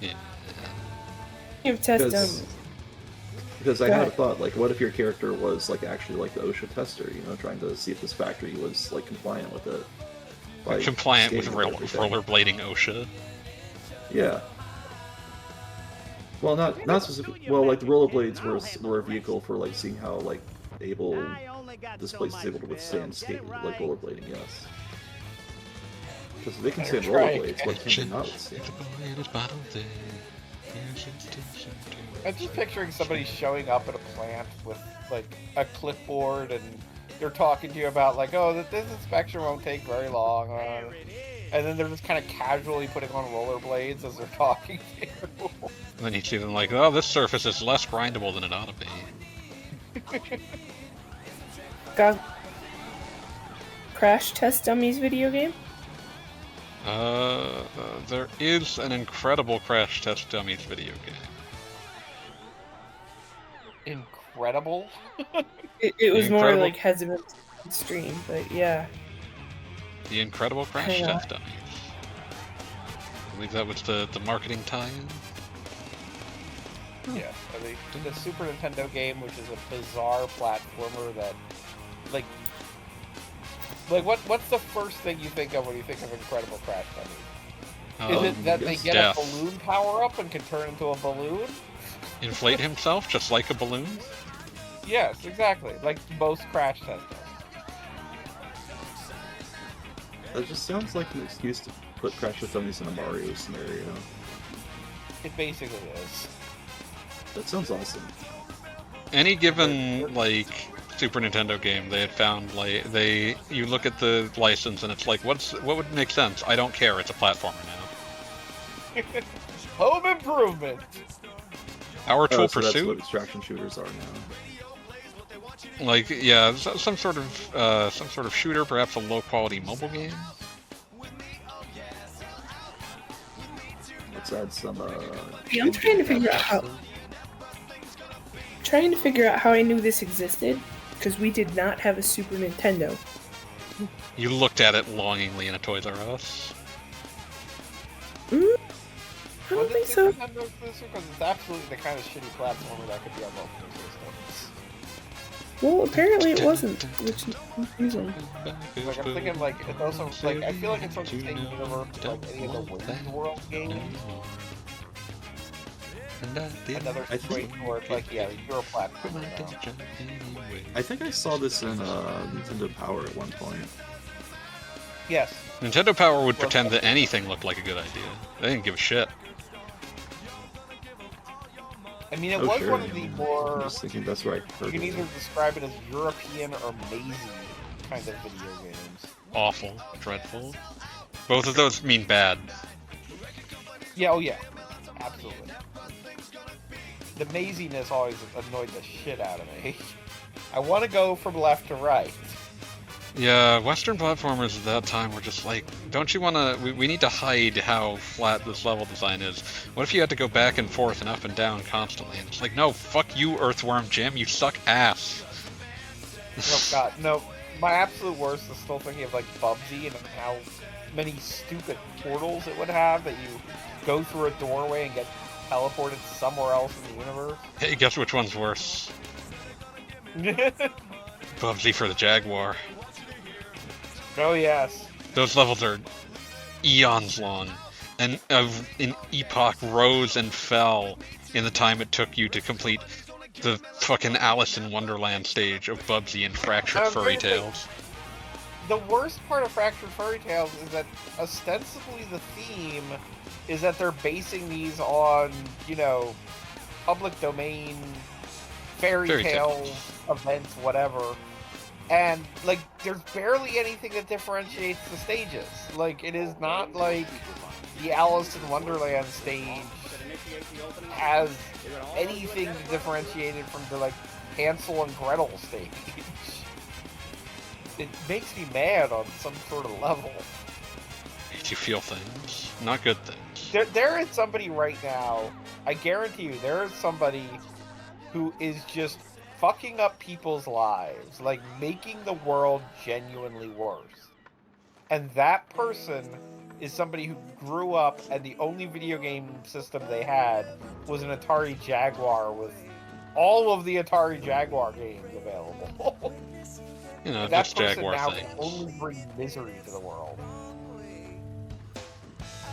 Yeah. You have test dummies. Because I had a thought, like, what if your character was like actually like the OSHA tester, you know, trying to see if this factory was like compliant with it. Compliant with rollerblading OSHA. Yeah. Well, not specific. Well, like the rollerblades were a vehicle for like seeing how like able this place is able to withstand like rollerblading. Yes. Because they can stand rollerblades, what can they not withstand? I'm just picturing somebody showing up at a plant with like a clipboard and they're talking to you about like, oh, this inspection won't take very long, and then they're just kind of casually putting on rollerblades as they're talking to you. And then you see them like, oh, this surface is less grindable than it ought to be. Got Crash Test Dummies video game? There is an incredible Crash Test Dummies video game. Incredible? It was more like hesitant stream, but yeah. The Incredible Crash Test Dummies. I believe that was the marketing tie-in. Yeah, the Super Nintendo game, which is a bizarre platformer that, like what's the first thing you think of when you think of Incredible Crash Dummies? Is it that they get a balloon power-up and can turn into a balloon? Inflate himself just like a balloon? Yes, exactly. Like most Crash Test Dummies. That just sounds like an excuse to put Crash Test Dummies in a Mario scenario. It basically is. That sounds awesome. Any given, like, Super Nintendo game, they had found, like, you look at the license and it's like, what would make sense? I don't care, it's a platformer now. Home Improvement! Power Tool Pursuit? That's what extraction shooters are now. Like, yeah, some sort of shooter, perhaps a low-quality mobile game. Let's add some, I'm trying to figure out how I knew this existed, because we did not have a Super Nintendo. You looked at it longingly in a Toys R Us. I don't think so. Nintendo exclusive? Because it's absolutely the kind of shitty platformer that could be on multiple systems. Well, apparently it wasn't, which is confusing. Like, I'm thinking, like, it's also, like, I feel like it's from the same universe as, like, any of the Wayne's World games. Another situation where it's like, yeah, you're a platformer now. I think I saw this in Nintendo Power at one point. Yes. Nintendo Power would pretend that anything looked like a good idea. They didn't give a shit. I mean, it was one of the more... I'm just thinking that's right. You can either describe it as European or mazy kind of video games. Awful. Dreadful. Both of those mean bad. Yeah, oh yeah. Absolutely. The maziness always annoyed the shit out of me. I want to go from left to right. Yeah, Western platformers at that time were just like, don't you want to... We need to hide how flat this level design is. What if you had to go back and forth and up and down constantly? And it's like, no, fuck you, Earthworm Jim, you suck ass. Oh god, no. My absolute worst is still thinking of like Bubsy and how many stupid portals it would have that you go through a doorway and get teleported somewhere else in the universe. Hey, guess which one's worse? Bubsy for the Jaguar. Oh yes. Those levels are eons long, and an epoch rose and fell in the time it took you to complete the fucking Alice in Wonderland stage of Bubsy and Fractured Furry Tales. The worst part of Fractured Furry Tales is that ostensibly the theme is that they're basing these on, you know, public domain fairy tales, events, whatever. And, like, there's barely anything that differentiates the stages. Like, it is not like the Alice in Wonderland stage has anything differentiated from the, like, Hansel and Gretel stage. It makes me mad on some sort of level. Makes you feel things, not good things. There is somebody right now, I guarantee you, there is somebody who is just fucking up people's lives, like making the world genuinely worse. And that person is somebody who grew up and the only video game system they had was an Atari Jaguar with all of the Atari Jaguar games available. You know, And that just person Jaguar now things. can only bring misery to the world.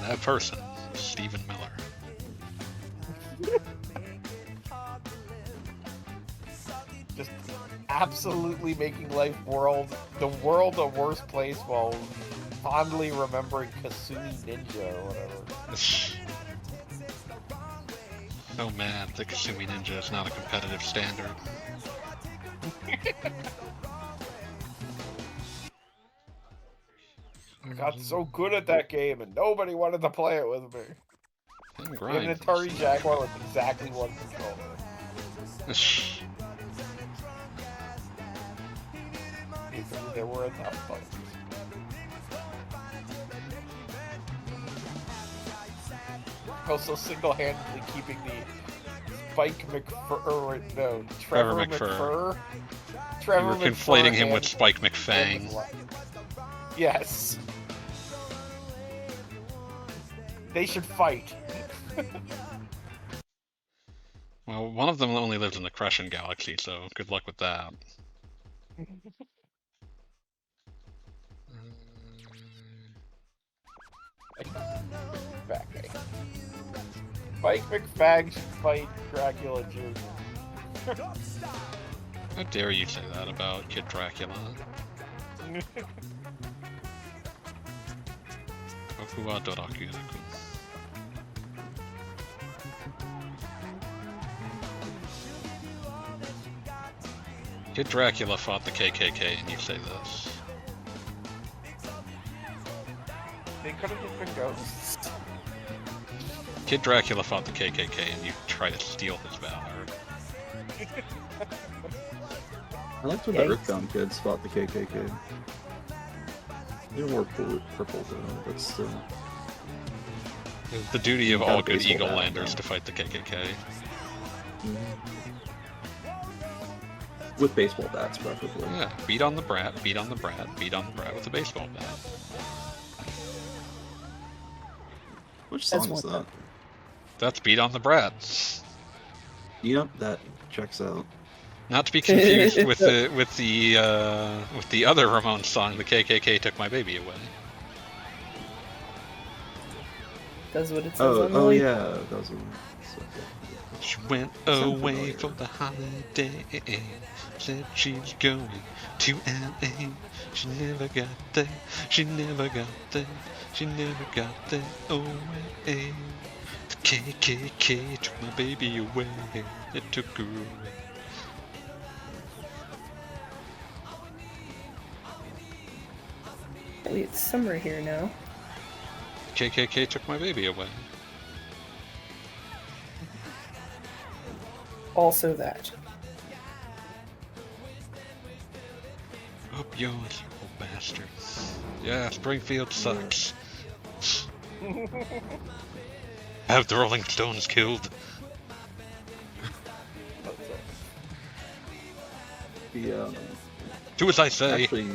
That person, Stephen Miller. Just absolutely making the world a worse place while fondly remembering Kasumi Ninja or whatever. Oh man, the Kasumi Ninja is not a competitive standard. I got so good at that game and nobody wanted to play it with me. Grind. An Atari Jaguar with exactly one controller. There were enough buttons. Also single-handedly keeping the Spike McFur, no, Trevor McFur. You were conflating him with Spike McFang. Yes. They should fight. Well, one of them only lives in the Crescent Galaxy, so good luck with that. Spike McFag should fight Dracula Jr. How dare you say that about Kid Dracula? Boku wa Doraku-raku. Kid Dracula fought the KKK and you say this. They could have just been ghosts. Kid Dracula fought the KKK and you try to steal his valor. I liked when the Earthbound kids fought the KKK. They were more purple though, but still. It's the duty of all good Eagle Landers to fight the KKK. With baseball bats, preferably. Yeah, beat on the brat, beat on the brat, beat on the brat with a baseball bat. Which song is that? That's Beat on the Brat. Yep, that checks out. Not to be confused with the other Ramones song, "The KKK Took My Baby Away." That's what it says on the Oh leaf. yeah, that was one. She went away for the holiday. Said she's going to LA. She never got there. She never got there. She never got there. Away. The KKK took my baby away. It took her away. Wait, it's summer here now. KKK took my baby away. Also that. Up yours, you old bastard. Yeah, Springfield sucks. Have the Rolling Stones killed? The do as I say. Actually,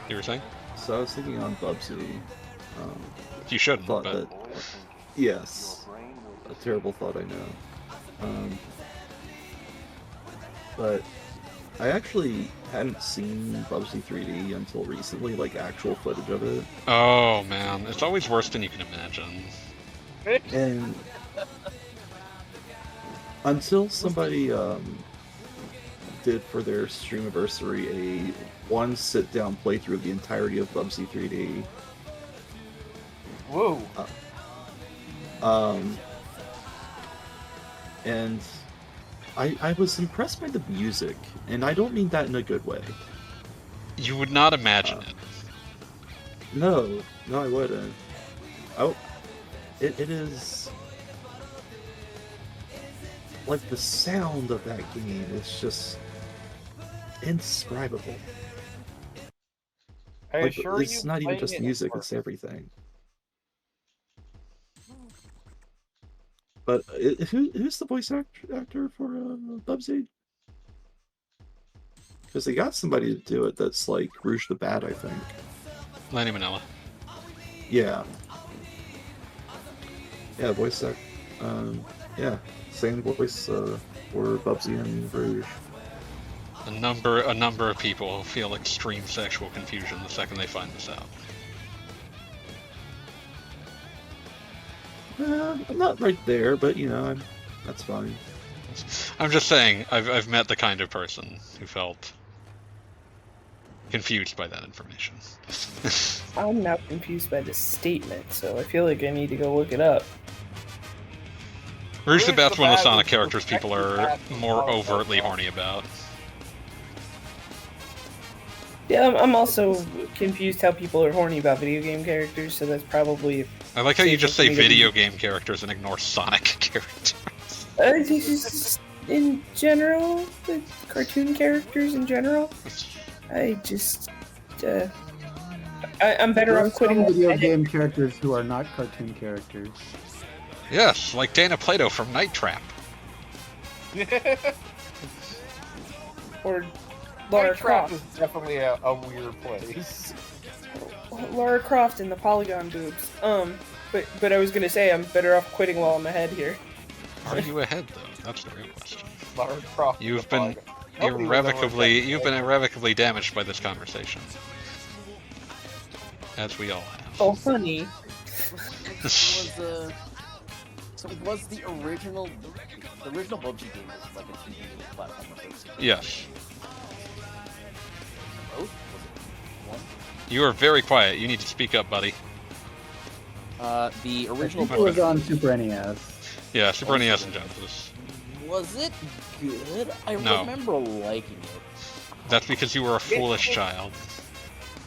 you were saying? So I was thinking on Bubsy. You shouldn't, thought but... that, yes, a terrible thought, I know. But I actually hadn't seen Bubsy 3D until recently, like actual footage of it. Oh man, it's always worse than you can imagine. And until somebody did for their streamiversary a one sit-down playthrough of the entirety of Bubsy 3D. Whoa. And I was impressed by the music, and I don't mean that in a good way. You would not imagine it. No, I wouldn't. It is like the sound of that game is just indescribable. Like, it's not even just music; it's everything. But who's the voice actor for Bubsy? Because they got somebody to do it that's like Rouge the Bat, I think. Lanny Manella. Yeah. Yeah, voice actor. Yeah, same voice for Bubsy and Rouge. A number of people feel extreme sexual confusion the second they find this out. I'm not right there, but you know, that's fine. I'm just saying, I've met the kind of person who felt confused by that information. I'm now confused by this statement, so I feel like I need to go look it up. Rouge the Bat's one of the Sonic characters people are more overtly horny about. Yeah, I'm also confused how people are horny about video game characters, so that's probably... I like how you just say video game characters and ignore Sonic characters. Just in general, the cartoon characters in general. I just... I'm better off quitting video game characters who are not cartoon characters. Yes, like Dana Plato from Night Trap. Or Lara Night Trap Croft. is definitely a weird place. Lara Croft and the polygon boobs. But I was gonna say I'm better off quitting while I'm ahead here. Are you ahead though? That's the real question. Lara Croft. You've been irrevocably damaged by this conversation, as we all have. Oh, funny. So it was the original PUBG game was like a TV platform. Yes. Both? Was it one? You are very quiet. You need to speak up, buddy. The original It was on Super NES. Yeah, Super NES and Genesis. Was it good? I No. remember liking it. That's because you were a foolish child.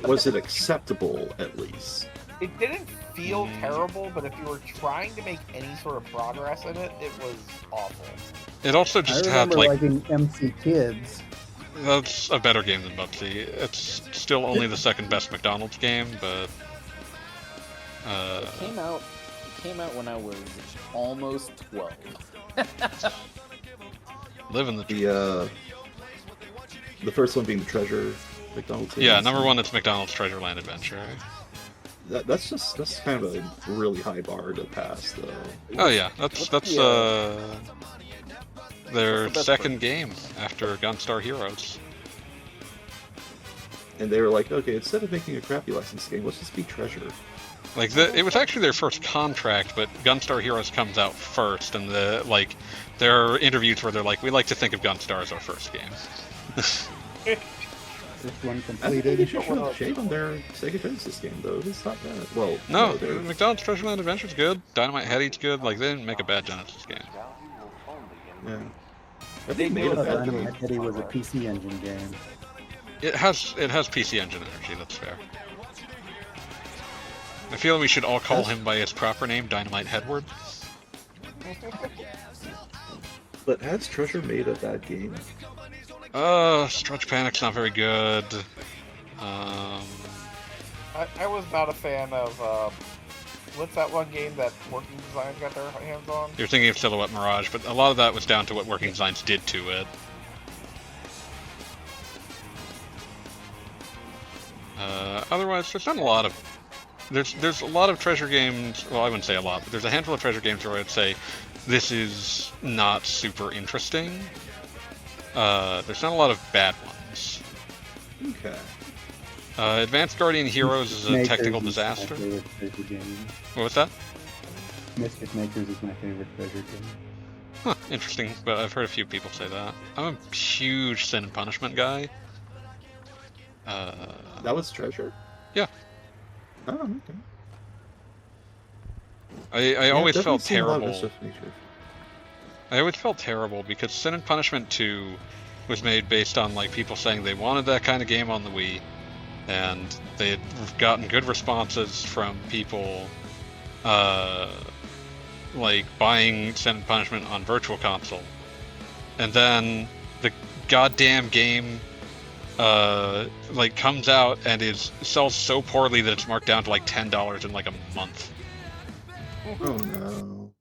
Was it acceptable, at least? It didn't feel terrible, but if you were trying to make any sort of progress in it, it was awful. It also just I had remember like... liking MC Kids. That's a better game than Bubsy. It's still only the second best McDonald's game, but... It came out when I was almost 12. Living the first one being the Treasure McDonald's game. Yeah, number one, it's McDonald's Treasure Land Adventure. That's kind of a really high bar to pass, though. Oh yeah, that's their second game after Gunstar Heroes. And they were like, okay, instead of making a crappy licensed game, let's just be Treasure. Like it was actually their first contract, but Gunstar Heroes comes out first, and there are interviews where they're like, we like to think of Gunstar as our first game. This one I think completed. they should shave on their Sega Genesis game, though. It's not bad. Well, No, McDonald's Treasure Land Adventure's good. Dynamite Head Eat's good. Like, they didn't make a bad Genesis game. Yeah. I think they made a bad game. Dynamite Head was a PC Engine game. It has PC Engine energy, that's fair. I feel we should all call him by his proper name, Dynamite Headward. But has Treasure made a bad game? Stretch Panic's not very good. I was not a fan of, what's that one game that Working Designs got their hands on? You're thinking of Silhouette Mirage, but a lot of that was down to what Working Designs did to it. Otherwise, there's not a lot of... There's a lot of Treasure games, well, I wouldn't say a lot, but there's a handful of Treasure games where I'd say, this is not super interesting. There's not a lot of bad ones. Okay. Advanced Guardian Heroes is a technical disaster. What was that? Mischief Makers is my favorite Treasure game. Huh, interesting, but I've heard a few people say that. I'm a huge Sin and Punishment guy. That was Treasure? Yeah. Oh, okay. I always felt definitely seen a lot of terrible. Mischief Makers. I always felt terrible because Sin and Punishment 2 was made based on like people saying they wanted that kind of game on the Wii, and they had gotten good responses from people like buying Sin and Punishment on Virtual Console, and then the goddamn game like comes out and sells so poorly that it's marked down to like $10 in like a month. Oh no.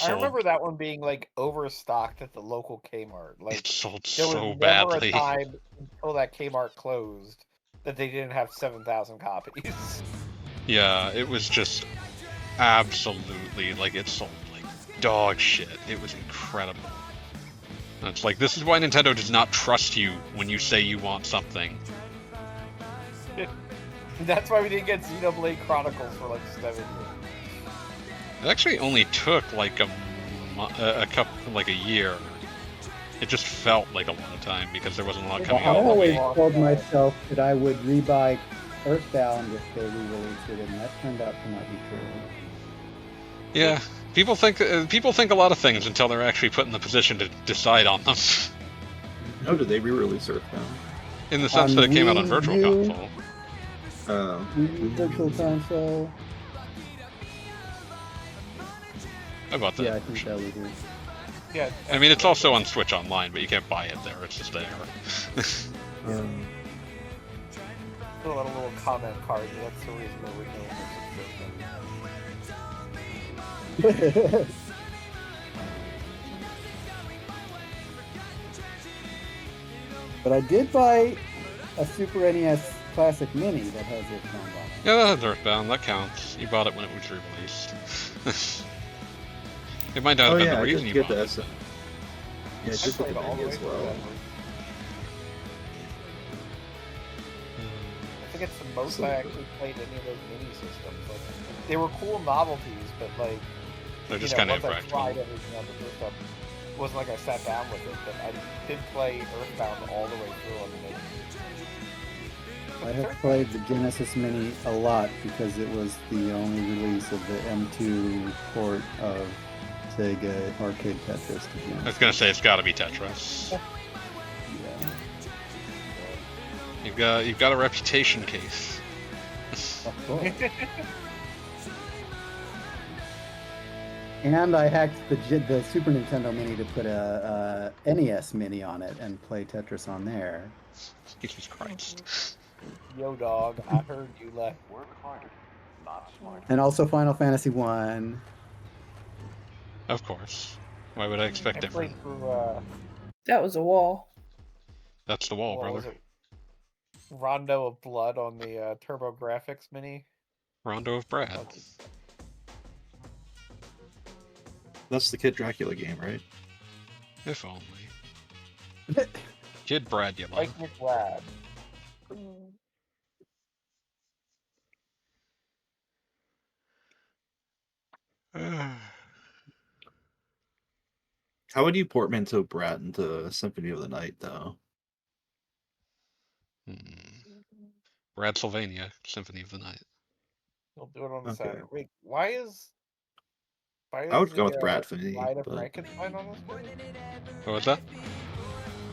I remember that one being like overstocked at the local Kmart. Like it sold there was so never badly. a time until that Kmart closed that they didn't have 7,000 copies. Yeah, it was just absolutely like it sold like dog shit. It was incredible. And it's like, this is why Nintendo does not trust you when you say you want something. That's why we didn't get Xenoblade Chronicles for like 7 years. It actually only took like a year. It just felt like a long time because there wasn't a lot coming I out. always told myself that I would rebuy Earthbound if they re-released it, and that turned out to not be true. Yeah, people think a lot of things until they're actually put in the position to decide on them. How did they re-release Earthbound? In the sense that it came out on Virtual Console. Virtual Console. I bought that. Yeah, I think that was it. Yeah. I mean, it's also on Switch Online, but you can't buy it there. It's just there. Put a little comment card. That's the reason we're doing this. But I did buy a Super NES Classic Mini that has Earthbound on it. Yeah, that has Earthbound. That counts. You bought it when it was re-released. It might not have been the reason you bought it. Yeah, I just played all the way as well. I think it's the most I actually played any of those mini systems. Like, they were cool novelties, but like they're just kind of once impractical. I tried everything on the first time, it wasn't like I sat down with it, but I did play Earthbound all the way through on the mini. I have played the Genesis Mini a lot because it was the only release of the M2 port of Sega Arcade Tetris. I was gonna say it's got to be Tetris. Yeah. You've got a reputation case. Of course. And I hacked the Super Nintendo Mini to put a NES Mini on it and play Tetris on there. Jesus Christ. Yo, dog, I heard you left. Work harder, not smarter. And also Final Fantasy 1. Of course. Why would I expect different? That was a wall. That's the wall, What was brother. it? Rondo of Blood on the TurboGrafx Mini. Rondo of Brad. That's the Kid Dracula game, right? If only. Kid Bradula. Like Brad. How would you portmanteau Brat into Symphony of the Night, though? Brad Sylvania, Symphony of the Night. We'll do it on the Okay. side. Wait, why is I would go with Brad for me, Bride of but- Frankenstein on this screen? What was that?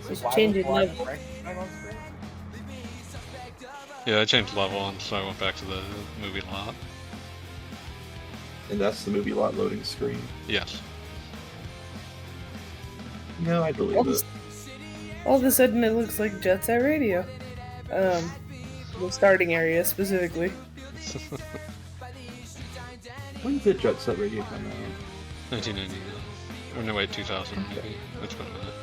Just Why change was it Bride of level. Frankenstein on screen? Yeah, I changed level and so I went back to the movie lot. And that's the movie lot loading screen. Yes. No, I believe it. All of a sudden, it looks like Jet Set Radio. The starting area specifically. When did Jet Set Radio come out? 1999. Or no, wait, 2000 maybe. That's been a minute.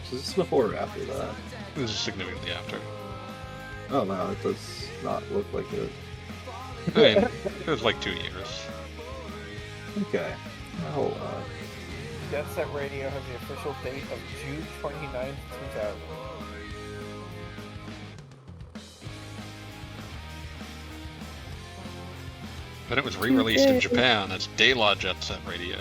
So this is before or after that? This is significantly after. Oh no, it does not look like it. I mean, it was like 2 years. Okay. Hold on. Jet Set Radio has the official date of June 29th, 2000. But it was re-released in Japan as De La Jet Set Radio.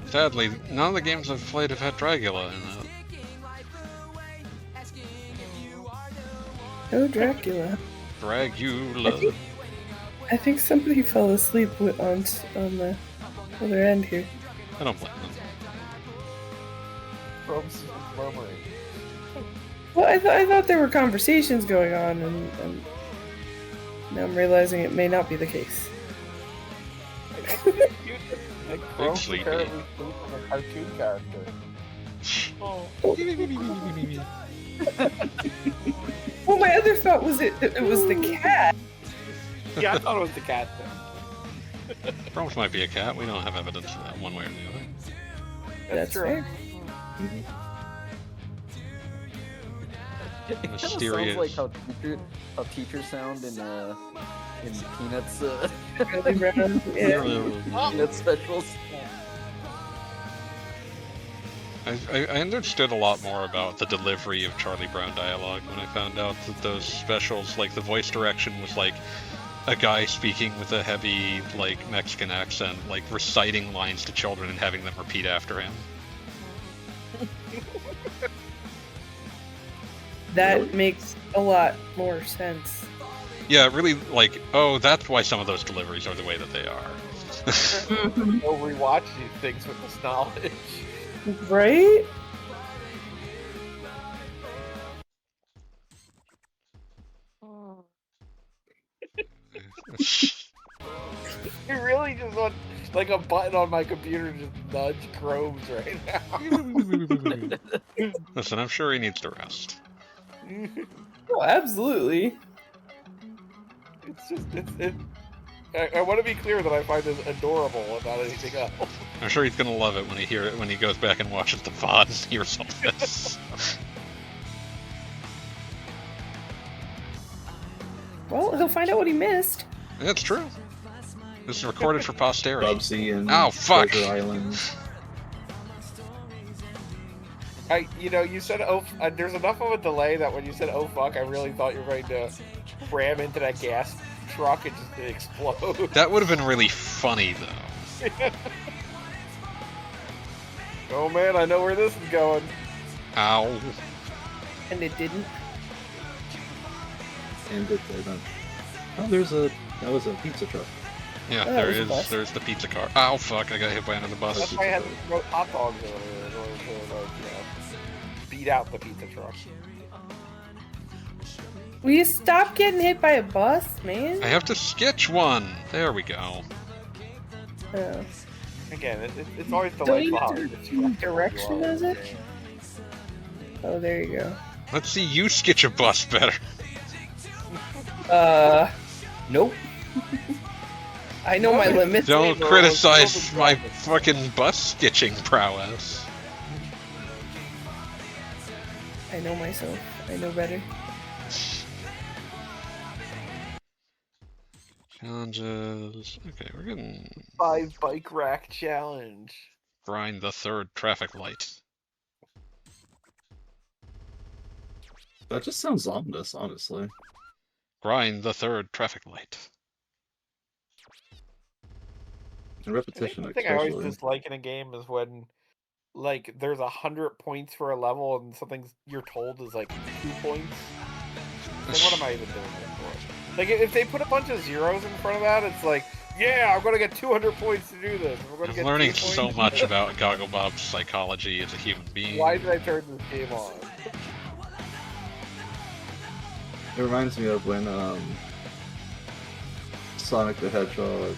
Sadly, none of the games I've played have had Dragula in it. Oh, Dracula. Dragula. I think somebody fell asleep on the other end here. I don't blame them. Probes murmuring. Well, I thought there were conversations going on, and now I'm realizing it may not be the case. Like Probes apparently sleep like a cartoon character. Well, my other thought was it was the cat. Yeah, I thought it was the cat thing. Probs might be a cat. We don't have evidence of that one way or the other. That's true. fair. It kind of sounds Mysterious. like how teachers sound in Peanuts. Charlie Brown, yeah. Peanut specials. I understood a lot more about the delivery of Charlie Brown dialogue when I found out that those specials, like the voice direction was like a guy speaking with a heavy, like, Mexican accent, like reciting lines to children and having them repeat after him. That makes a lot more sense. Yeah, really, like, oh, that's why some of those deliveries are the way that they are. Go rewatch these things with this knowledge. Right? You really just want like a button on my computer to just nudge Chromes right now. Listen, I'm sure he needs to rest. Oh, absolutely. It's just I want to be clear that I find this adorable and not anything else. I'm sure he's gonna love it when he goes back and watches the VOD and hears all this. Well, he'll find out what he missed. That's true. This is recorded for posterity. Bubsy and oh, fuck! Treasure Island. You said there's enough of a delay that when you said oh fuck, I really thought you were going to ram into that gas truck and just explode. That would have been really funny, though. Oh man, I know where this is going. Ow. And it didn't. And it didn't. Oh, that was a pizza truck. Yeah, there is. There's the pizza car. Ow, fuck! I got hit by another bus. That's why I had to throw hot dogs earlier in order to beat out the pizza truck. Will you stop getting hit by a bus, man? I have to sketch one. There we go. Oh. Again, it's always the Don't like you do direction, is it? Oh, there you go. Let's see you sketch a bus better. Nope. I know my limits. Don't criticize my fucking bus sketching prowess. I know myself. I know better. Challenges. Okay, we're getting 5 bike rack challenge. grind the third traffic light. That just sounds ominous, honestly. Grind the third traffic light. And repetition, The thing I always dislike in a game is when, like, there's 100 points for a level and something you're told is like 2 points. Like, what am I even doing this for? Like, if they put a bunch of zeros in front of that, it's like, yeah, I'm gonna get 200 points to do this. I'm learning so much about Gogglebob's psychology as a human being. Why did I turn this game on? It reminds me of when Sonic the Hedgehog,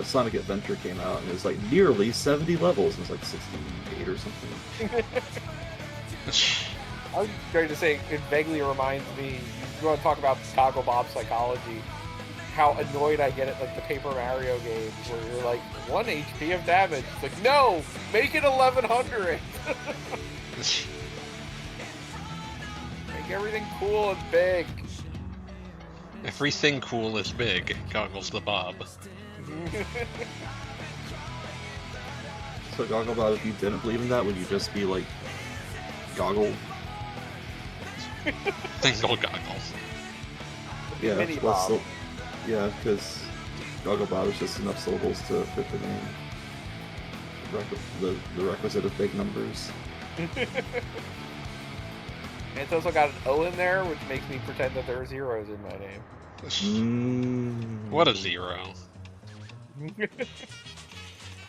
Sonic Adventure came out, and it was like nearly 70 levels. It was like 68 or something. I was going to say, it vaguely reminds me, you want to talk about Gogglebob's psychology, how annoyed I get at like the Paper Mario games where you're like, 1 HP of damage. It's like, no! Make it 1100! Make everything cool and big. Everything cool is big, Goggles the Bob. So Gogglebob, if you didn't believe in that, would you just be like Goggle? Single Goggle. Yeah, Mini Bob. Yeah, because Gogglebob is just enough syllables to fit the name. The requisite of big numbers. And it's also got an O in there, which makes me pretend that there are zeros in my name. What a zero.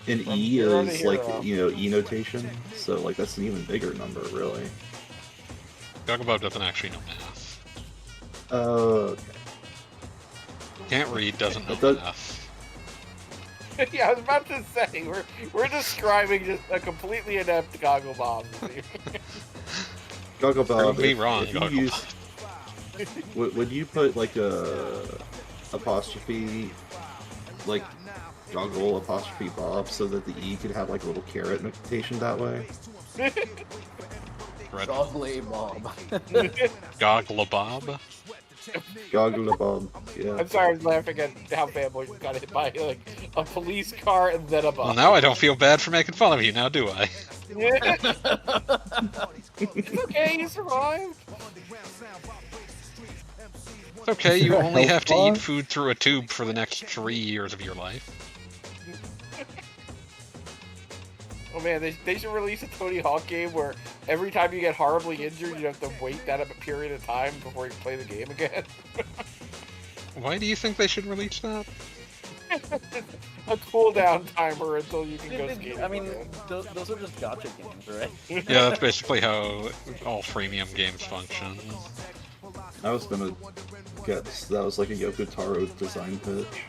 And From E zero to is like, hero. E notation, so like that's an even bigger number, really. Gogglebob doesn't actually know math. Okay. Can't read, doesn't know That- math. Yeah, I was about to say, we're describing just a completely inept Gogglebob. Gogglebob, Prove me wrong, if you Gogglebob. use, would you put like a apostrophe, like Goggle apostrophe Bob, so that the E could have like a little caret notation that way? Red Goggly Bob. Gogglebabob? Gogglebabob, yeah. I'm sorry, I was laughing at how Fanboy got hit by like a police car and then a bus. Well, now I don't feel bad for making fun of you, now do I? It's okay, you survived. It's okay, you only have to eat food through a tube for the next 3 years of your life. Oh man, they should release a Tony Hawk game where every time you get horribly injured, you have to wait that period of time before you play the game again. Why do you think they should release that? A cooldown timer until you can go skating. I mean, those are just gacha games, right? Yeah, that's basically how all freemium games function. I was gonna guess that was like a Yoko Taro design pitch.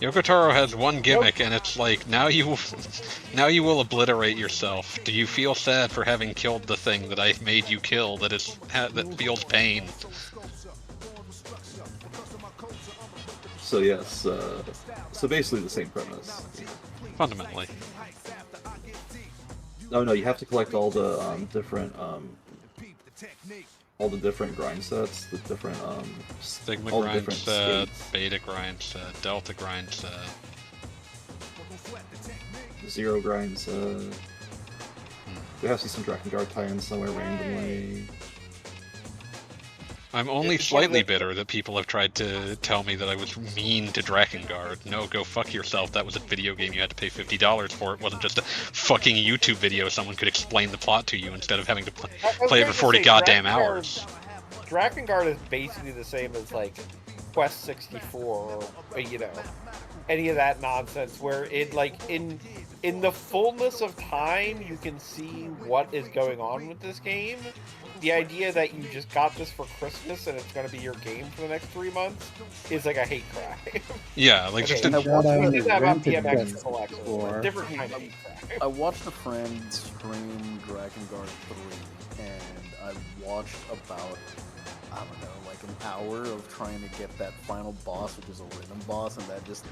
Yoko Taro has one gimmick, and it's like, now you will obliterate yourself. Do you feel sad for having killed the thing that I made you kill that feels pain? So yes, so basically the same premise. Fundamentally. Oh no, you have to collect all the different grind sets, the different Sigma all the grind different set, skates. Beta grind set, Delta grind set. Zero grind set. We have to see some Drakengard tie-ins somewhere randomly. I'm only slightly bitter that people have tried to tell me that I was mean to Drakengard. No, go fuck yourself. That was a video game you had to pay $50 for. It wasn't just a fucking YouTube video someone could explain the plot to you instead of having to play it for 40 goddamn hours. Drakengard is basically the same as like Quest 64 or, you know, any of that nonsense where it like in the fullness of time you can see what is going on with this game. The idea that you just got this for Christmas and it's going to be your game for the next 3 months is like a hate crime. Yeah, like okay, just a... different kind of hate crime. I watched a friend stream Drakengard 3 and I watched about, I don't know, like an hour of trying to get that final boss, which is a rhythm boss, and that just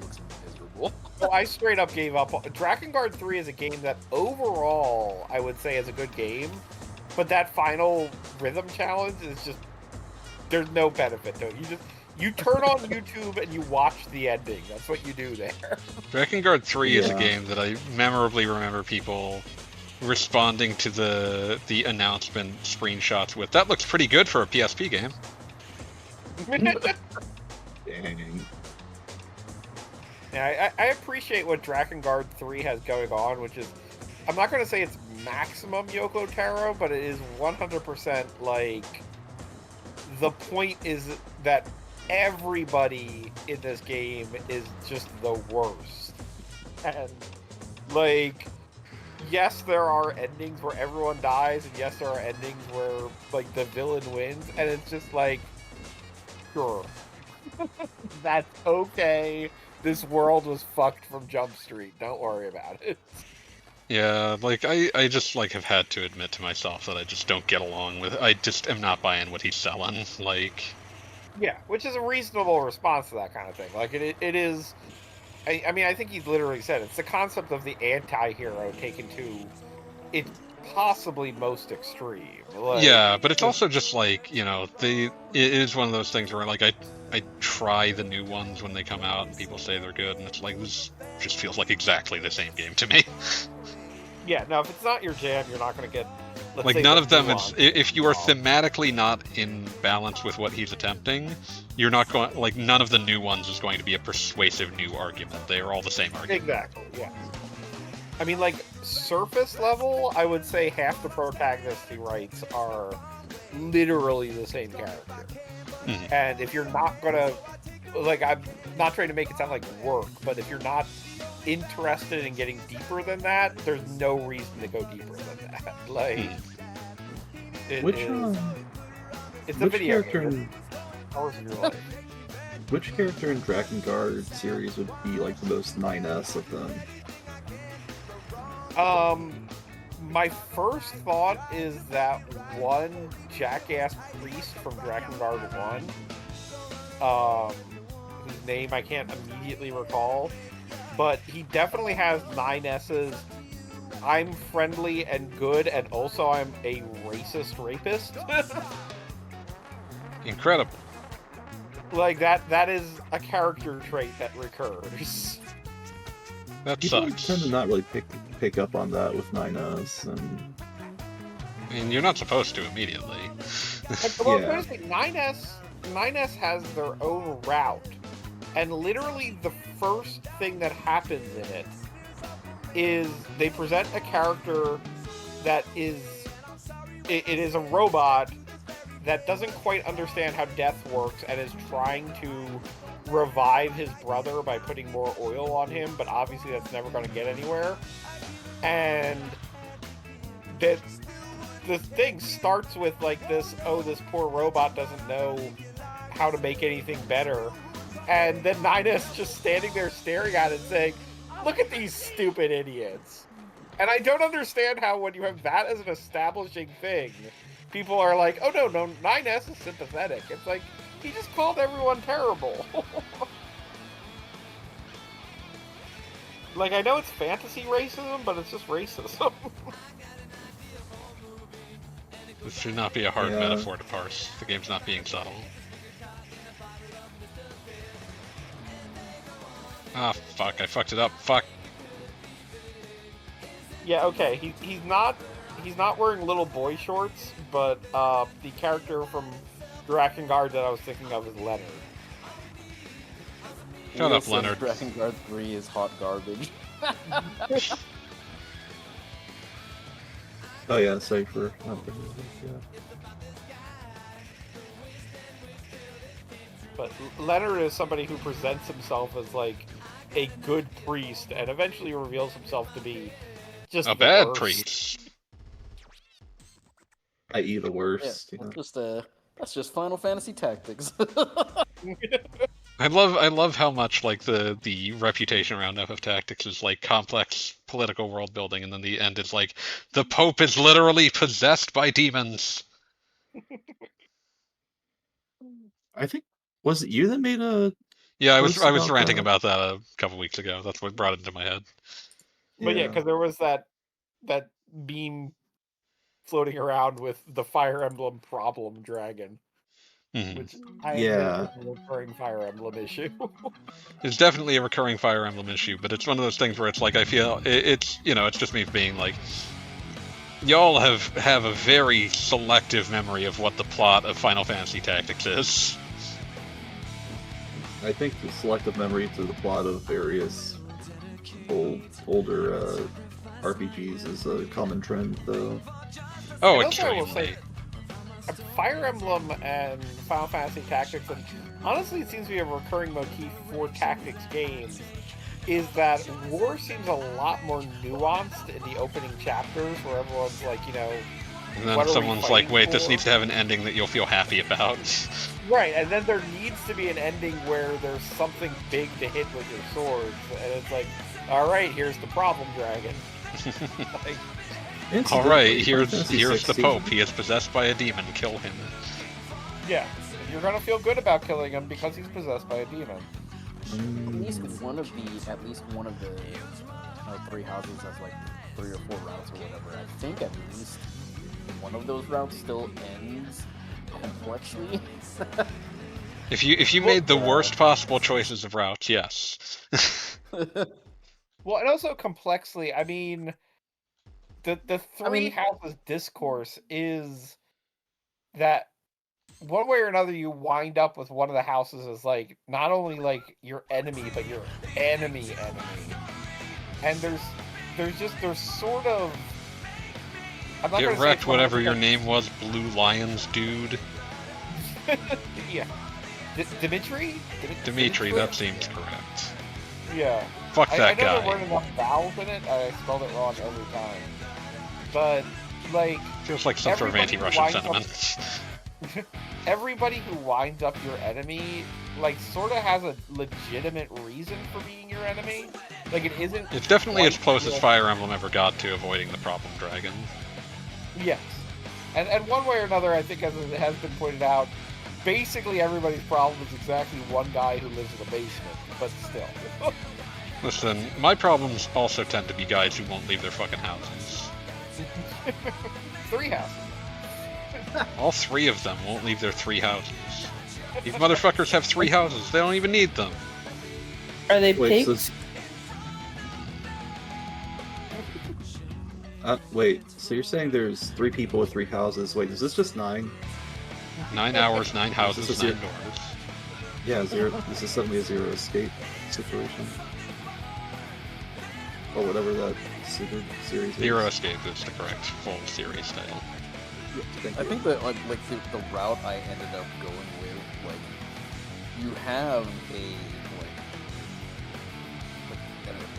looks miserable. So I straight up gave up. Drakengard 3 is a game that overall I would say is a good game, but that final rhythm challenge is just, there's no benefit to it. You turn on YouTube and you watch the ending. That's what you do there. Drakengard 3 is a game that I memorably remember people responding to the announcement screenshots with, that looks pretty good for a PSP game. Dang. Yeah, I appreciate what Drakengard 3 has going on, which is, I'm not going to say it's maximum Yoko Taro, but it is 100% like, the point is that everybody in this game is just the worst. And, like, yes, there are endings where everyone dies, and yes, there are endings where, like, the villain wins, and it's just like, sure. That's okay. This world was fucked from Jump Street. Don't worry about it. Yeah, like, I just, like, have had to admit to myself that I just don't get along with it. I just am not buying what he's selling, like... Yeah, which is a reasonable response to that kind of thing. Like, it is... I mean, I think he literally said it's the concept of the anti-hero taken to its possibly most extreme. Like, yeah, but it's also just, like, you know, it is one of those things where, like, I try the new ones when they come out and people say they're good, and it's like, this just feels like exactly the same game to me. Yeah, no, if it's not your jam, you're not going to get... Like, none of them, if you are thematically not in balance with what he's attempting, you're not going, like, none of the new ones is going to be a persuasive new argument. They are all the same argument. Exactly, yeah. I mean, like, surface level, I would say half the protagonists he writes are literally the same character. Mm-hmm. And if you're not gonna, like, I'm not trying to make it sound like work, but if you're not interested in getting deeper than that, there's no reason to go deeper than that. Like, it's a video game. Hours of your life. Which character in Drakengard series would be like the most 9S of them? My first thought is that one jackass priest from Drakengard 1, whose name I can't immediately recall, but he definitely has 9 S's I'm friendly and good, and also I'm a racist rapist. Incredible. Like, that is a character trait that recurs. That People sucks. tend to not really pick up on that with 9S, and I mean, you're not supposed to immediately. Well, Yeah. seriously, 9S has their own route, and literally the first thing that happens in it is they present a character that is it is a robot that doesn't quite understand how death works and is trying to revive his brother by putting more oil on him, but obviously that's never going to get anywhere. And that the thing starts with like this, oh, this poor robot doesn't know how to make anything better. And then 9S just standing there staring at it and saying, look at these stupid idiots. And I don't understand how when you have that as an establishing thing, people are like, oh no, 9S is sympathetic. It's like, he just called everyone terrible. Like, I know it's fantasy racism, but it's just racism. This should not be a hard Yeah. metaphor to parse. The game's not being subtle. Ah, fuck, I fucked it up. Fuck. Yeah, okay, he's not wearing little boy shorts, but the character from Drakengard that I was thinking of is Leonard. Shut up, Leonard. Drakengard 3 is hot garbage. oh yeah, Cypher. Yeah. But Leonard is somebody who presents himself as like a good priest and eventually reveals himself to be just A the bad worst. priest. I.e. the worst. Yeah, you know. that's just Final Fantasy Tactics. I love how much like the reputation around FF Tactics is like complex political world building, and then the end is like the Pope is literally possessed by demons. I think was it you that made a? Yeah, I was post about ranting that? about that a couple weeks ago. That's what brought it into my head. But yeah, because there was that beam floating around with the Fire Emblem problem dragon, Mhm. which I Yeah. think is a recurring Fire Emblem issue. It's definitely a recurring Fire Emblem issue, but it's one of those things where it's like I feel it's it's just me being like, y'all have a very selective memory of what the plot of Final Fantasy Tactics is. I think the selective memory to the plot of various older RPGs is a common trend, though. Oh, And also I will extremely. say, Fire Emblem and Final Fantasy Tactics, and honestly it seems to be a recurring motif for Tactics games, is that war seems a lot more nuanced in the opening chapters, where everyone's like, And what then are we someone's like, fighting wait, this for? needs to have an ending that you'll feel happy about. Right, and then there needs to be an ending where there's something big to hit with your swords, and it's like, alright, here's the problem dragon. Like, Alright, Final here's Fantasy the 16. Pope. He is possessed by a demon. Kill him. yeah, you're gonna feel good about killing him because he's possessed by a demon. At least one of the 3 houses has like 3 or 4 routes or whatever. I think at least one of those routes still ends complexly. If you made the worst possible choices of routes, yes. Well, and also complexly, I mean, the three houses discourse is that one way or another you wind up with one of the houses as like not only like your enemy but your enemy, and there's sort of, I'm not Get gonna say wrecked, it's whatever your 100%. name was, Blue Lions, dude. Yeah, Dimitri, That seems correct. Yeah. Fuck I that know guy. there weren't enough vowels in it. I spelled it wrong every time. But, like... Feels like some sort of everybody who anti-Russian winds sentiment. Everybody who winds up your enemy, like, sort of has a legitimate reason for being your enemy. Like, it isn't... It's definitely as quite close as just- Fire Emblem ever got to avoiding the problem dragon. Yes. And one way or another, I think, as it has been pointed out, basically everybody's problem is exactly one guy who lives in a basement, but still. Listen, my problems also tend to be guys who won't leave their fucking houses. 3 houses. All 3 of them won't leave their 3 houses. These motherfuckers have 3 houses. They don't even need them. Are they Wait, pigs? Wait, so you're saying there's 3 people with 3 houses? Wait, is this just 9? 9 hours, 9 houses, Is this 9 a- doors. Yeah, 0. This is suddenly a 0 escape situation. Or whatever that super series is. 0 escape is the correct full series title. I think that like the route I ended up going with, like, you have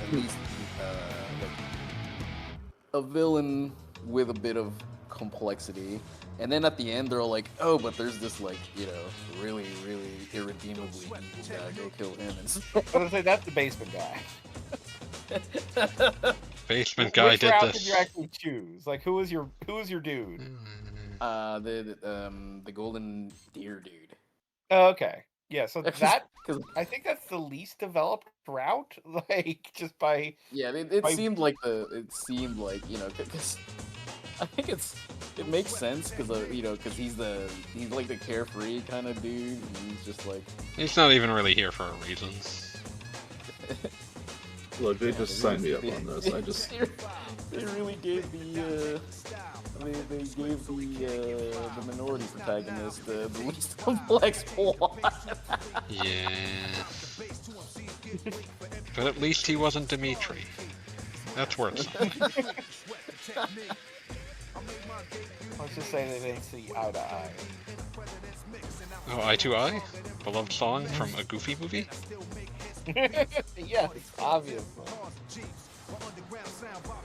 at least like a villain with a bit of complexity, and then at the end they're like, oh, but there's this, like, you know, really irredeemably evil guy, go kill him. And I was gonna say that's the basement guy. Basement guy Which did route this. did you actually choose? Like, who was your dude? The golden deer dude. Oh, okay. Yeah, so That's that just- I think that's the least developed route. Like, just by It seemed like you know, because I think it makes sense because you know, because he's like the carefree kind of dude, and he's just like, He's not even really here for a reason. Look, they just signed me up on this. I just... They really gave the they gave the minority protagonist the least complex plot. Yeah. But at least he wasn't Dimitri. That's worth something. Let's just say they didn't see eye to eye. Oh, Eye to Eye? Beloved song from a Goofy movie? Yes, obviously.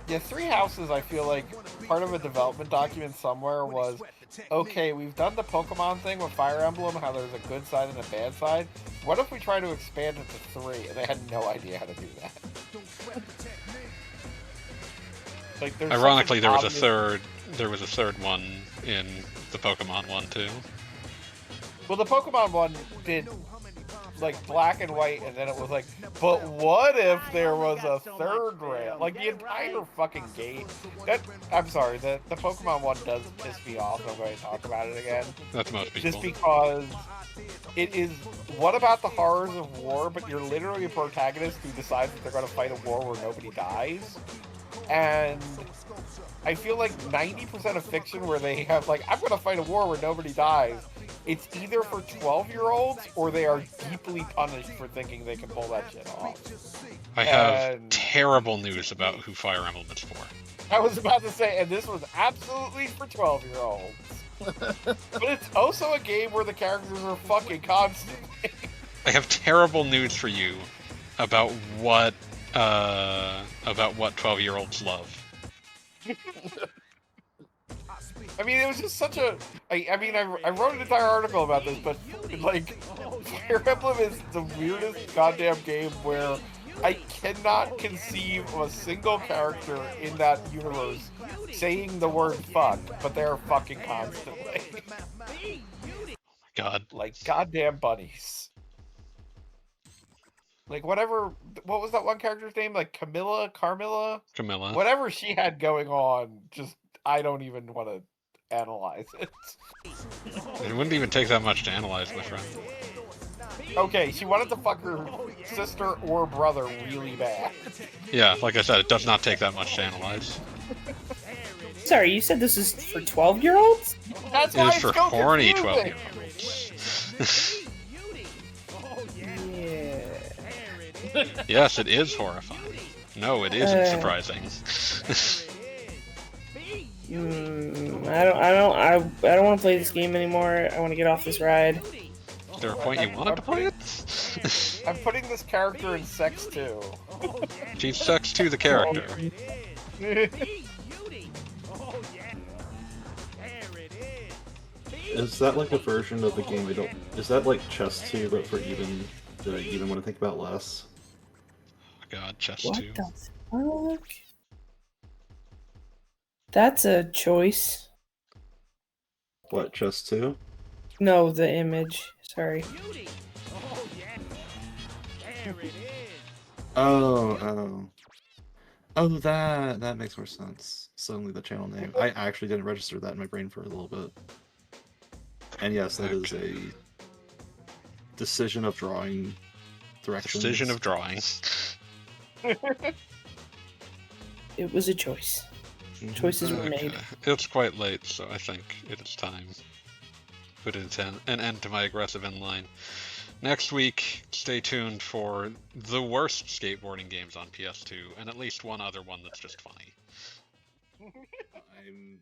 Yeah, 3 houses, I feel like part of a development document somewhere was, okay, we've done the Pokemon thing with Fire Emblem, how there's a good side and a bad side. What if we try to expand it to 3? And they had no idea how to do that. Like, there's Ironically, there was something a third one in the Pokemon one too. Well, the Pokemon one did, like, black and white, and then it was like, but what if there was a third rail? Like, the entire fucking game. I'm sorry, the Pokemon one does piss me off. I'm going to talk about it again. That's most people. Just because it is, what about the horrors of war, but you're literally a protagonist who decides that they're going to fight a war where nobody dies. And I feel like 90% of fiction where they have, like, I'm going to fight a war where nobody dies, it's either for 12-year-olds or they are deeply punished for thinking they can pull that shit off. I have terrible news about who Fire Emblem is for. I was about to say, and this was absolutely for 12-year-olds. But it's also a game where the characters are fucking constantly. I have terrible news for you about what 12-year-olds love. I mean, it was just such a... I wrote an entire article about this, but, like, Fire Emblem is the weirdest goddamn game where I cannot conceive of a single character in that universe saying the word fuck, but they're fucking constantly. God. Like, goddamn bunnies. Like, whatever... What was that one character's name? Like, Carmilla? Whatever she had going on, just... I don't even want to analyze it. It wouldn't even take that much to analyze, my friend. Okay, she wanted to fuck her sister or brother really bad. Yeah, like I said, it does not take that much to analyze. Sorry, you said this is for 12-year-olds? That's It why is it's for so horny confusing. 12-year-olds. Yeah. Yes, it is horrifying. No, it isn't surprising. I don't want to play this game anymore. I want to get off this ride. Is there a point you want to play it? I'm putting this character in sex too. She's sex to the character. Is that like a version of the game we don't... Is that like Chess 2, but for even want to think about less? Oh god, Chess What 2. the fuck? That's a choice. What, Chess 2? No, the image. Sorry. Oh, that makes more sense. Suddenly the channel name. I actually didn't register that in my brain for a little bit. And yes, that is a decision of drawing directions. Decision of drawing. It was a choice. Choices were made. It's quite late, so I think it is time to put an end to my aggressive inline. Next week, stay tuned for the worst skateboarding games on PS2, and at least one other one that's just funny. I'm